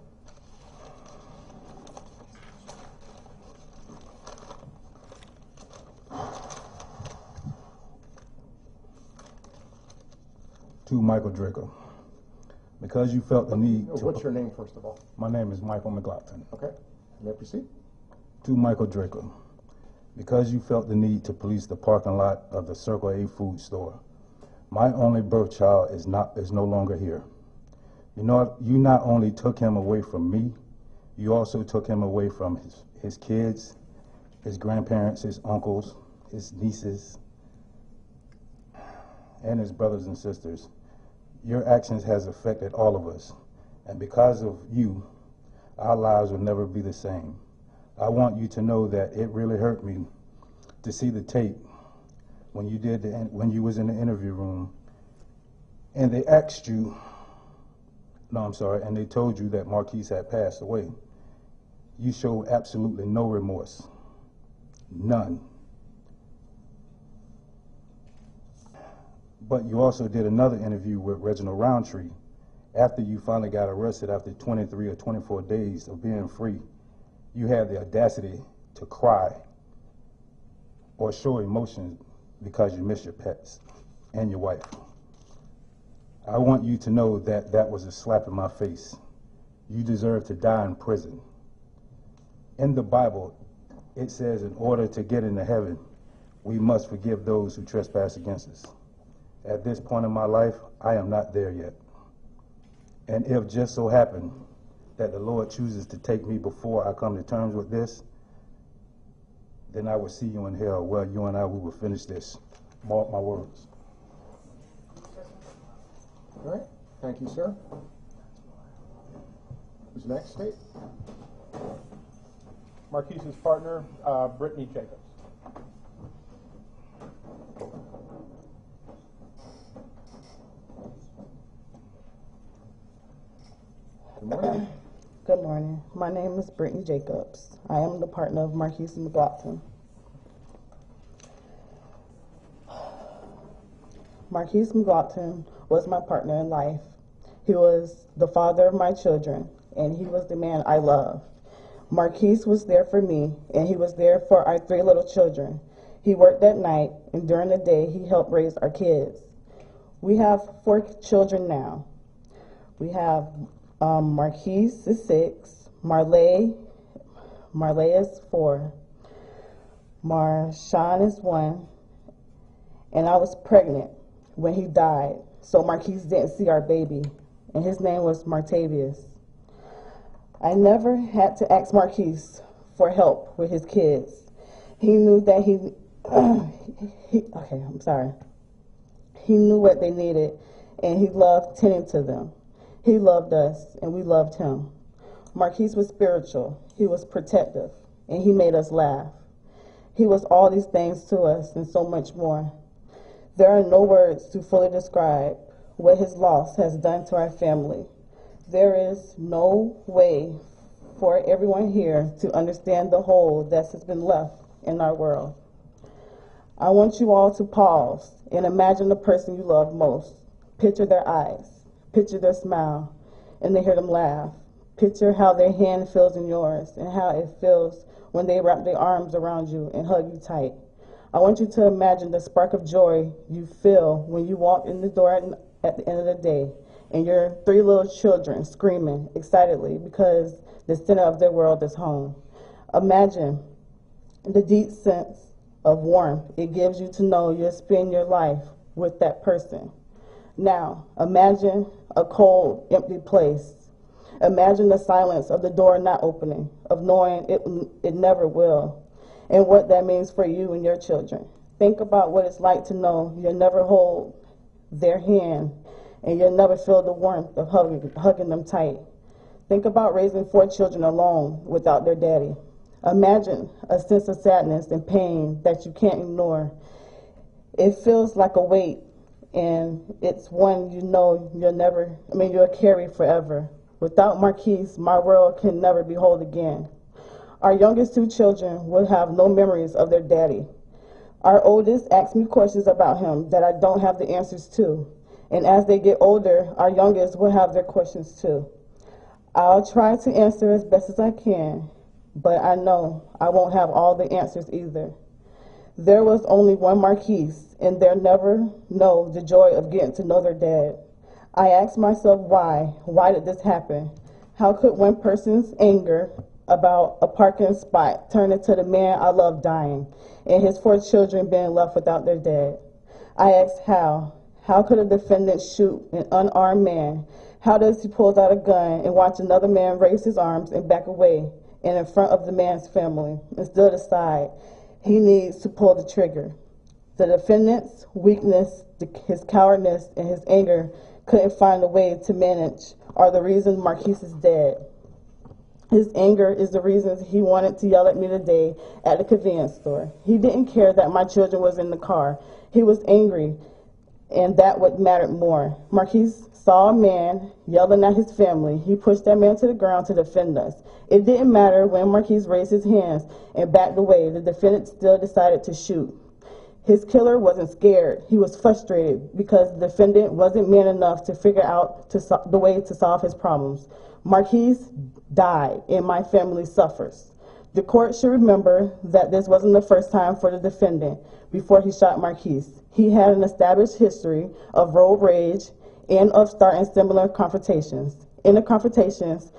To Michael Drejka, because you felt the need to... What's your name, first of all? My name is Michael McGlockton. Okay, you may proceed. To Michael Drejka, because you felt the need to police the parking lot of the Circle A food store, my only birth child is no longer here. You not only took him away from me, you also took him away from his kids, his grandparents, his uncles, his nieces, and his brothers and sisters. Your actions has affected all of us, and because of you, our lives will never be the same. I want you to know that it really hurt me to see the tape when you was in the interview room, and they asked you, and they told you that Markeis had passed away. You showed absolutely no remorse, none. But you also did another interview with Reginald Roundtree after you finally got arrested after 23 or 24 days of being free. You had the audacity to cry or show emotion because you miss your pets and your wife. I want you to know that that was a slap in my face. You deserve to die in prison. In the Bible, it says in order to get into heaven, we must forgive those who trespass against us. At this point in my life, I am not there yet. And if just so happened that the Lord chooses to take me before I come to terms with this, then I will see you in hell. Well, you and I, we will finish this. Mark my words. All right, thank you, sir. Who's next, State? Markeis' partner, Britany Jacobs. Good morning. Good morning. My name is Britany Jacobs. I am the partner of Markeis McGlockton. Markeis McGlockton was my partner in life. He was the father of my children, and he was the man I loved. Markeis was there for me, and he was there for our 3 little children. He worked at night, and during the day, he helped raise our kids. We have 4 children now. We have Markeis is 6, Marley is 4, Marshawn is 1, and I was pregnant when he died, so Markeis didn't see our baby, and his name was Martavius. I never had to ask Markeis for help with his kids. He knew that he knew what they needed, and he loved tending to them. He loved us, and we loved him. Markeis was spiritual, he was protective, and he made us laugh. He was all these things to us and so much more. There are no words to fully describe what his loss has done to our family. There is no way for everyone here to understand the hole that has been left in our world. I want you all to pause and imagine the person you love most. Picture their eyes, picture their smile, and then hear them laugh. Picture how their hand feels in yours and how it feels when they wrap their arms around you and hug you tight. I want you to imagine the spark of joy you feel when you walk in the door at the end of the day and your 3 little children screaming excitedly because the center of their world is home. Imagine the deep sense of warmth it gives you to know you'll spend your life with that person. Now, imagine a cold, empty place. Imagine the silence of the door not opening, of knowing it never will, and what that means for you and your children. Think about what it's like to know you'll never hold their hand and you'll never feel the warmth of hugging them tight. Think about raising 4 children alone without their daddy. Imagine a sense of sadness and pain that you can't ignore. It feels like a weight, and it's one you know you'll carry forever. Without Markeis, my world can never be whole again. Our youngest 2 children will have no memories of their daddy. Our oldest asks me questions about him that I don't have the answers to. And as they get older, our youngest will have their questions too. I'll try to answer as best as I can, but I know I won't have all the answers either. There was only one Markeis, and they'll never know the joy of getting to know their dad. I asked myself why. Why did this happen? How could one person's anger about a parking spot turn into the man I love dying and his 4 children being left without their dad? I asked how. How could a defendant shoot an unarmed man? How does he pull out a gun and watch another man raise his arms and back away and in front of the man's family and still decide he needs to pull the trigger? The defendant's weakness, his cowardness, and his anger couldn't find a way to manage are the reason Markeis is dead. His anger is the reason he wanted to yell at me today at the convenience store. He didn't care that my children was in the car. He was angry, and that what mattered more. Markeis saw a man yelling at his family. He pushed that man to the ground to defend us. It didn't matter when Markeis raised his hands and backed away. The defendant still decided to shoot. His killer wasn't scared. He was frustrated because the defendant wasn't man enough to figure out the way to solve his problems. Markeis died, and my family suffers. The court should remember that this wasn't the first time for the defendant before he shot Markeis. He had an established history of road rage and of starting similar confrontations. In the confrontations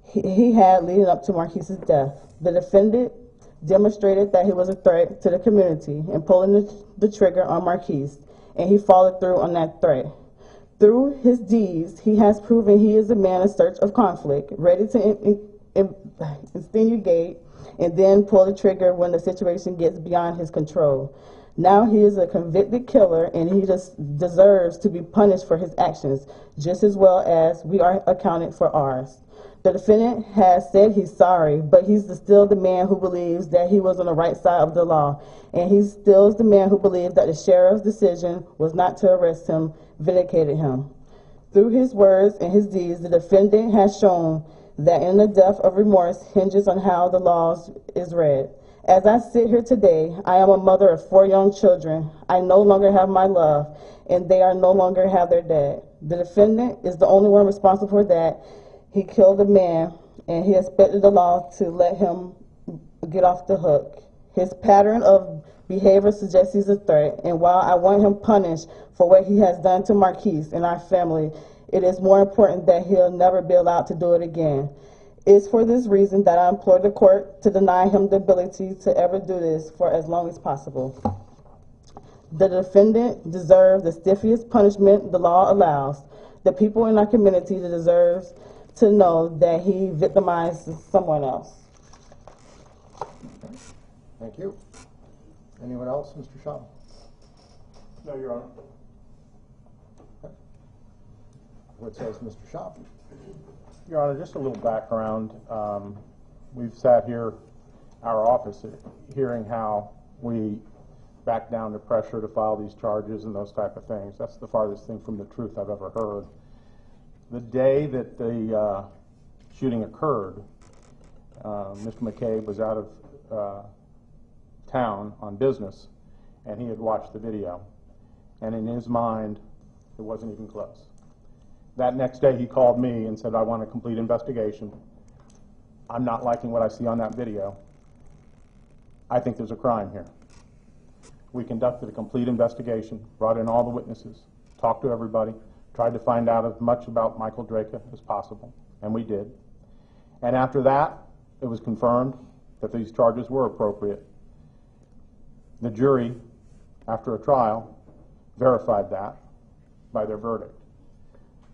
he had leading up to Markeis' death, the defendant demonstrated that he was a threat to the community and pulling the trigger on Markeis, and he followed through on that threat. Through his deeds, he has proven he is a man in search of conflict, ready to instigate and then pull the trigger when the situation gets beyond his control. Now he is a convicted killer, and he just deserves to be punished for his actions, just as well as we are accounted for ours. The defendant has said he's sorry, but he's still the man who believes that he was on the right side of the law, and he still is the man who believes that the sheriff's decision was not to arrest him vindicated him. Through his words and his deeds, the defendant has shown that in the depth of remorse hinges on how the law is read. As I sit here today, I am a mother of 4 young children. I no longer have my love, and they are no longer have their dad. The defendant is the only one responsible for that. He killed a man, and he expected the law to let him get off the hook. His pattern of behavior suggests he's a threat, and while I want him punished for what he has done to Markeis and our family, it is more important that he'll never be allowed to do it again. It's for this reason that I implore the court to deny him the ability to ever do this for as long as possible. The defendant deserves the stiffest punishment the law allows. The people in our community deserves to know that he victimized someone else. Thank you. Anyone else, Mr. Shaw? No, Your Honor. What says Mr. Shaw? Your Honor, just a little background. We've sat here, our office, hearing how we back down to pressure to file these charges and those type of things. That's the farthest thing from the truth I've ever heard. The day that the shooting occurred, Mr. McCabe was out of town on business, and he had watched the video. And in his mind, it wasn't even close. That next day, he called me and said, I want a complete investigation. I'm not liking what I see on that video. I think there's a crime here. We conducted a complete investigation, brought in all the witnesses, talked to everybody, tried to find out as much about Michael Drejka as possible, and we did. And after that, it was confirmed that these charges were appropriate. The jury, after a trial, verified that by their verdict.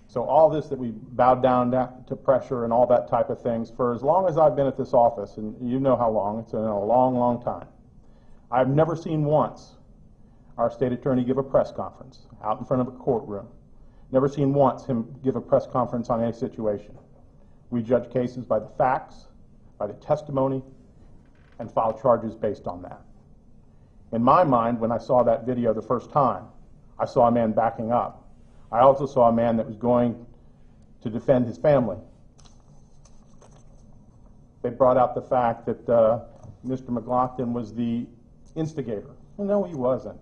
So all this that we bowed down to pressure and all that type of things, for as long as I've been at this office, and you know how long, it's been a long, long time, I've never seen once our state attorney give a press conference out in front of a courtroom. Never seen once him give a press conference on any situation. We judge cases by the facts, by the testimony, and file charges based on that. In my mind, when I saw that video the first time, I saw a man backing up. I also saw a man that was going to defend his family. They brought out the fact that Mr. McGlockton was the instigator. Well, no, he wasn't.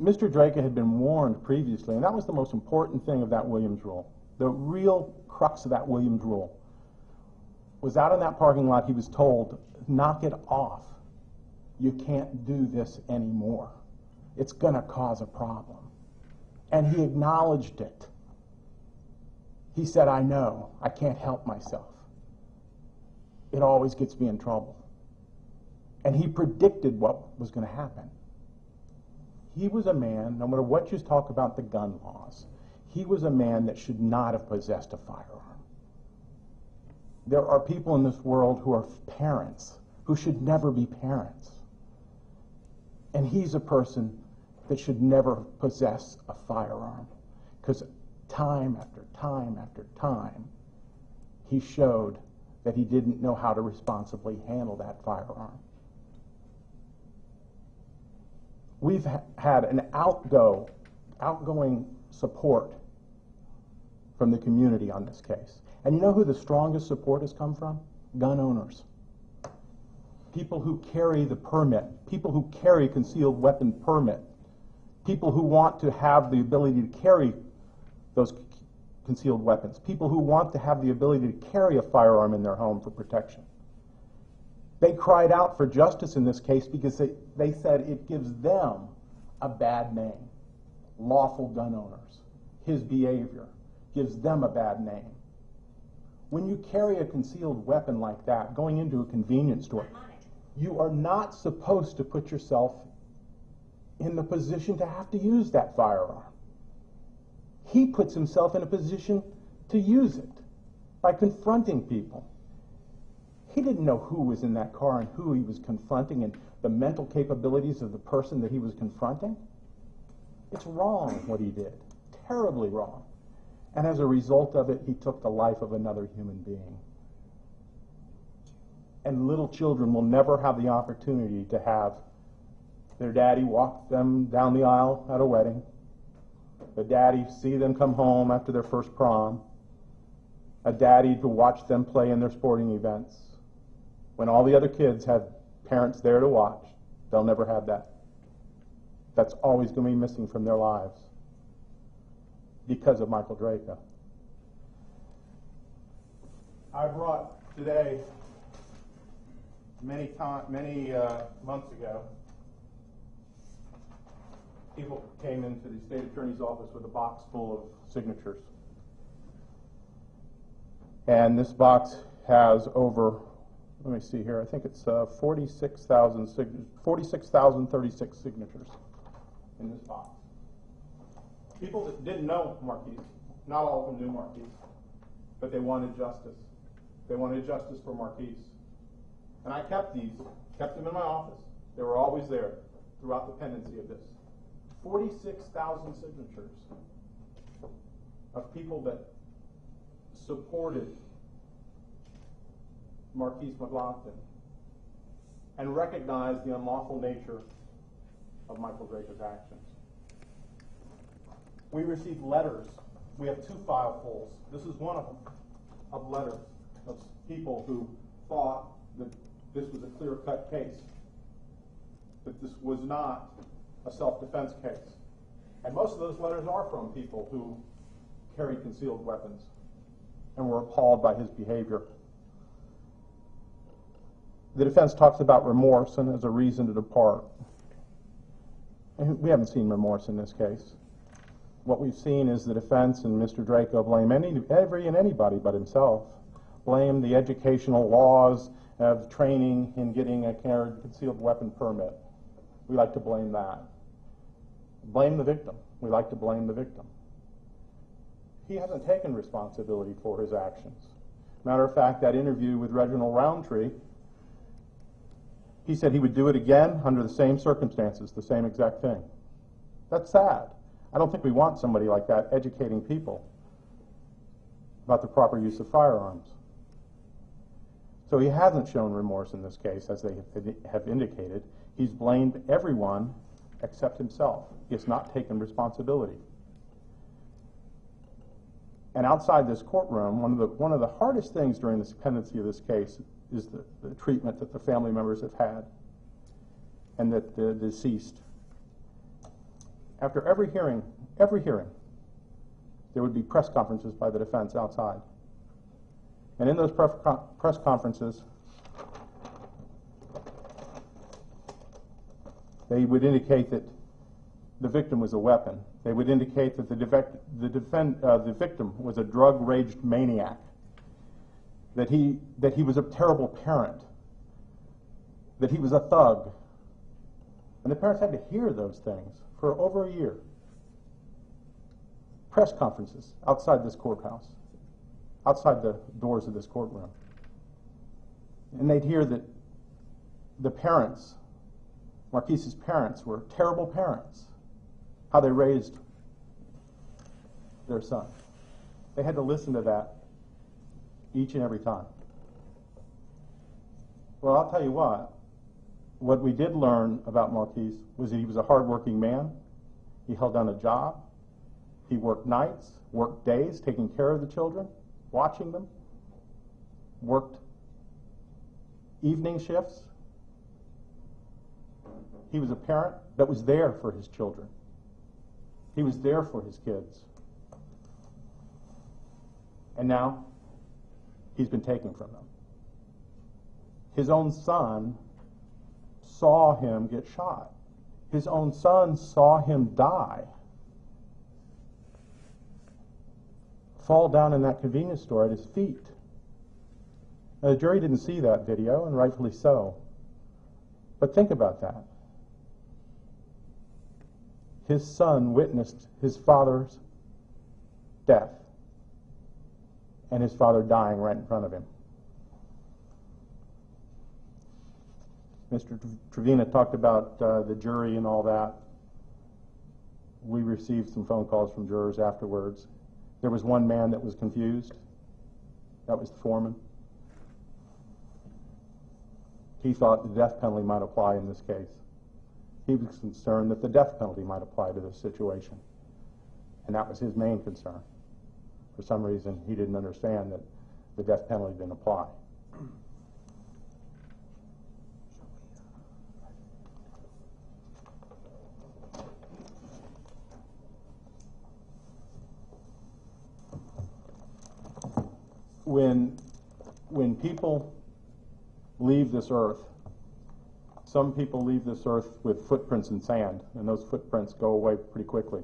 Mr. Drejka had been warned previously, and that was the most important thing of that Williams rule. The real crux of that Williams rule was out in that parking lot, he was told, knock it off. You can't do this anymore. It's going to cause a problem. And he acknowledged it. He said, I know, I can't help myself. It always gets me in trouble. And he predicted what was going to happen. He was a man, no matter what you talk about the gun laws, he was a man that should not have possessed a firearm. There are people in this world who are parents who should never be parents. And he's a person that should never possess a firearm, because time after time after time, he showed that he didn't know how to responsibly handle that firearm. We've had an outgoing support from the community on this case. And you know who the strongest support has come from? Gun owners. People who carry the permit, people who carry concealed weapon permit, people who want to have the ability to carry those concealed weapons, people who want to have the ability to carry a firearm in their home for protection. They cried out for justice in this case because they said it gives them a bad name. Lawful gun owners. His behavior gives them a bad name. When you carry a concealed weapon like that, going into a convenience store, you are not supposed to put yourself in the position to have to use that firearm. He puts himself in a position to use it by confronting people. He didn't know who was in that car and who he was confronting and the mental capabilities of the person that he was confronting. It's wrong what he did, terribly wrong. And as a result of it, he took the life of another human being. And little children will never have the opportunity to have their daddy walk them down the aisle at a wedding, the daddy see them come home after their first prom, a daddy to watch them play in their sporting events. When all the other kids have parents there to watch, they'll never have that. That's always going to be missing from their lives because of Michael Drejka. I brought today, many months ago, people came into the state attorney's office with a box full of signatures. And this box has over let me see here, I think it's 46,036 signatures in this box. People that didn't know Markeis, not all of them knew Markeis, but they wanted justice. They wanted justice for Markeis. And I kept them in my office. They were always there throughout the pendency of this. 46,000 signatures of people that supported Markeis McGlockton and recognized the unlawful nature of Michael Drejka's actions. We received letters. We have 2 file pulls. This is one of them, of letters of people who thought that this was a clear-cut case, that this was not a self-defense case. And most of those letters are from people who carried concealed weapons and were appalled by his behavior. The defense talks about remorse and as a reason to depart. And we haven't seen remorse in this case. What we've seen is the defense and Mr. Drejka blame every and anybody but himself. Blame the educational laws of training in getting a concealed weapon permit. We like to blame that. Blame the victim. We like to blame the victim. He hasn't taken responsibility for his actions. Matter of fact, that interview with Reginald Roundtree, he said he would do it again under the same circumstances, the same exact thing. That's sad. I don't think we want somebody like that educating people about the proper use of firearms. So he hasn't shown remorse in this case, as they have indicated. He's blamed everyone except himself. He has not taken responsibility. And outside this courtroom, one of the hardest things during the pendency of this case is the treatment that the family members have had and that the deceased. After every hearing, there would be press conferences by the defense outside. And in those press conferences, they would indicate that the victim was a weapon. They would indicate that the victim was a drug-raged maniac, that he was a terrible parent, that he was a thug. And the parents had to hear those things for over a year. Press conferences outside this courthouse, outside the doors of this courtroom. And they'd hear that the parents, Markeis's parents, were terrible parents, how they raised their son. They had to listen to that each and every time. Well, I'll tell you what we did learn about Markeis was that he was a hardworking man. He held down a job. He worked nights, worked days, taking care of the children, watching them, worked evening shifts. He was a parent that was there for his children. He was there for his kids. And now he's been taken from them. His own son saw him get shot. His own son saw him die. Fall down in that convenience store at his feet. Now, the jury didn't see that video, and rightfully so. But think about that. His son witnessed his father's death and his father dying right in front of him. Mr. Trevina talked about the jury and all that. We received some phone calls from jurors afterwards. There was one man that was confused. That was the foreman. He thought the death penalty might apply in this case. He was concerned that the death penalty might apply to this situation. And that was his main concern. For some reason, he didn't understand that the death penalty didn't apply. When people leave this earth, some people leave this earth with footprints in sand, and those footprints go away pretty quickly.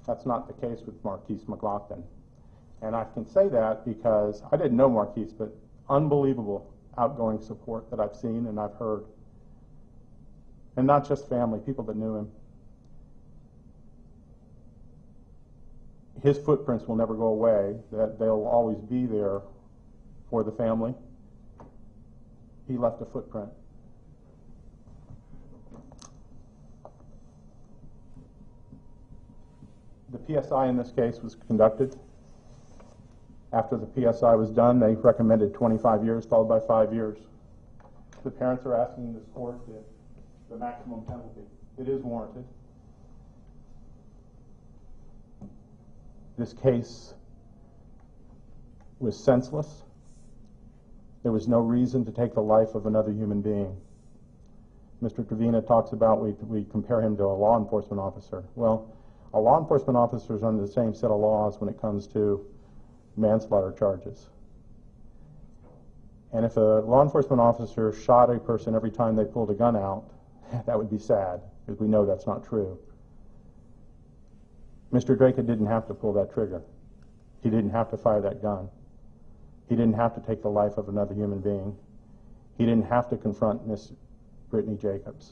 That's not the case with Markeis McGlockton. And I can say that because I didn't know Markeis, but unbelievable outgoing support that I've seen and I've heard. And not just family, people that knew him. His footprints will never go away, that they'll always be there for the family. He left a footprint. The PSI in this case was conducted. After the PSI was done, they recommended 25 years followed by 5 years. The parents are asking this court the maximum penalty. It is warranted. This case was senseless. There was no reason to take the life of another human being. Mr. Trevina talks about we compare him to a law enforcement officer. Well, a law enforcement officer is under the same set of laws when it comes to manslaughter charges. And if a law enforcement officer shot a person every time they pulled a gun out, that would be sad, because we know that's not true. Mr. Drejka didn't have to pull that trigger. He didn't have to fire that gun. He didn't have to take the life of another human being. He didn't have to confront Miss Britany Jacobs.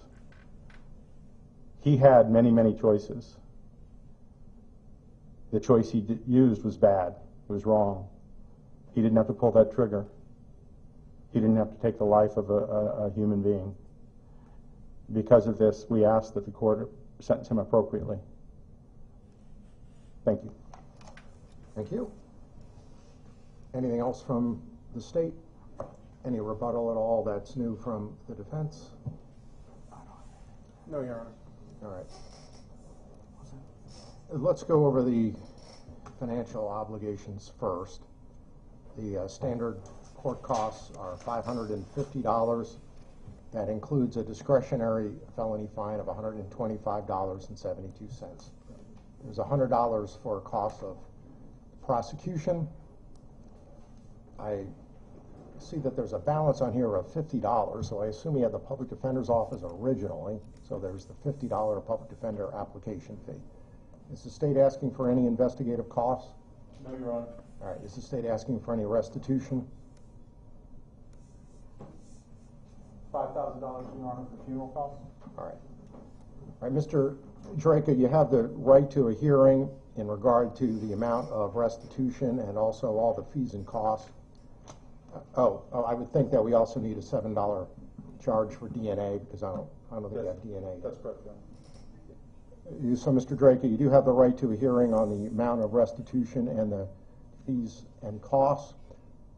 He had many, many choices. The choice he used was bad. It was wrong. He didn't have to pull that trigger. He didn't have to take the life of a human being. Because of this, we ask that the court sentence him appropriately. Thank you. Thank you. Anything else from the state? Any rebuttal at all that's new from the defense? No, Your Honor. All right. Let's go over the financial obligations first. The standard court costs are $550. That includes a discretionary felony fine of $125.72. There's $100 for cost of prosecution. I see that there's a balance on here of $50, so I assume he had the public defender's office originally, so there's the $50 public defender application fee. Is the state asking for any investigative costs? No, Your Honor. All right. Is the state asking for any restitution? $5,000, Your Honor, for funeral costs. All right. All right, Mr. Drejka, you have the right to a hearing in regard to the amount of restitution and also all the fees and costs. I would think that we also need a $7 charge for DNA because I don't think you have DNA. That's correct, Your Honor. So, Mr. Drejka, you do have the right to a hearing on the amount of restitution and the fees and costs.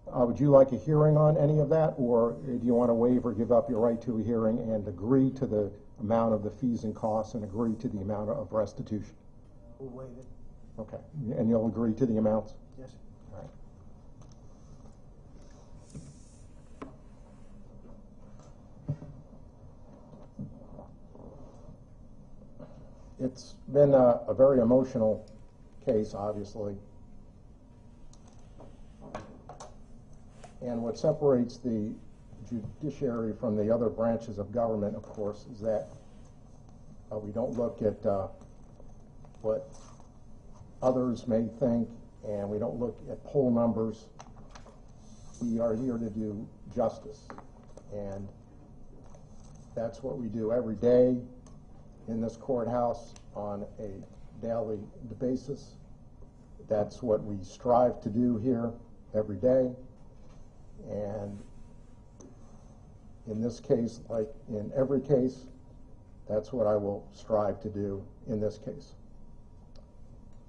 Would you like a hearing on any of that, or do you want to waive or give up your right to a hearing and agree to the amount of the fees and costs and agree to the amount of restitution? We'll waive it. Okay. And you'll agree to the amounts? Yes. All right. It's been a very emotional case, obviously. And what separates the judiciary from the other branches of government, of course, is that we don't look at what others may think, and we don't look at poll numbers. We are here to do justice, and that's what we do every day in this courthouse on a daily basis. That's what we strive to do here every day. And in this case, like in every case, that's what I will strive to do in this case.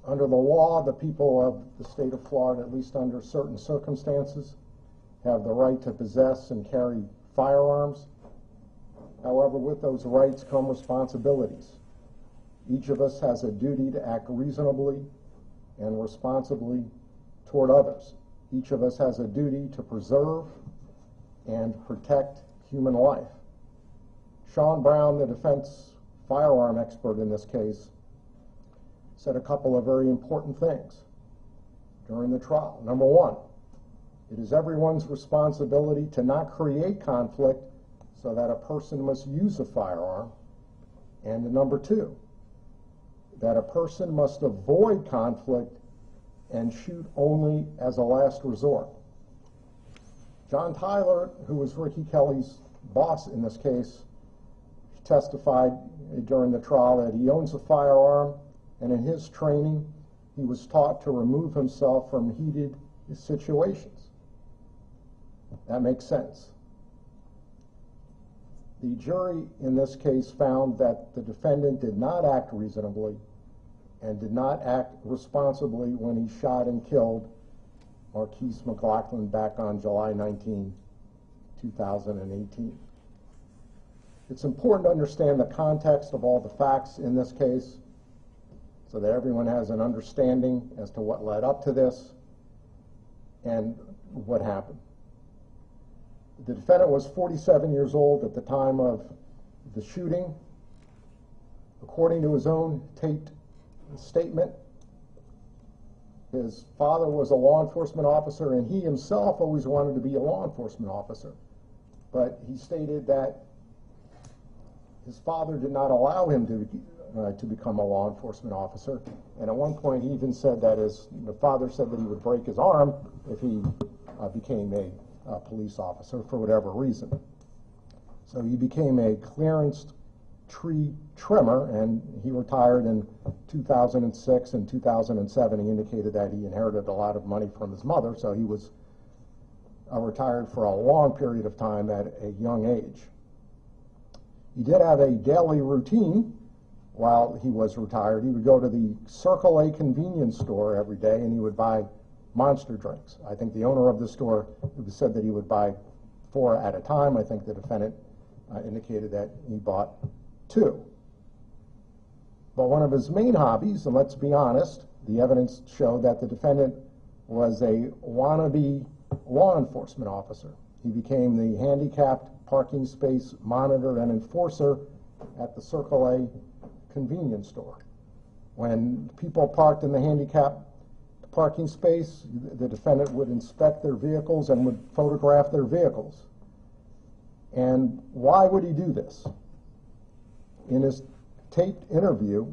Under the law, the people of the state of Florida, at least under certain circumstances, have the right to possess and carry firearms. However, with those rights come responsibilities. Each of us has a duty to act reasonably and responsibly toward others. Each of us has a duty to preserve and protect human life. Sean Brown, the defense firearm expert in this case, said a couple of very important things during the trial. Number one, it is everyone's responsibility to not create conflict so that a person must use a firearm. And number two, that a person must avoid conflict and shoot only as a last resort. John Tyler, who was Ricky Kelly's boss in this case, testified during the trial that he owns a firearm, and in his training, he was taught to remove himself from heated situations. That makes sense. The jury in this case found that the defendant did not act reasonably and did not act responsibly when he shot and killed Markeis McGlockton back on July 19, 2018. It's important to understand the context of all the facts in this case so that everyone has an understanding as to what led up to this and what happened. The defendant was 47 years old at the time of the shooting. According to his own taped statement, his father was a law enforcement officer, and he himself always wanted to be a law enforcement officer. But he stated that his father did not allow him to become a law enforcement officer. And at one point, he even said that the father said that he would break his arm if he became a police officer for whatever reason. So he became a clearanced tree trimmer, and he retired in 2006 and 2007. He indicated that he inherited a lot of money from his mother, so he was retired for a long period of time at a young age. He did have a daily routine while he was retired. He would go to the Circle A convenience store every day, and he would buy Monster drinks. I think the owner of the store said that he would buy 4 at a time. I think the defendant indicated that he bought 2. But one of his main hobbies, and let's be honest, the evidence showed that the defendant was a wannabe law enforcement officer. He became the handicapped parking space monitor and enforcer at the Circle A convenience store. When people parked in the handicapped parking space, the defendant would inspect their vehicles and would photograph their vehicles. And why would he do this? In his taped interview,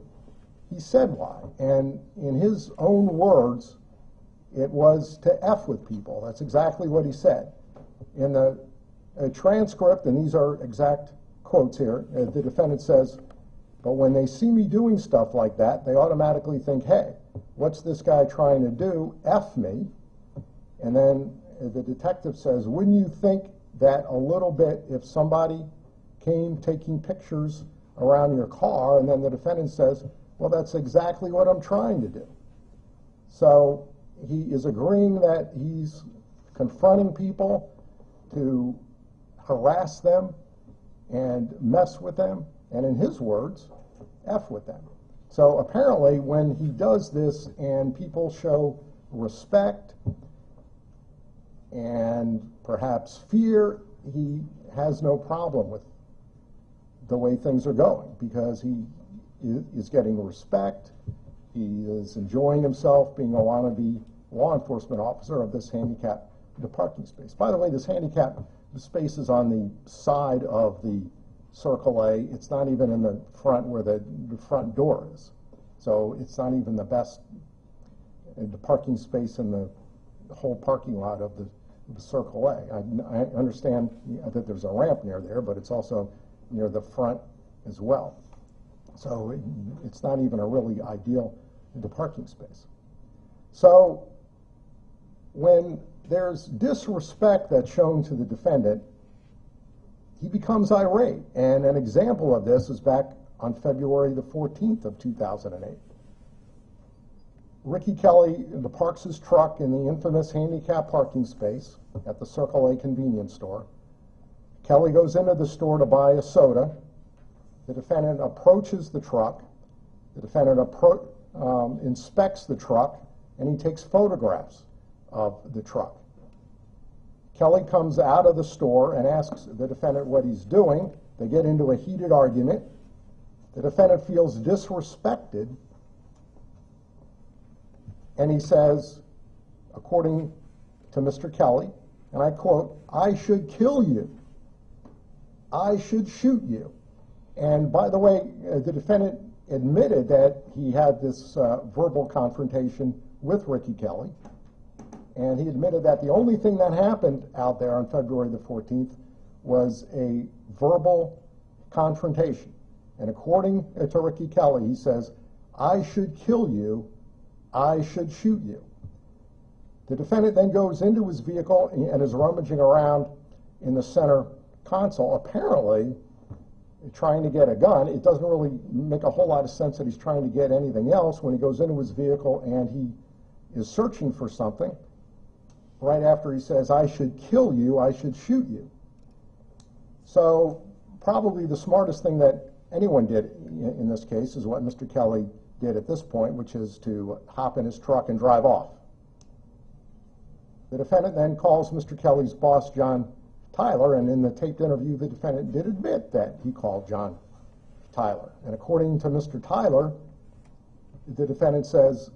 he said why. And in his own words, it was to F with people. That's exactly what he said. In the transcript, and these are exact quotes here, the defendant says, "But when they see me doing stuff like that, they automatically think, hey, what's this guy trying to do? F me." And then the detective says, "Wouldn't you think that a little bit if somebody came taking pictures around your car?" And then the defendant says, "Well, that's exactly what I'm trying to do." So he is agreeing that he's confronting people to harass them and mess with them, and in his words, F with them. So apparently when he does this and people show respect and perhaps fear, he has no problem with the way things are going because he is getting respect. He is enjoying himself being a wannabe law enforcement officer of this handicapped parking space. By the way, this handicapped space is on the side of the Circle A. It's not even in the front where the front door is. So it's not even the best parking space in the whole parking lot of the Circle A. I understand that there's a ramp near there, but it's also near the front as well. So it's not even a really ideal parking space. So when there's disrespect that's shown to the defendant, he becomes irate. And an example of this is back on February the 14th of 2008. Ricky Kelly parks his truck in the infamous handicap parking space at the Circle A convenience store. Kelly goes into the store to buy a soda. The defendant approaches the truck. The defendant inspects the truck, and he takes photographs of the truck. Kelly comes out of the store and asks the defendant what he's doing. They get into a heated argument. The defendant feels disrespected, and he says, according to Mr. Kelly, and I quote, "I should kill you. I should shoot you." And by the way, the defendant admitted that he had this verbal confrontation with Ricky Kelly. And he admitted that the only thing that happened out there on February the 14th was a verbal confrontation. And according to Ricky Kelly, he says, "I should kill you, I should shoot you." The defendant then goes into his vehicle and is rummaging around in the center console, apparently trying to get a gun. It doesn't really make a whole lot of sense that he's trying to get anything else when he goes into his vehicle and he is searching for something. Right after he says, "I should kill you, I should shoot you." So probably the smartest thing that anyone did in this case is what Mr. Kelly did at this point, which is to hop in his truck and drive off. The defendant then calls Mr. Kelly's boss, John Tyler, and in the taped interview, the defendant did admit that he called John Tyler. And according to Mr. Tyler, the defendant says,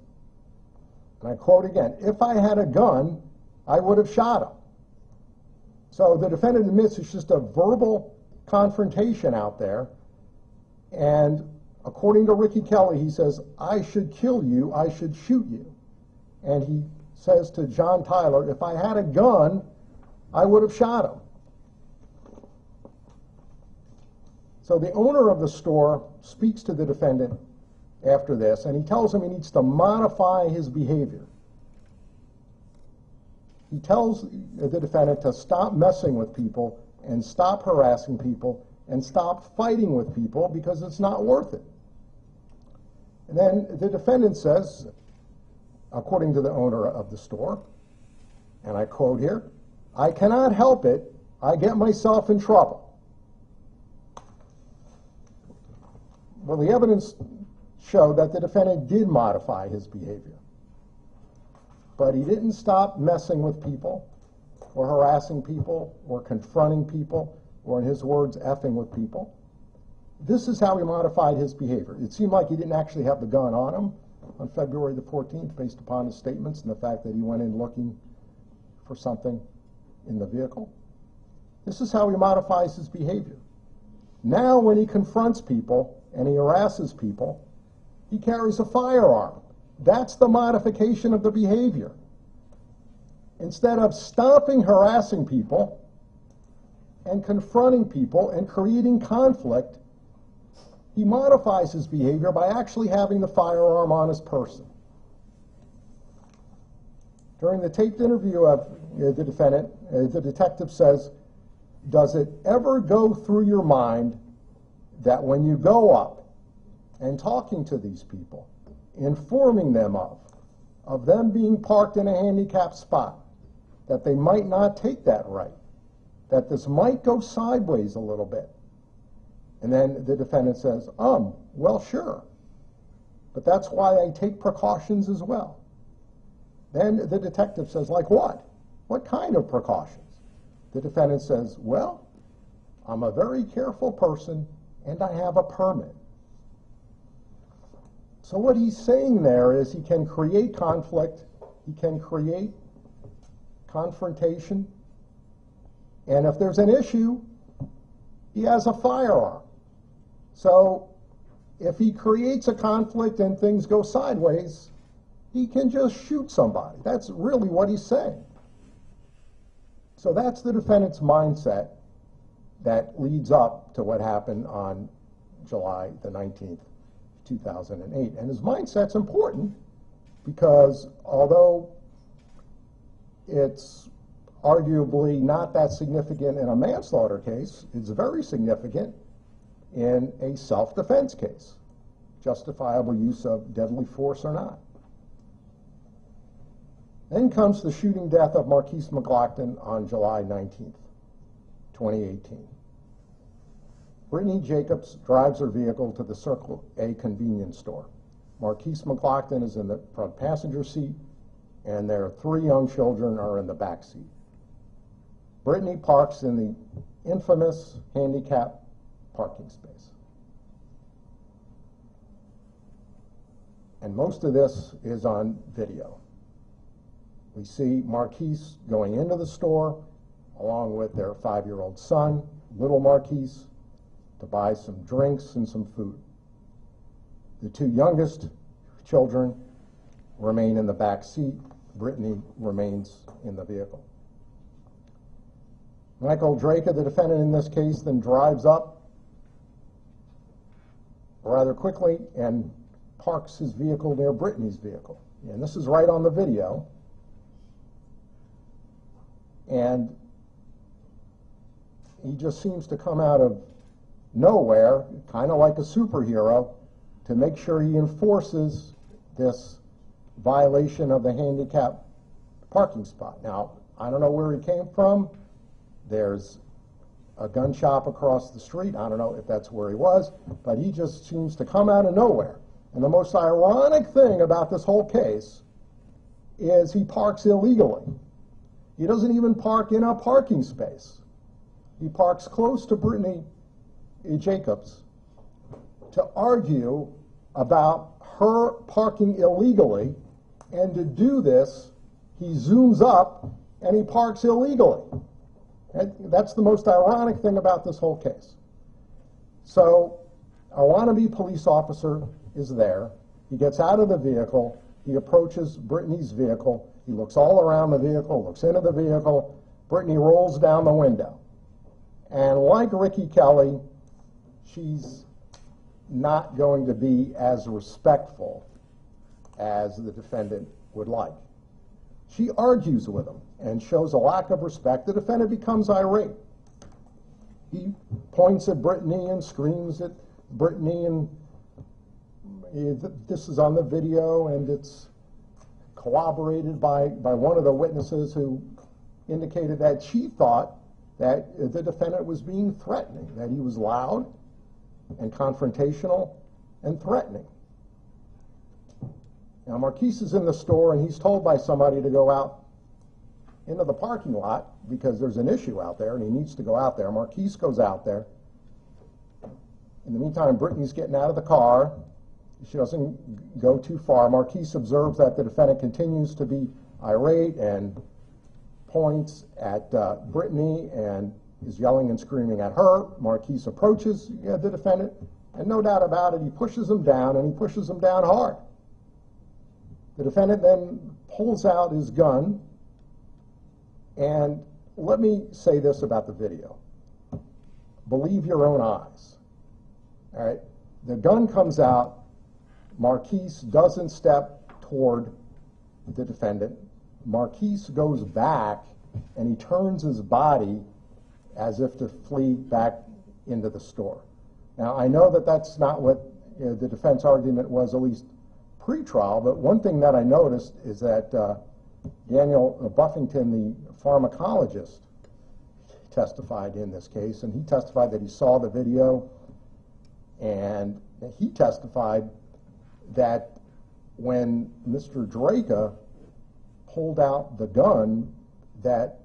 and I quote again, "If I had a gun, I would have shot him." So the defendant admits it's just a verbal confrontation out there. And according to Ricky Kelly, he says, "I should kill you, I should shoot you." And he says to John Tyler, "If I had a gun, I would have shot him." So the owner of the store speaks to the defendant after this, and he tells him he needs to modify his behavior. He tells the defendant to stop messing with people and stop harassing people and stop fighting with people because it's not worth it. And then the defendant says, according to the owner of the store, and I quote here, "I cannot help it, I get myself in trouble." Well, the evidence showed that the defendant did modify his behavior, but he didn't stop messing with people or harassing people or confronting people or, in his words, effing with people. This is how he modified his behavior. It seemed like he didn't actually have the gun on him on February the 14th based upon his statements and the fact that he went in looking for something in the vehicle. This is how he modifies his behavior. Now when he confronts people and he harasses people, he carries a firearm. That's the modification of the behavior. Instead of stopping harassing people and confronting people and creating conflict, he modifies his behavior by actually having the firearm on his person. During the taped interview of the defendant, the detective says, "Does it ever go through your mind that when you go up and talking to these people, informing them of them being parked in a handicapped spot, that they might not take that right, that this might go sideways a little bit?" And then the defendant says, "Well, sure, but that's why I take precautions as well." Then the detective says, "Like what? What kind of precautions?" The defendant says, "Well, I'm a very careful person and I have a permit." So what he's saying there is he can create conflict, he can create confrontation, and if there's an issue, he has a firearm. So if he creates a conflict and things go sideways, he can just shoot somebody. That's really what he's saying. So that's the defendant's mindset that leads up to what happened on July the 19th, 2008. And his mindset's important because although it's arguably not that significant in a manslaughter case, it's very significant in a self-defense case, justifiable use of deadly force or not. Then comes the shooting death of Markeis McGlockton on July 19th, 2018. Britany Jacobs drives her vehicle to the Circle A convenience store. Markeis McGlockton is in the front passenger seat, and their 3 young children are in the back seat. Britany parks in the infamous handicap parking space. And most of this is on video. We see Markeis going into the store along with their 5-year-old son, little Markeis, to buy some drinks and some food. The 2 youngest children remain in the back seat Britany remains in the vehicle. Michael Drejka, the defendant in this case, then drives up rather quickly and parks his vehicle near Britany's vehicle. And this is right on the video. And he just seems to come out of nowhere, kind of like a superhero, to make sure he enforces this violation of the handicap parking spot. Now, I don't know where he came from. There's a gun shop across the street. I don't know if that's where he was, but he just seems to come out of nowhere. And the most ironic thing about this whole case is he parks illegally. He doesn't even park in a parking space. He parks close to Britany Jacobs to argue about her parking illegally, and to do this, he zooms up and he parks illegally. That's the most ironic thing about this whole case. So, a wannabe police officer is there. He gets out of the vehicle. He approaches Britany's vehicle. He looks all around the vehicle, looks into the vehicle. Britany rolls down the window. And like Ricky Kelly, she's not going to be as respectful as the defendant would like. She argues with him and shows a lack of respect. The defendant becomes irate. He points at Britany and screams at Britany, and this is on the video, and it's corroborated by one of the witnesses who indicated that she thought that the defendant was being threatening, that he was loud and confrontational and threatening. Now, Markeis is in the store, and he's told by somebody to go out into the parking lot because there's an issue out there, and he needs to go out there. Markeis goes out there. In the meantime, Britany's getting out of the car. She doesn't go too far. Markeis observes that the defendant continues to be irate and points at Britany and is yelling and screaming at her. Markeis approaches the defendant, and no doubt about it, he pushes him down, and he pushes him down hard. The defendant then pulls out his gun, and let me say this about the video. Believe your own eyes. All right? The gun comes out. Markeis doesn't step toward the defendant. Markeis goes back, and he turns his body as if to flee back into the store. Now, I know that that's not what the defense argument was, at least pre-trial, but one thing that I noticed is that Daniel Buffington, the pharmacologist, testified in this case, and he testified that he saw the video, and he testified that when Mr. Drejka pulled out the gun, that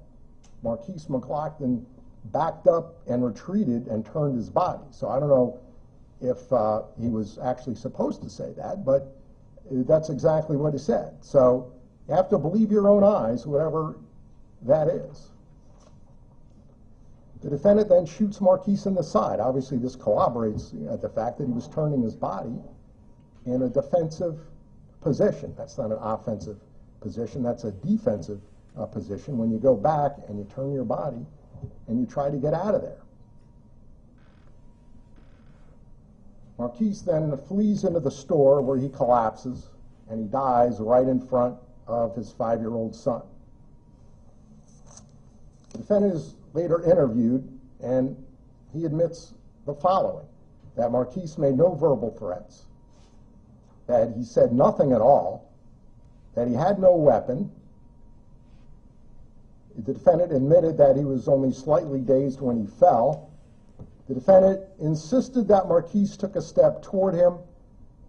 Markeis McGlockton backed up and retreated and turned his body. So I don't know if he was actually supposed to say that, but that's exactly what he said. So you have to believe your own eyes, whatever that is. The defendant then shoots Markeis in the side. Obviously, this corroborates the fact that he was turning his body in a defensive position. That's not an offensive position. That's a defensive position when you go back and you turn your body and you try to get out of there. Markeis then flees into the store where he collapses, and he dies right in front of his 5-year-old son. The defendant is later interviewed, and he admits the following: that Markeis made no verbal threats, that he said nothing at all, that he had no weapon. The defendant admitted that he was only slightly dazed when he fell. The defendant insisted that Markeis took a step toward him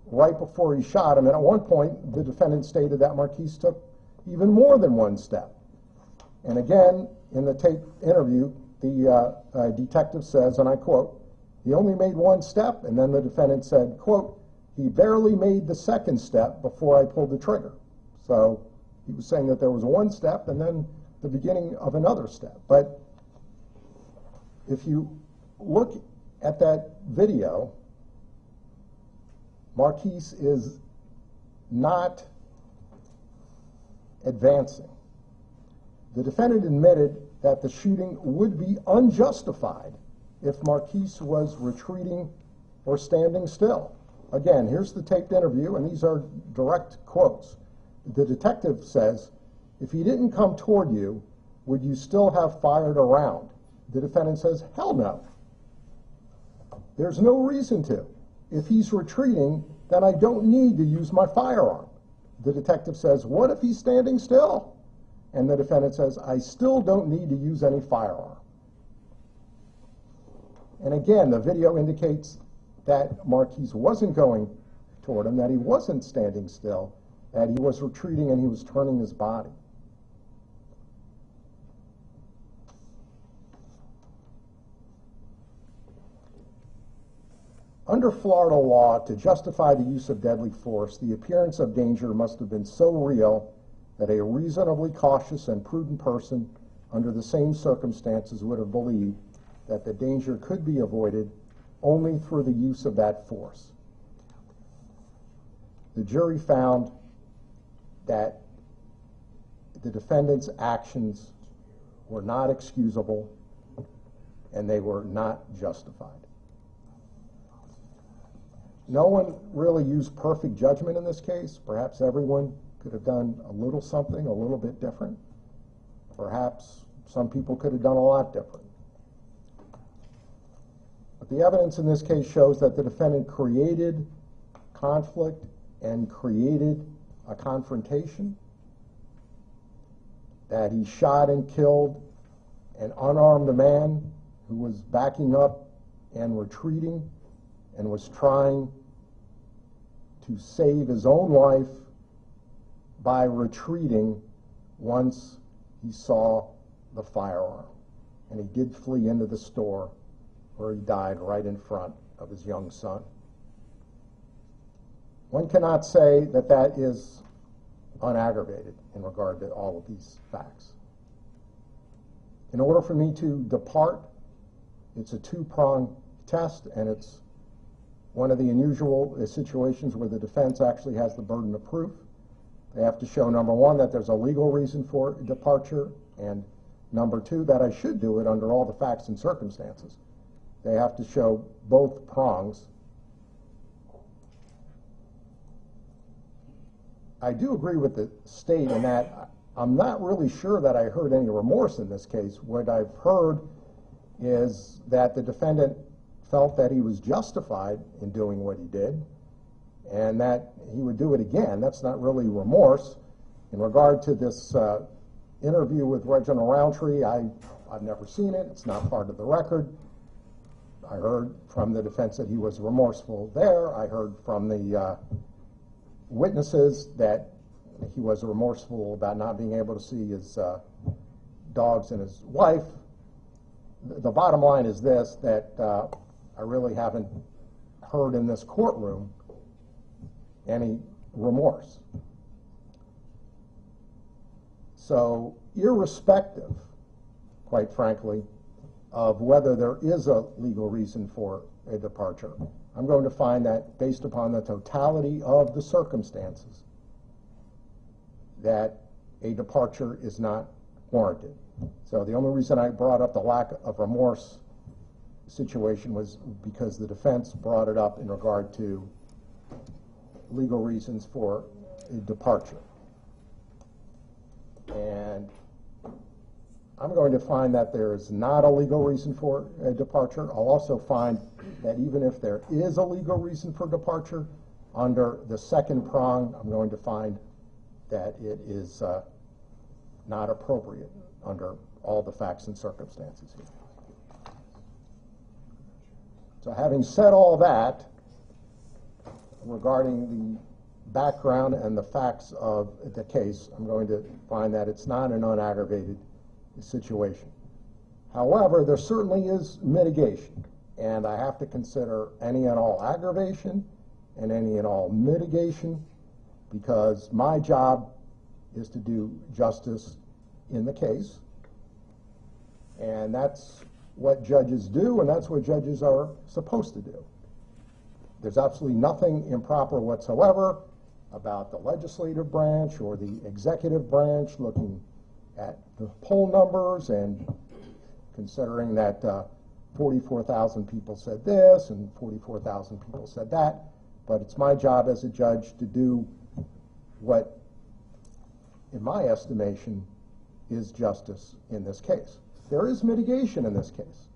right before he shot him, and at one point the defendant stated that Markeis took even more than one step. And again, in the tape interview, the detective says, and I quote, "He only made one step," and then the defendant said, quote, "He barely made the second step before I pulled the trigger." So he was saying that there was one step and then the beginning of another step. But if you look at that video, Markeis is not advancing. The defendant admitted that the shooting would be unjustified if Markeis was retreating or standing still. Again, here's the taped interview, and these are direct quotes. The detective says, "If he didn't come toward you, would you still have fired a round?" The defendant says, "Hell no. There's no reason to. If he's retreating, then I don't need to use my firearm." The detective says, "What if he's standing still?" And the defendant says, "I still don't need to use any firearm." And again, the video indicates that Markeis wasn't going toward him, that he wasn't standing still, that he was retreating and he was turning his body. Under Florida law, to justify the use of deadly force, the appearance of danger must have been so real that a reasonably cautious and prudent person under the same circumstances would have believed that the danger could be avoided only through the use of that force. The jury found that the defendant's actions were not excusable and they were not justified. No one really used perfect judgment in this case. Perhaps everyone could have done a little something a little bit different. Perhaps some people could have done a lot different. But the evidence in this case shows that the defendant created conflict and created a confrontation, that he shot and killed an unarmed man who was backing up and retreating and was trying to save his own life by retreating once he saw the firearm. And he did flee into the store where he died right in front of his young son. One cannot say that that is unaggravated in regard to all of these facts. In order for me to depart, it's a two-pronged test, and it's one of the unusual situations where the defense actually has the burden of proof. They have to show, number one, that there's a legal reason for departure, and number two, that I should do it under all the facts and circumstances. They have to show both prongs. I do agree with the state in that I'm not really sure that I heard any remorse in this case. What I've heard is that the defendant felt that he was justified in doing what he did and that he would do it again. That's not really remorse. In regard to this interview with Reginald Roundtree, I've never seen it. It's not part of the record. I heard from the defense that he was remorseful there. I heard from the witnesses that he was remorseful about not being able to see his dogs and his wife. The bottom line is this, that I really haven't heard in this courtroom any remorse. So irrespective, quite frankly, of whether there is a legal reason for a departure, I'm going to find that based upon the totality of the circumstances, that a departure is not warranted. So the only reason I brought up the lack of remorse situation was because the defense brought it up in regard to legal reasons for a departure. And I'm going to find that there is not a legal reason for a departure. I'll also find that even if there is a legal reason for departure, under the second prong, I'm going to find that it is not appropriate under all the facts and circumstances here. So having said all that, regarding the background and the facts of the case, I'm going to find that it's not an unaggravated situation. However, there certainly is mitigation, and I have to consider any and all aggravation and any and all mitigation, because my job is to do justice in the case, and that's what judges do, and that's what judges are supposed to do. There's absolutely nothing improper whatsoever about the legislative branch or the executive branch looking at the poll numbers and considering that 44,000 people said this and 44,000 people said that. But it's my job as a judge to do what, in my estimation, is justice in this case. There is mitigation in this case.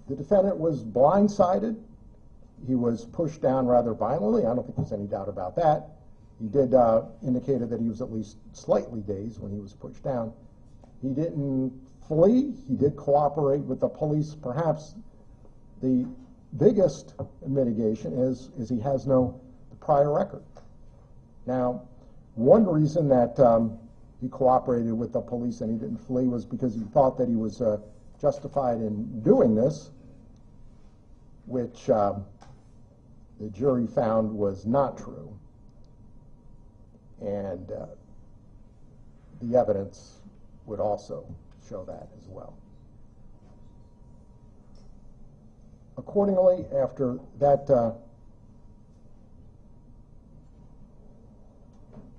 The defendant was blindsided. He was pushed down rather violently. I don't think there's any doubt about that. He did indicated that he was at least slightly dazed when he was pushed down. He didn't flee. He did cooperate with the police. Perhaps the biggest mitigation is he has no prior record. Now, one reason that he cooperated with the police and he didn't flee was because he thought that he was justified in doing this, which the jury found was not true. And the evidence would also show that as well. Accordingly, after that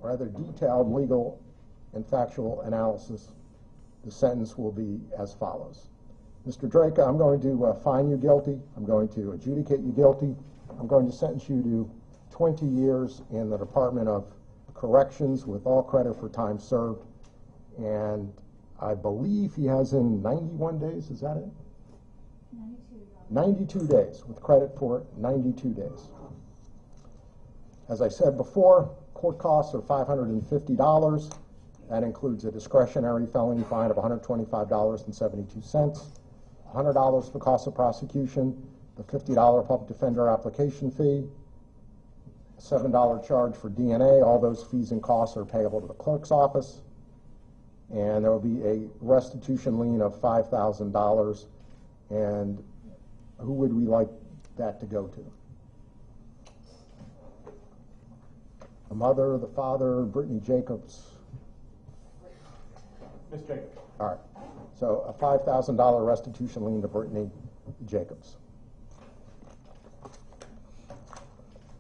rather detailed legal and factual analysis, the sentence will be as follows. Mr. Drejka, I'm going to find you guilty. I'm going to adjudicate you guilty. I'm going to sentence you to 20 years in the Department of Corrections with all credit for time served. And I believe he has in 91 days, is that it? 92 days, with credit for 92 days. As I said before, court costs are $550. That includes a discretionary felony fine of $125.72, $100 for cost of prosecution, the $50 public defender application fee, a $7 charge for DNA. All those fees and costs are payable to the clerk's office. And there will be a restitution lien of $5,000. And who would we like that to go to? The mother, the father, Britany Jacobs. Ms. Jacobs. All right. So a $5,000 restitution lien to Britany Jacobs.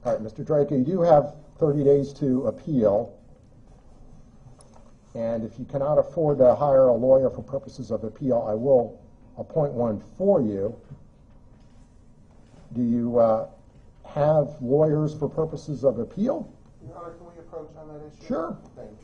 All right, Mr. Drejka, you do have 30 days to appeal. And if you cannot afford to hire a lawyer for purposes of appeal, I will appoint one for you. Do you have lawyers for purposes of appeal? Your Honor, can we approach on that issue? Sure. Thank you.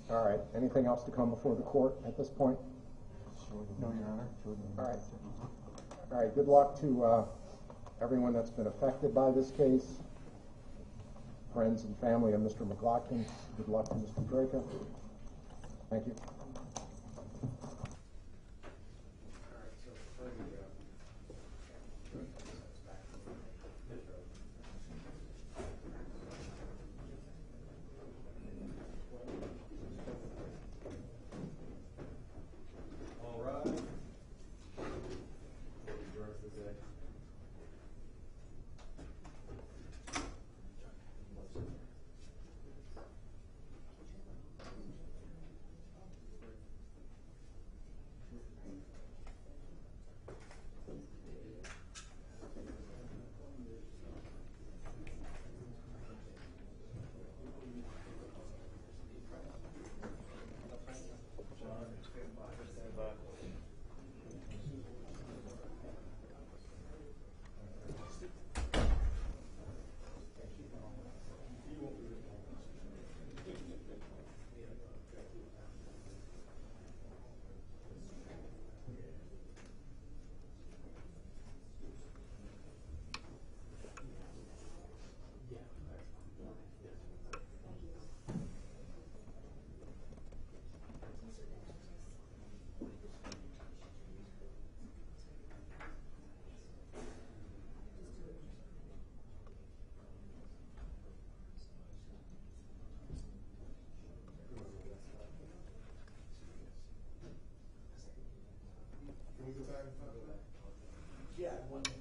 All right. Anything else to come before the court at this point? No, Your Honor. All right. All right. Good luck to everyone that's been affected by this case. Friends and family of Mr. McGlockton. Good luck to Mr. Drejka. Thank you. All right. Can we go back and talk about that? Yeah, one minute.